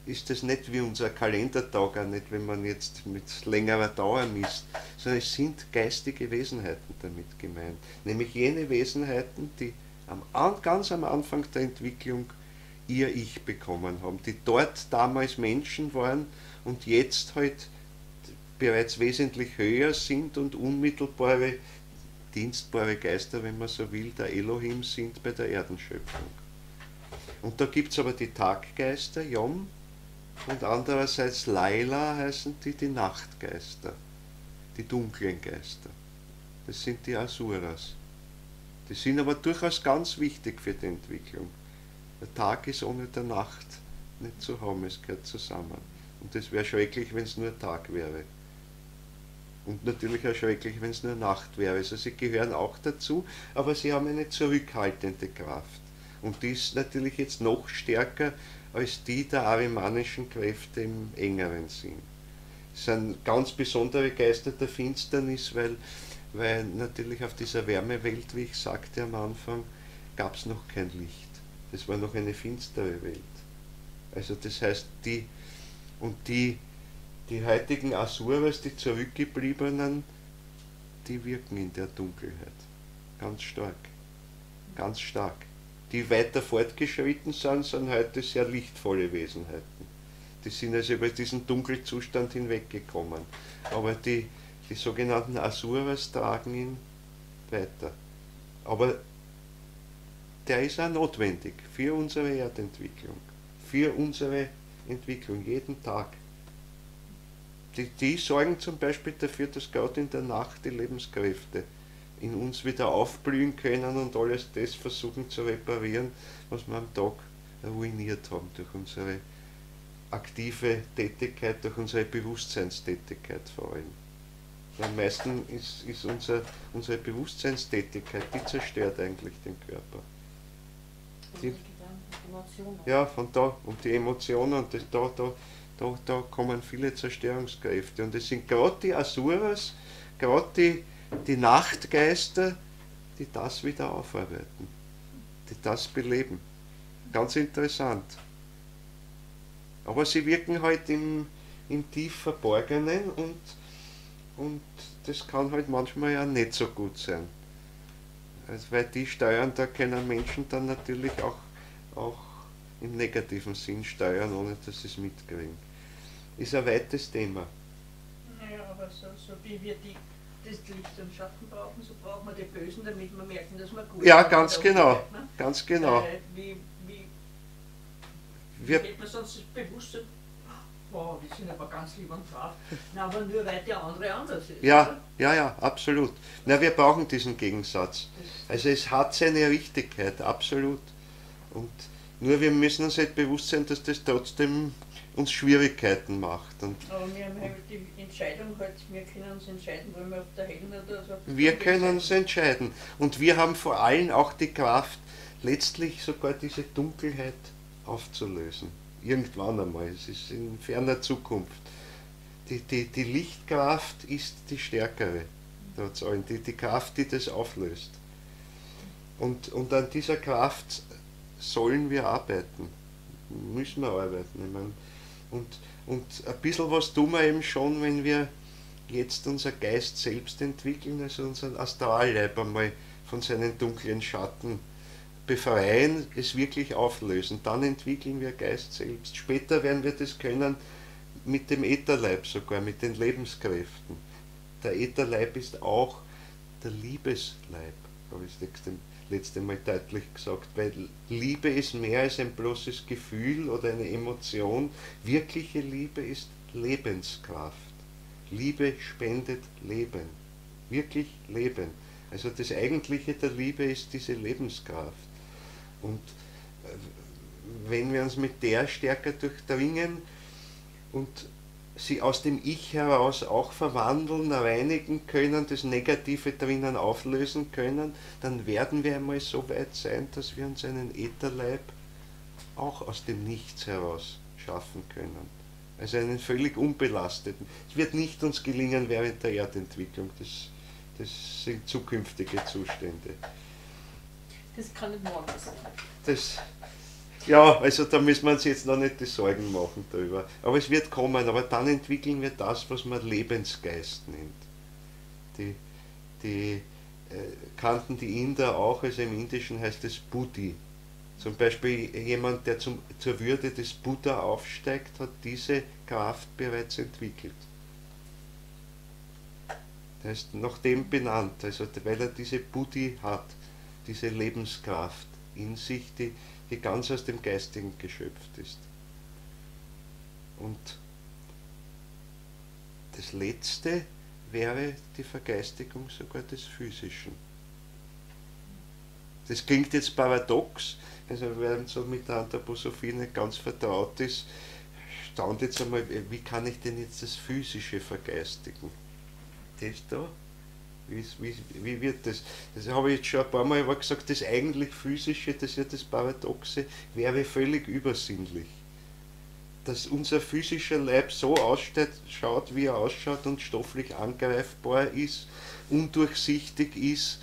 ist das nicht wie unser Kalendertag, auch nicht, wenn man jetzt mit längerer Dauer misst, sondern es sind geistige Wesenheiten damit gemeint. Nämlich jene Wesenheiten, die ganz am Anfang der Entwicklung ihr Ich bekommen haben, die dort damals Menschen waren und jetzt halt bereits wesentlich höher sind und unmittelbare, dienstbare Geister, wenn man so will, der Elohim sind bei der Erdenschöpfung. Und da gibt es aber die Taggeister, Yom, und andererseits Laila heißen die Nachtgeister, die dunklen Geister. Das sind die Asuras. Die sind aber durchaus ganz wichtig für die Entwicklung. Der Tag ist ohne der Nacht nicht zu haben, es gehört zusammen. Und es wäre schrecklich, wenn es nur Tag wäre. Und natürlich auch schrecklich, wenn es nur Nacht wäre. Also sie gehören auch dazu, aber sie haben eine zurückhaltende Kraft. Und die ist natürlich jetzt noch stärker als die der arimanischen Kräfte im engeren Sinn. Es sind ganz besondere Geister der Finsternis, weil natürlich auf dieser Wärmewelt, wie ich sagte am Anfang, gab es noch kein Licht. Das war noch eine finstere Welt. Also das heißt, die heutigen Asuras, die Zurückgebliebenen, die wirken in der Dunkelheit. Ganz stark. Ganz stark. Die weiter fortgeschritten sind heute sehr lichtvolle Wesenheiten. Die sind also über diesen Dunkelzustand hinweggekommen. Aber die sogenannten Asuras tragen ihn weiter. Aber der ist auch notwendig für unsere Erdentwicklung, für unsere Entwicklung jeden Tag. Die sorgen zum Beispiel dafür, dass gerade in der Nacht die Lebenskräfte in uns wieder aufblühen können und alles das versuchen zu reparieren, was wir am Tag ruiniert haben durch unsere aktive Tätigkeit, durch unsere Bewusstseinstätigkeit vor allem. Am meisten ist unsere Bewusstseinstätigkeit, die zerstört eigentlich den Körper. Ja, von da, und die Emotionen, und da kommen viele Zerstörungskräfte. Und es sind gerade die Asuras, gerade die Nachtgeister, die das wieder aufarbeiten, die das beleben. Ganz interessant. Aber sie wirken halt im tief Verborgenen und das kann halt manchmal ja nicht so gut sein. Also weil die steuern, da können Menschen dann natürlich auch im negativen Sinn steuern, ohne dass sie es mitkriegen. Ist ein weites Thema. Naja, aber so wie wir das Licht und Schatten brauchen, so brauchen wir die Bösen, damit wir merken, dass wir gut sind. Ja, ganz genau. Ne? Ganz genau. Wie geht man sonst das Bewusstsein? Wow, die sind aber ganz lieb und brav. Na, aber nur weil der andere anders ist. Ja, oder? ja, absolut. Na, wir brauchen diesen Gegensatz. Also es hat seine Richtigkeit, absolut. Und nur wir müssen uns halt bewusst sein, dass das trotzdem uns Schwierigkeiten macht. Und aber wir haben halt die Entscheidung, wir können uns entscheiden, wollen wir auf der Hellen oder so. Wir können uns entscheiden. Und wir haben vor allem auch die Kraft, letztlich sogar diese Dunkelheit aufzulösen. Irgendwann einmal, es ist in ferner Zukunft. Die Lichtkraft ist die stärkere, trotz allem, die Kraft, die das auflöst. Und an dieser Kraft sollen wir arbeiten. müssen wir arbeiten. Ich mein, und ein bisschen was tun wir eben schon, wenn wir jetzt unser Geist selbst entwickeln, also unseren Astralleib einmal von seinen dunklen Schatten befreien, es wirklich auflösen. Dann entwickeln wir Geist selbst. Später werden wir das können mit dem Ätherleib sogar, mit den Lebenskräften. Der Ätherleib ist auch der Liebesleib, habe ich das letzte Mal deutlich gesagt, weil Liebe ist mehr als ein bloßes Gefühl oder eine Emotion. Wirkliche Liebe ist Lebenskraft. Liebe spendet Leben. Wirklich Leben. Also das Eigentliche der Liebe ist diese Lebenskraft. Und wenn wir uns mit der stärker durchdringen und sie aus dem Ich heraus auch verwandeln, reinigen können, das Negative drinnen auflösen können, dann werden wir einmal so weit sein, dass wir uns einen Ätherleib auch aus dem Nichts heraus schaffen können. Also einen völlig unbelasteten. Es wird nicht uns gelingen während der Erdentwicklung, das sind zukünftige Zustände. Das kann nicht morgen sein. Ja, also da müssen wir uns jetzt noch nicht die Sorgen machen darüber. Aber es wird kommen, aber dann entwickeln wir das, was man Lebensgeist nennt. Die kannten die Inder auch, also im Indischen heißt es Buddhi. Zum Beispiel jemand, der zur Würde des Buddha aufsteigt, hat diese Kraft bereits entwickelt. Der ist nach dem benannt, also weil er diese Buddhi hat, diese Lebenskraft in sich, die ganz aus dem Geistigen geschöpft ist. Und das Letzte wäre die Vergeistigung sogar des Physischen. Das klingt jetzt paradox, also wer so mit der Anthroposophie nicht ganz vertraut ist, staunt jetzt einmal, wie kann ich denn jetzt das Physische vergeistigen? Das da? Wie wird das? Das habe ich jetzt schon ein paar Mal gesagt, das eigentlich Physische, das ist ja das Paradoxe, wäre völlig übersinnlich. Dass unser physischer Leib so ausschaut, wie er ausschaut und stofflich angreifbar ist, undurchsichtig ist,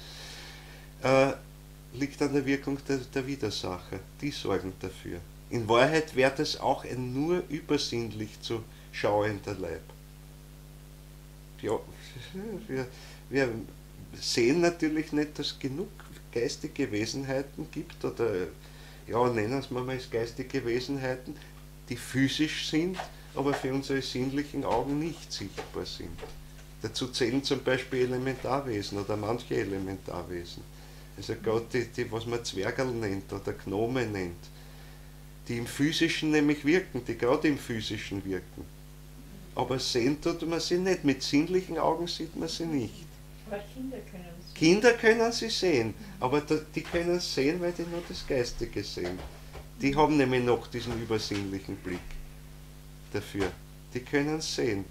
liegt an der Wirkung der Widersacher. Die sorgen dafür. In Wahrheit wäre das auch ein nur übersinnlich zu schauender Leib. Ja, wir sehen natürlich nicht, dass es genug geistige Wesenheiten gibt, oder ja, nennen es mal als geistige Wesenheiten, die physisch sind, aber für unsere sinnlichen Augen nicht sichtbar sind. Dazu zählen zum Beispiel Elementarwesen oder manche Elementarwesen. Also gerade die, was man Zwergerl nennt oder Gnome nennt, die im Physischen nämlich wirken, die gerade im Physischen wirken. Aber sehen tut man sie nicht, mit sinnlichen Augen sieht man sie nicht. Aber Kinder können es sehen. Kinder können sie sehen, aber die können es sehen, weil die nur das Geistige sehen. Die haben nämlich noch diesen übersinnlichen Blick dafür. Die können es sehen.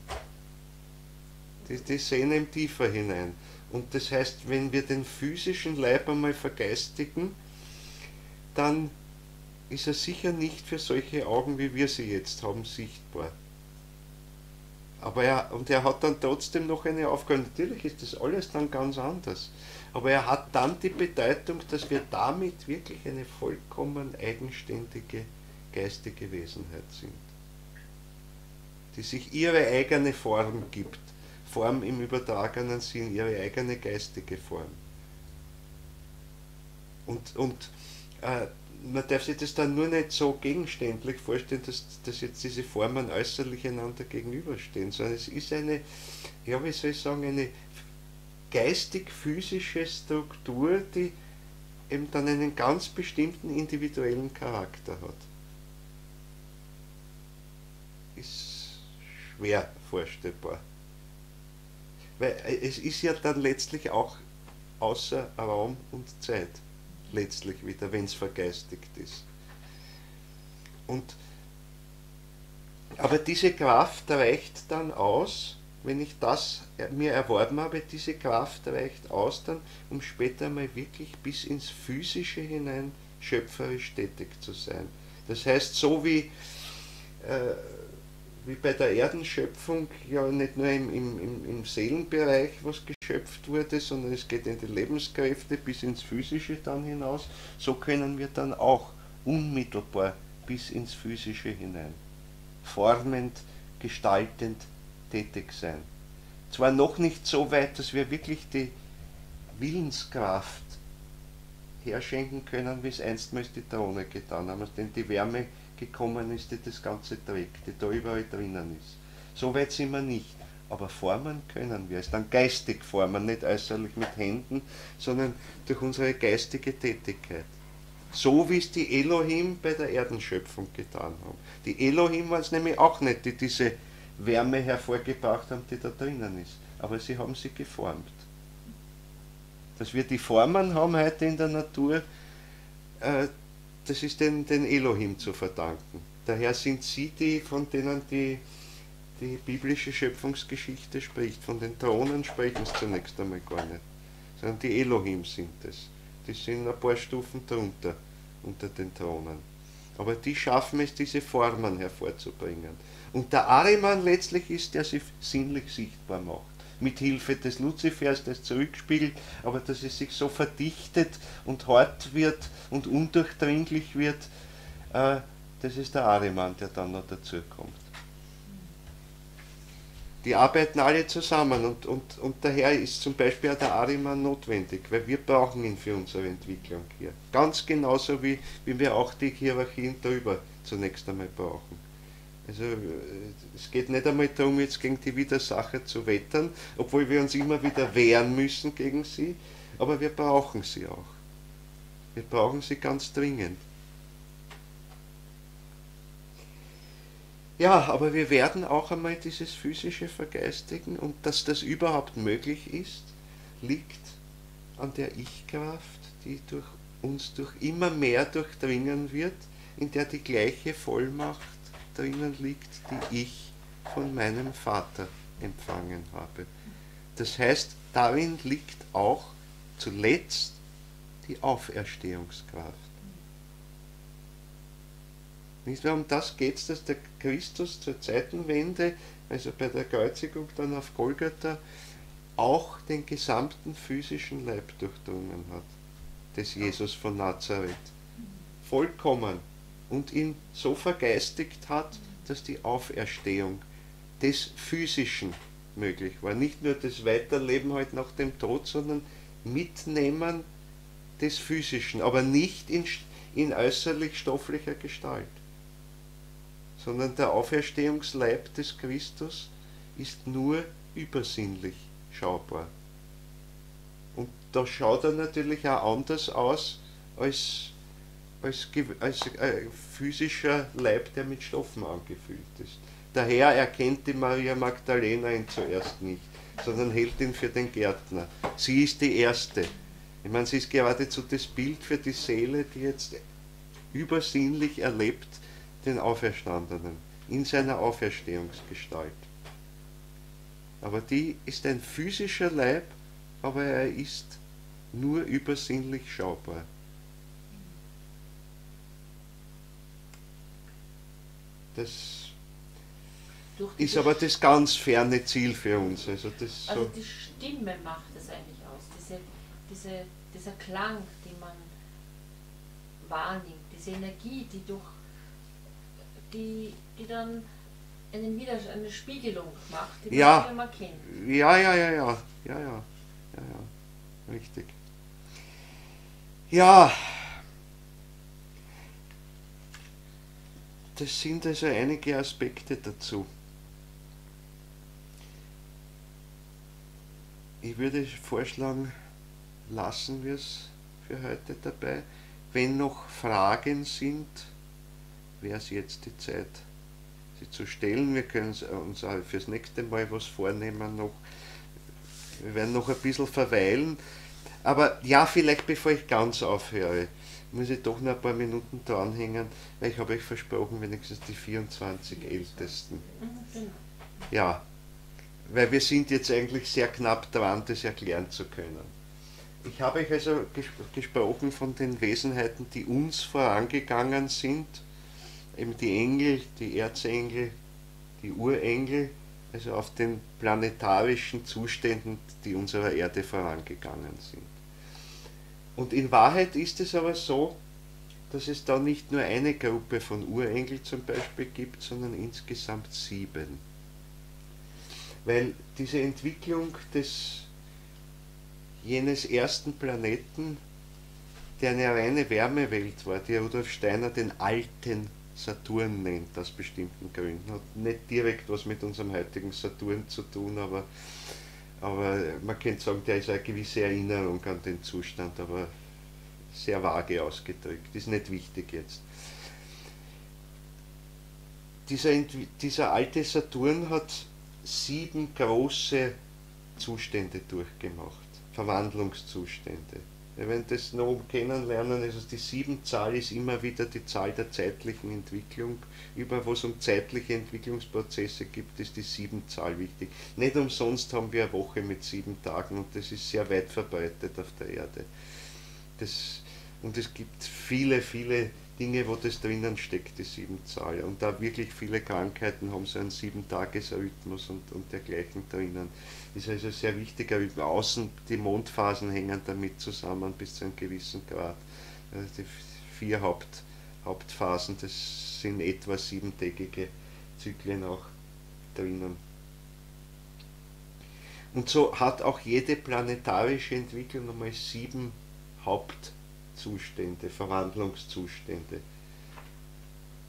Die sehen eben tiefer hinein. Und das heißt, wenn wir den physischen Leib einmal vergeistigen, dann ist er sicher nicht für solche Augen, wie wir sie jetzt haben, sichtbar. Aber er hat dann trotzdem noch eine Aufgabe. Natürlich ist das alles dann ganz anders. Aber er hat dann die Bedeutung, dass wir damit wirklich eine vollkommen eigenständige geistige Wesenheit sind, die sich ihre eigene Form gibt. Form im übertragenen Sinn, ihre eigene geistige Form. Und man darf sich das dann nur nicht so gegenständlich vorstellen, dass jetzt diese Formen äußerlich einander gegenüberstehen, sondern es ist eine, ja, wie soll ich sagen, eine geistig-physische Struktur, die eben dann einen ganz bestimmten individuellen Charakter hat. Ist schwer vorstellbar. Weil es ist ja dann letztlich auch außer Raum und Zeit. Letztlich wieder, wenn es vergeistigt ist. Aber diese Kraft reicht dann aus, wenn ich das mir erworben habe, diese Kraft reicht aus dann, um später mal wirklich bis ins Physische hinein schöpferisch tätig zu sein. Das heißt, so wie bei der Erdenschöpfung ja nicht nur im Seelenbereich was geschöpft wurde, sondern es geht in die Lebenskräfte bis ins Physische dann hinaus, so können wir dann auch unmittelbar bis ins Physische hinein. Formend, gestaltend tätig sein. Zwar noch nicht so weit, dass wir wirklich die Willenskraft herschenken können, wie es einstmals die Drohne getan haben, aus denen die Wärme gekommen ist, die das Ganze trägt, die da überall drinnen ist. So weit sind wir nicht, aber formen können wir es, dann geistig formen, nicht äußerlich mit Händen, sondern durch unsere geistige Tätigkeit. So wie es die Elohim bei der Erdenschöpfung getan haben. Die Elohim waren es nämlich auch nicht, die diese Wärme hervorgebracht haben, die da drinnen ist, aber sie haben sie geformt. Dass wir die Formen haben heute in der Natur, das ist den Elohim zu verdanken. Daher sind sie die, von denen die biblische Schöpfungsgeschichte spricht. Von den Thronen sprechen es zunächst einmal gar nicht, sondern die Elohim sind es. Die sind ein paar Stufen drunter, unter den Thronen. Aber die schaffen es, diese Formen hervorzubringen. Und der Ahriman letztlich ist, der sie sinnlich sichtbar macht. Mit Hilfe des Luzifers, das zurückspiegelt, aber dass es sich so verdichtet und hart wird und undurchdringlich wird, das ist der Ahriman, der dann noch dazu kommt. Die arbeiten alle zusammen und daher ist zum Beispiel auch der Ahriman notwendig, weil wir brauchen ihn für unsere Entwicklung hier. Ganz genauso wie wir auch die Hierarchien drüber zunächst einmal brauchen. Also es geht nicht einmal darum, jetzt gegen die Widersacher zu wettern, obwohl wir uns immer wieder wehren müssen gegen sie, aber wir brauchen sie auch. Wir brauchen sie ganz dringend. Ja, aber wir werden auch einmal dieses physische vergeistigen, und dass das überhaupt möglich ist, liegt an der Ich-Kraft, die durch uns immer mehr durchdringen wird, in der die gleiche Vollmacht drinnen liegt, die ich von meinem Vater empfangen habe. Das heißt, darin liegt auch zuletzt die Auferstehungskraft. Nicht wahr? Um das geht es, dass der Christus zur Zeitenwende, also bei der Kreuzigung dann auf Golgatha, auch den gesamten physischen Leib durchdrungen hat, des Jesus von Nazareth. Vollkommen. Und ihn so vergeistigt hat, dass die Auferstehung des Physischen möglich war. Nicht nur das Weiterleben halt nach dem Tod, sondern Mitnehmen des Physischen, aber nicht in äußerlich stofflicher Gestalt. Sondern der Auferstehungsleib des Christus ist nur übersinnlich schaubar. Und da schaut er natürlich auch anders aus als physischer Leib, der mit Stoffen angefüllt ist. Daher erkennt die Maria Magdalena ihn zuerst nicht, sondern hält ihn für den Gärtner. Sie ist die Erste. Ich meine, sie ist geradezu das Bild für die Seele, die jetzt übersinnlich erlebt den Auferstandenen in seiner Auferstehungsgestalt. Aber die ist ein physischer Leib, aber er ist nur übersinnlich schaubar. Das ist aber das ganz ferne Ziel für uns. Also die Stimme macht es eigentlich aus, dieser Klang, den man wahrnimmt, diese Energie, die dann eine Spiegelung macht, die man immer kennt. Ja, richtig. Ja, das sind also einige Aspekte dazu. Ich würde vorschlagen, lassen wir es für heute dabei. Wenn noch Fragen sind, wäre es jetzt die Zeit, sie zu stellen. Wir können uns auch fürs nächste Mal was vornehmen noch. Wir werden noch ein bisschen verweilen. Aber ja, vielleicht bevor ich ganz aufhöre, muss ich doch noch ein paar Minuten dranhängen, weil ich habe euch versprochen, wenigstens die 24 Ältesten. Ja, weil wir sind jetzt eigentlich sehr knapp dran, das erklären zu können. Ich habe euch also gesprochen von den Wesenheiten, die uns vorangegangen sind, eben die Engel, die Erzengel, die Urengel, also auf den planetarischen Zuständen, die unserer Erde vorangegangen sind. Und in Wahrheit ist es aber so, dass es da nicht nur eine Gruppe von Urenkeln zum Beispiel gibt, sondern insgesamt 7. Weil diese Entwicklung jenes ersten Planeten, der eine reine Wärmewelt war, die Rudolf Steiner den alten Saturn nennt, aus bestimmten Gründen. Hat nicht direkt was mit unserem heutigen Saturn zu tun, aber man könnte sagen, der ist eine gewisse Erinnerung an den Zustand, aber sehr vage ausgedrückt, ist nicht wichtig jetzt. Dieser alte Saturn hat 7 große Zustände durchgemacht, Verwandlungszustände. Wir werden das noch kennenlernen, also die 7-Zahl ist immer wieder die Zahl der zeitlichen Entwicklung. Überall, wo es um zeitliche Entwicklungsprozesse gibt, ist die 7-Zahl wichtig. Nicht umsonst haben wir eine Woche mit 7 Tagen und das ist sehr weit verbreitet auf der Erde. Und es gibt viele, viele Dinge, wo das drinnen steckt, die 7-Zahl. Und da wirklich viele Krankheiten haben so einen 7-Tages-Rhythmus und dergleichen drinnen. Ist also sehr wichtig, aber außen die Mondphasen hängen damit zusammen bis zu einem gewissen Grad. Also die 4 Hauptphasen, das sind etwa 7-tägige Zyklen auch drinnen. Und so hat auch jede planetarische Entwicklung nochmal 7 Hauptzustände, Verwandlungszustände.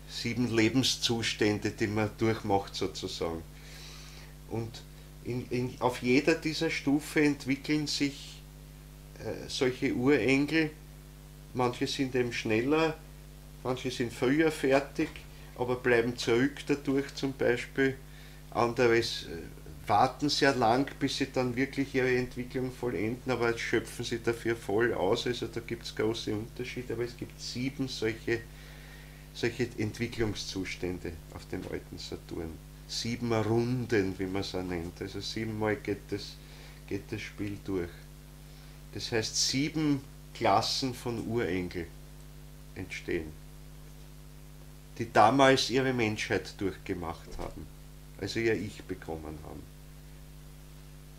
7 Lebenszustände, die man durchmacht sozusagen. Und auf jeder dieser Stufe entwickeln sich solche Urenkel. Manche sind eben schneller, manche sind früher fertig, aber bleiben zurück dadurch zum Beispiel. Andere warten sehr lang, bis sie dann wirklich ihre Entwicklung vollenden, aber schöpfen sie dafür voll aus. Also da gibt es große Unterschiede, aber es gibt 7 solche Entwicklungszustände auf dem alten Saturn. 7 Runden, wie man es auch nennt. Also 7-mal geht das Spiel durch. Das heißt, 7 Klassen von Urenkel entstehen, die damals ihre Menschheit durchgemacht haben, also ihr Ich bekommen haben.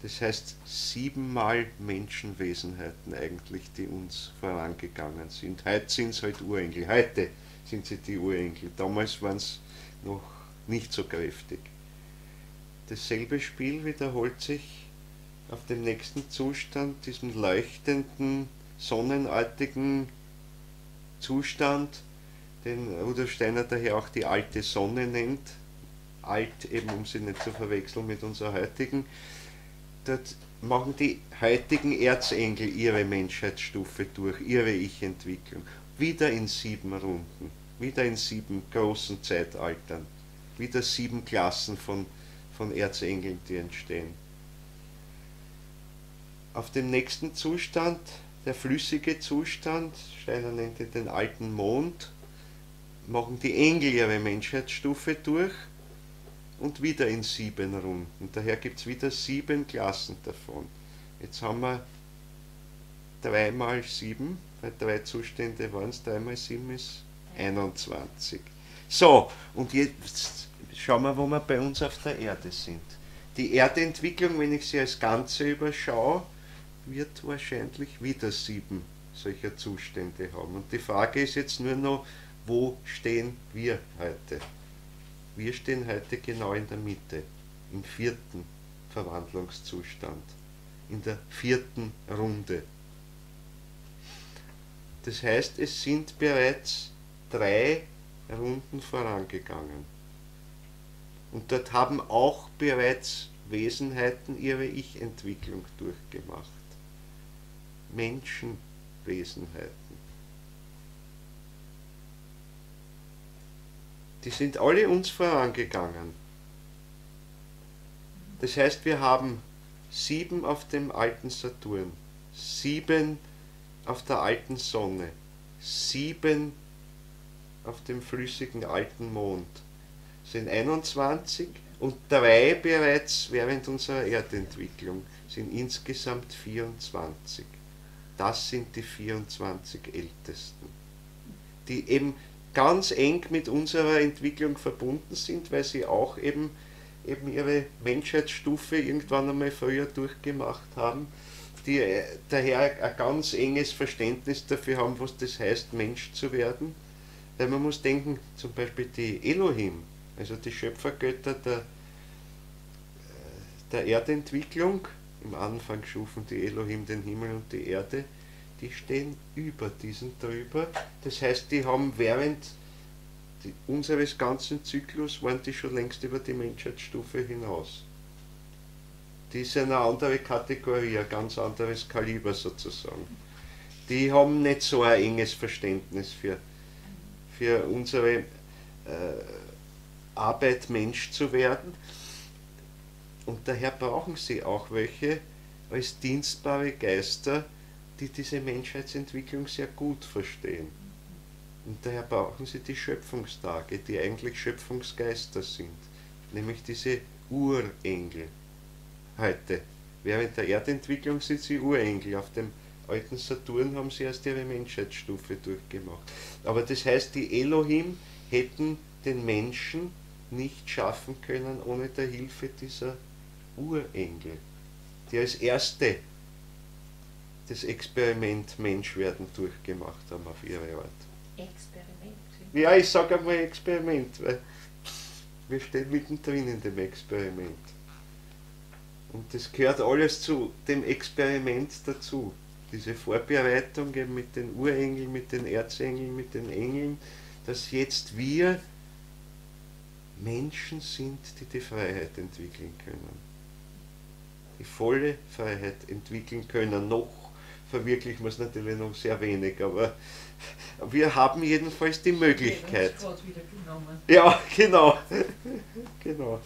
Das heißt, 7-mal Menschenwesenheiten eigentlich, die uns vorangegangen sind. Heute sind es halt Urenkel, heute sind sie die Urenkel, damals waren es noch nicht so kräftig. Dasselbe Spiel wiederholt sich auf dem nächsten Zustand, diesem leuchtenden, sonnenartigen Zustand, den Rudolf Steiner daher auch die alte Sonne nennt. Alt eben, um sie nicht zu verwechseln mit unserer heutigen. Dort machen die heutigen Erzengel ihre Menschheitsstufe durch, ihre Ich-Entwicklung. Wieder in 7 Runden, wieder in 7 großen Zeitaltern. Wieder 7 Klassen von Erzengeln, die entstehen. Auf dem nächsten Zustand, der flüssige Zustand, Steiner nennt ihn den alten Mond, machen die Engel ihre Menschheitsstufe durch und wieder in 7 Runden. Daher gibt es wieder 7 Klassen davon. Jetzt haben wir 3 mal 7, weil 3 Zustände waren es, 3 mal 7 ist 21. So, und jetzt schauen wir, wo wir bei uns auf der Erde sind. Die Erdentwicklung, wenn ich sie als Ganze überschaue, wird wahrscheinlich wieder 7 solcher Zustände haben. Und die Frage ist jetzt nur noch, wo stehen wir heute? Wir stehen heute genau in der Mitte, im 4. Verwandlungszustand, in der 4. Runde. Das heißt, es sind bereits 3 Runden vorangegangen. Und dort haben auch bereits Wesenheiten ihre Ich-Entwicklung durchgemacht. Menschenwesenheiten. Die sind alle uns vorangegangen. Das heißt, wir haben 7 auf dem alten Saturn, 7 auf der alten Sonne, 7 auf dem flüssigen alten Mond. Das sind 21 und 3 bereits während unserer Erdentwicklung sind insgesamt 24. Das sind die 24 Ältesten, die eben ganz eng mit unserer Entwicklung verbunden sind, weil sie auch eben ihre Menschheitsstufe irgendwann einmal früher durchgemacht haben. die daher ein ganz enges Verständnis dafür haben, was das heißt, Mensch zu werden. Weil man muss denken, zum Beispiel die Elohim, also die Schöpfergötter der Erdentwicklung, im Anfang schufen die Elohim den Himmel und die Erde, die stehen über diesen drüber. Das heißt, die haben während unseres ganzen Zyklus, waren die schon längst über die Menschheitsstufe hinaus. Die sind eine andere Kategorie, ein ganz anderes Kaliber sozusagen. Die haben nicht so ein enges Verständnis für unsere Arbeit, Mensch zu werden. Und daher brauchen sie auch welche als dienstbare Geister, die diese Menschheitsentwicklung sehr gut verstehen. Und daher brauchen sie die Schöpfungstage, die eigentlich Schöpfungsgeister sind, nämlich diese Urengel. Heute, während der Erdentwicklung sind sie Urengel, auf dem alten Saturn haben sie erst ihre Menschheitsstufe durchgemacht. Aber das heißt, die Elohim hätten den Menschen nicht schaffen können ohne der Hilfe dieser Urengel, die als erste das Experiment Menschwerden durchgemacht haben auf ihre Art. Experiment. Ja, ich sage einmal Experiment, weil wir stehen mittendrin in dem Experiment. Und das gehört alles zu dem Experiment dazu. Diese Vorbereitung eben mit den Urengeln, mit den Erzengeln, mit den Engeln, dass jetzt wir Menschen sind, die die Freiheit entwickeln können. Die volle Freiheit entwickeln können. Noch verwirklichen wir es natürlich noch sehr wenig, aber wir haben jedenfalls die Möglichkeit. Ja, genau. Genau.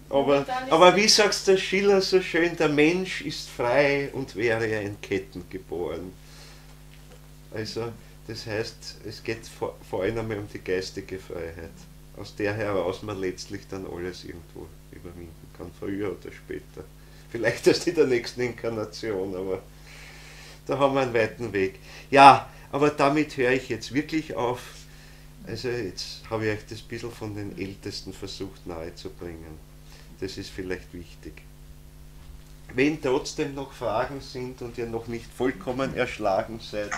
Aber wie sagt der Schiller so schön, der Mensch ist frei und wäre in Ketten geboren. Also das heißt, es geht vor allem einmal um die geistige Freiheit, aus der heraus man letztlich dann alles irgendwo überwinden kann, früher oder später. Vielleicht erst in der nächsten Inkarnation, aber da haben wir einen weiten Weg. Ja, aber damit höre ich jetzt wirklich auf. Also jetzt habe ich euch das bisschen von den Ältesten versucht nahezubringen. Das ist vielleicht wichtig. Wenn trotzdem noch Fragen sind und ihr noch nicht vollkommen erschlagen seid,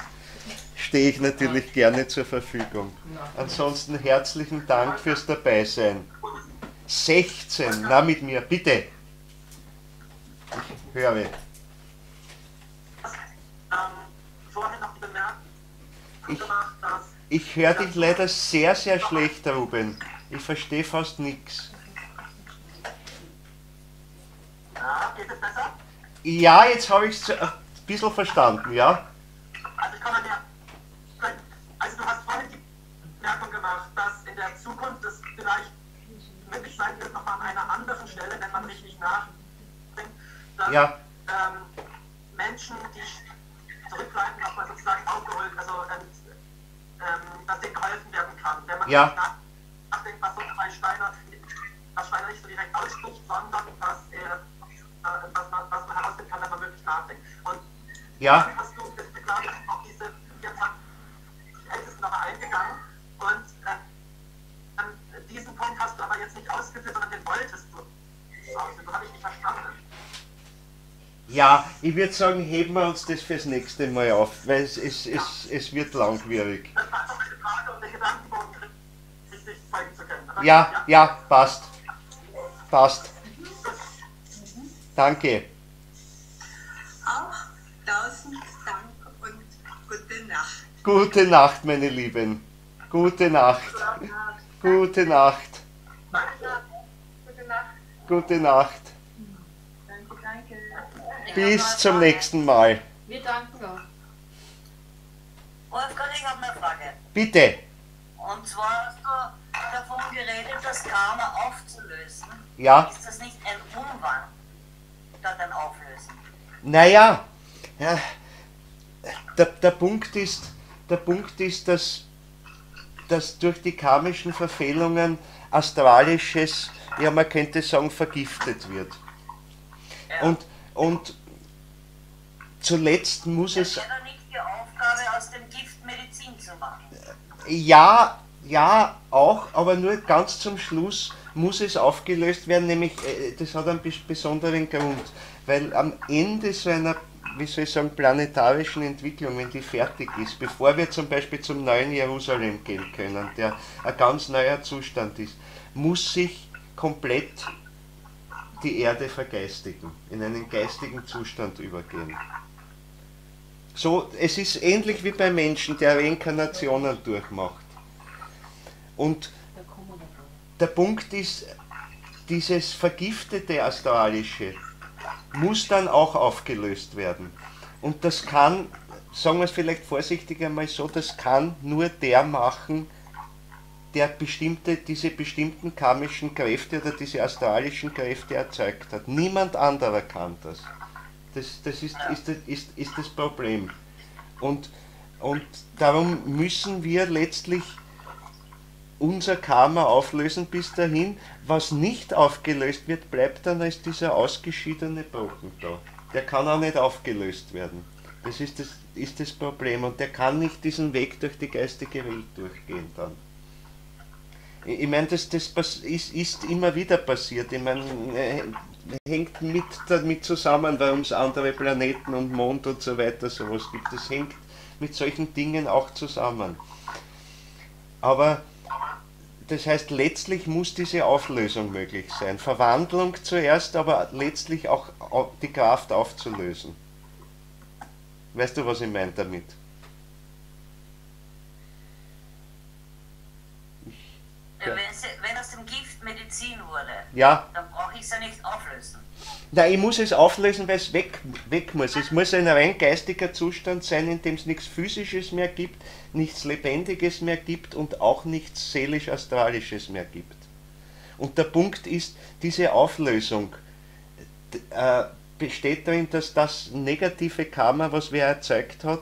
stehe ich natürlich gerne zur Verfügung. Ansonsten herzlichen Dank fürs Dabeisein. 16, na mit mir, bitte. Ich höre. Vorher noch bemerkt, dass Ich höre dich leider sehr, sehr schlecht, Ruben. Ich verstehe fast nichts. ja, geht es besser? Ja, jetzt habe ich es ein bisschen verstanden, ja? Also ich komme mir. Also du hast vorhin die Bemerkung gemacht, dass in der Zukunft es vielleicht möglich sein wird, nochmal an einer anderen Stelle, wenn man richtig nachdenkt, dass Ja. Menschen, die zurückbleiben, nochmal sozusagen aufgeholt, also dass denen geholfen werden kann. Wenn man Ja. nachdenkt, was so bei Steiner, was Steiner nicht so direkt ausspricht, sondern was man herausfinden kann, wenn man wirklich nachdenkt. Und Ja. hast du, glaube ich, auf diese Ältesten noch eingegangen und diesen Punkt hast du aber jetzt nicht ausgeführt, sondern den wolltest du ausführen. Das habe ich nicht verstanden. Ja, ich würde sagen, heben wir uns das fürs nächste Mal auf, weil es wird langwierig. Das war einfach meine Frage, um den Gedankenbogen richtig zeigen zu können. Aber Ja, passt. Passt. Danke. Auch 1000 Dank und gute Nacht. Gute Nacht, meine Lieben. Gute Nacht. Gute Nacht. Gute Nacht. Gute Nacht. Danke, danke. Bis zum nächsten Mal. Wir danken auch. Wolfgang, ich habe eine Frage. Bitte. Und zwar hast du davon geredet, das Karma aufzulösen. Ja. Ist das nicht ein Umwandlung statt ein Auflösen? Naja, ja, der Punkt ist, dass durch die karmischen Verfehlungen Astralisches, ja man könnte sagen, vergiftet wird. Ja. Und zuletzt muss es... Das wäre doch nicht die Aufgabe, aus dem Gift Medizin zu machen. Ja, auch, aber nur ganz zum Schluss muss es aufgelöst werden, nämlich das hat einen besonderen Grund, weil am Ende so einer wie soll ich sagen, planetarischen Entwicklung, wenn die fertig ist, bevor wir zum Beispiel zum neuen Jerusalem gehen können, der ein ganz neuer Zustand ist, muss sich komplett die Erde vergeistigen, in einen geistigen Zustand übergehen. So, es ist ähnlich wie beim Menschen, der Reinkarnationen durchmacht. Und der Punkt ist, dieses vergiftete Astralische muss dann auch aufgelöst werden. Und das kann, sagen wir es vielleicht vorsichtig einmal so, das kann nur der machen, der diese bestimmten karmischen Kräfte oder diese astralischen Kräfte erzeugt hat. Niemand anderer kann das. Das ist das Problem. Und darum müssen wir letztlich unser Karma auflösen bis dahin. Was nicht aufgelöst wird, bleibt dann als dieser ausgeschiedene Brocken da. Der kann auch nicht aufgelöst werden. Das ist das Problem. Und der kann nicht diesen Weg durch die geistige Welt durchgehen dann. Ich meine, das ist immer wieder passiert. Ich meine, hängt damit zusammen, warum es andere Planeten und Mond und so weiter sowas gibt. Das hängt mit solchen Dingen auch zusammen. Aber das heißt, letztlich muss diese Auflösung möglich sein. Verwandlung zuerst, aber letztlich auch die Kraft aufzulösen. Weißt du, was ich meine damit? Wenn aus dem Gift Medizin wurde, ja, dann brauche ich es ja nicht auflösen. Nein, ich muss es auflösen, weil es weg muss. Es muss ein rein geistiger Zustand sein, in dem es nichts Physisches mehr gibt, nichts Lebendiges mehr gibt und auch nichts Seelisch-Astralisches mehr gibt. Und der Punkt ist, diese Auflösung besteht darin, dass das negative Karma, was wer erzeugt hat,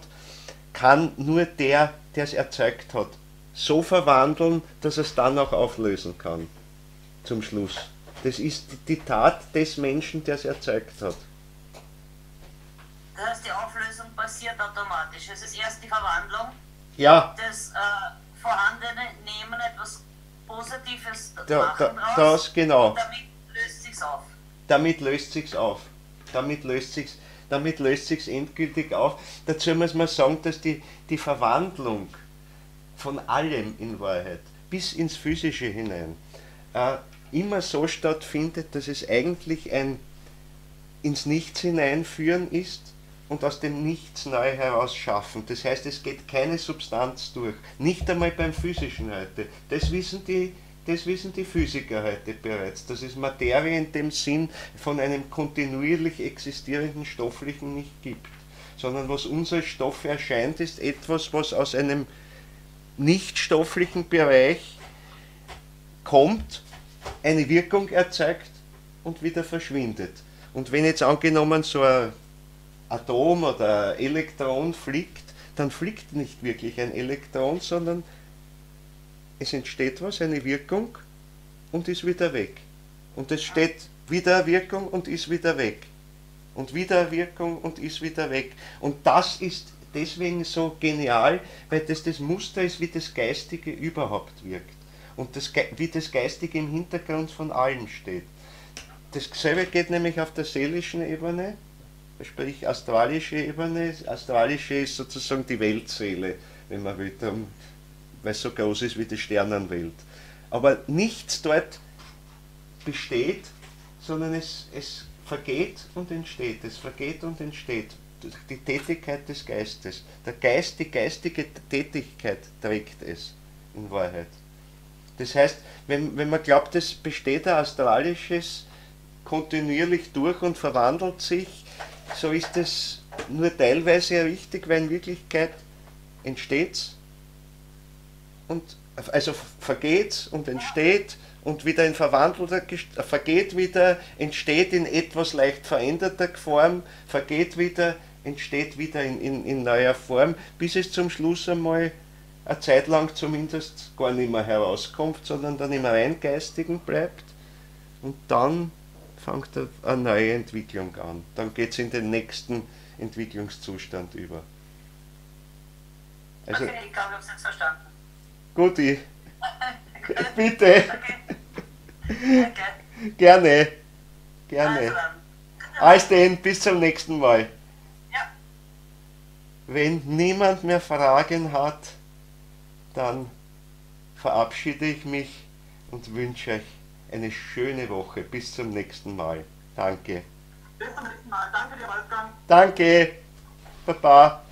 kann nur der es erzeugt hat, so verwandeln, dass er es dann auch auflösen kann. Zum Schluss. Das ist die Tat des Menschen, der es erzeugt hat. Das heißt, die Auflösung passiert automatisch. Es ist erst die Verwandlung, Ja, das Vorhandene nehmen, etwas Positives machen daraus, genau. und damit löst sich's auf. Damit löst sich's auf. Damit löst sich's endgültig auf. Dazu muss man sagen, dass die Verwandlung von allem in Wahrheit, bis ins Physische hinein, immer so stattfindet, dass es eigentlich ein ins Nichts hineinführen ist und aus dem Nichts neu herausschaffen. Das heißt, es geht keine Substanz durch. Nicht einmal beim Physischen heute. Das wissen die Physiker heute bereits, dass es Materie in dem Sinn von einem kontinuierlich existierenden Stofflichen nicht gibt. Sondern was uns als Stoff erscheint, ist etwas, was aus einem nichtstofflichen Bereich kommt, eine Wirkung erzeugt und wieder verschwindet. Und wenn jetzt angenommen so ein Atom oder ein Elektron fliegt, dann fliegt nicht wirklich ein Elektron, sondern es entsteht was, eine Wirkung und ist wieder weg. Und es steht wieder eine Wirkung und ist wieder weg. Und wieder eine Wirkung und ist wieder weg. Und das ist deswegen so genial, weil das Muster ist, wie das Geistige überhaupt wirkt. Und wie das Geistige im Hintergrund von allem steht. Dasselbe geht nämlich auf der seelischen Ebene, sprich astralische Ebene. Astralische ist sozusagen die Weltseele, wenn man will, weil es so groß ist wie die Sternenwelt. Aber nichts dort besteht, sondern es vergeht und entsteht. Es vergeht und entsteht. Durch die Tätigkeit des Geistes. Der Geist, die geistige Tätigkeit trägt es in Wahrheit. Das heißt, wenn man glaubt, es besteht ein Astralisches kontinuierlich durch und verwandelt sich, so ist es nur teilweise richtig, weil in Wirklichkeit entsteht und also vergeht und entsteht und wieder in verwandelter vergeht wieder, entsteht in etwas leicht veränderter Form, vergeht wieder, entsteht wieder in neuer Form, bis es zum Schluss einmal eine Zeit lang zumindest gar nicht mehr herauskommt, sondern dann im rein Geistigen bleibt und dann fängt eine neue Entwicklung an. Dann geht es in den nächsten Entwicklungszustand über. Also, Okay, ich glaube, ich habe es jetzt verstanden. Guti, bitte, Okay. gerne. Also dann. Alles denn, bis zum nächsten Mal. Ja. wenn niemand mehr Fragen hat, dann verabschiede ich mich und wünsche euch eine schöne Woche. Bis zum nächsten Mal. Danke. Bis zum nächsten Mal. Danke dir, Wolfgang. Danke. Baba.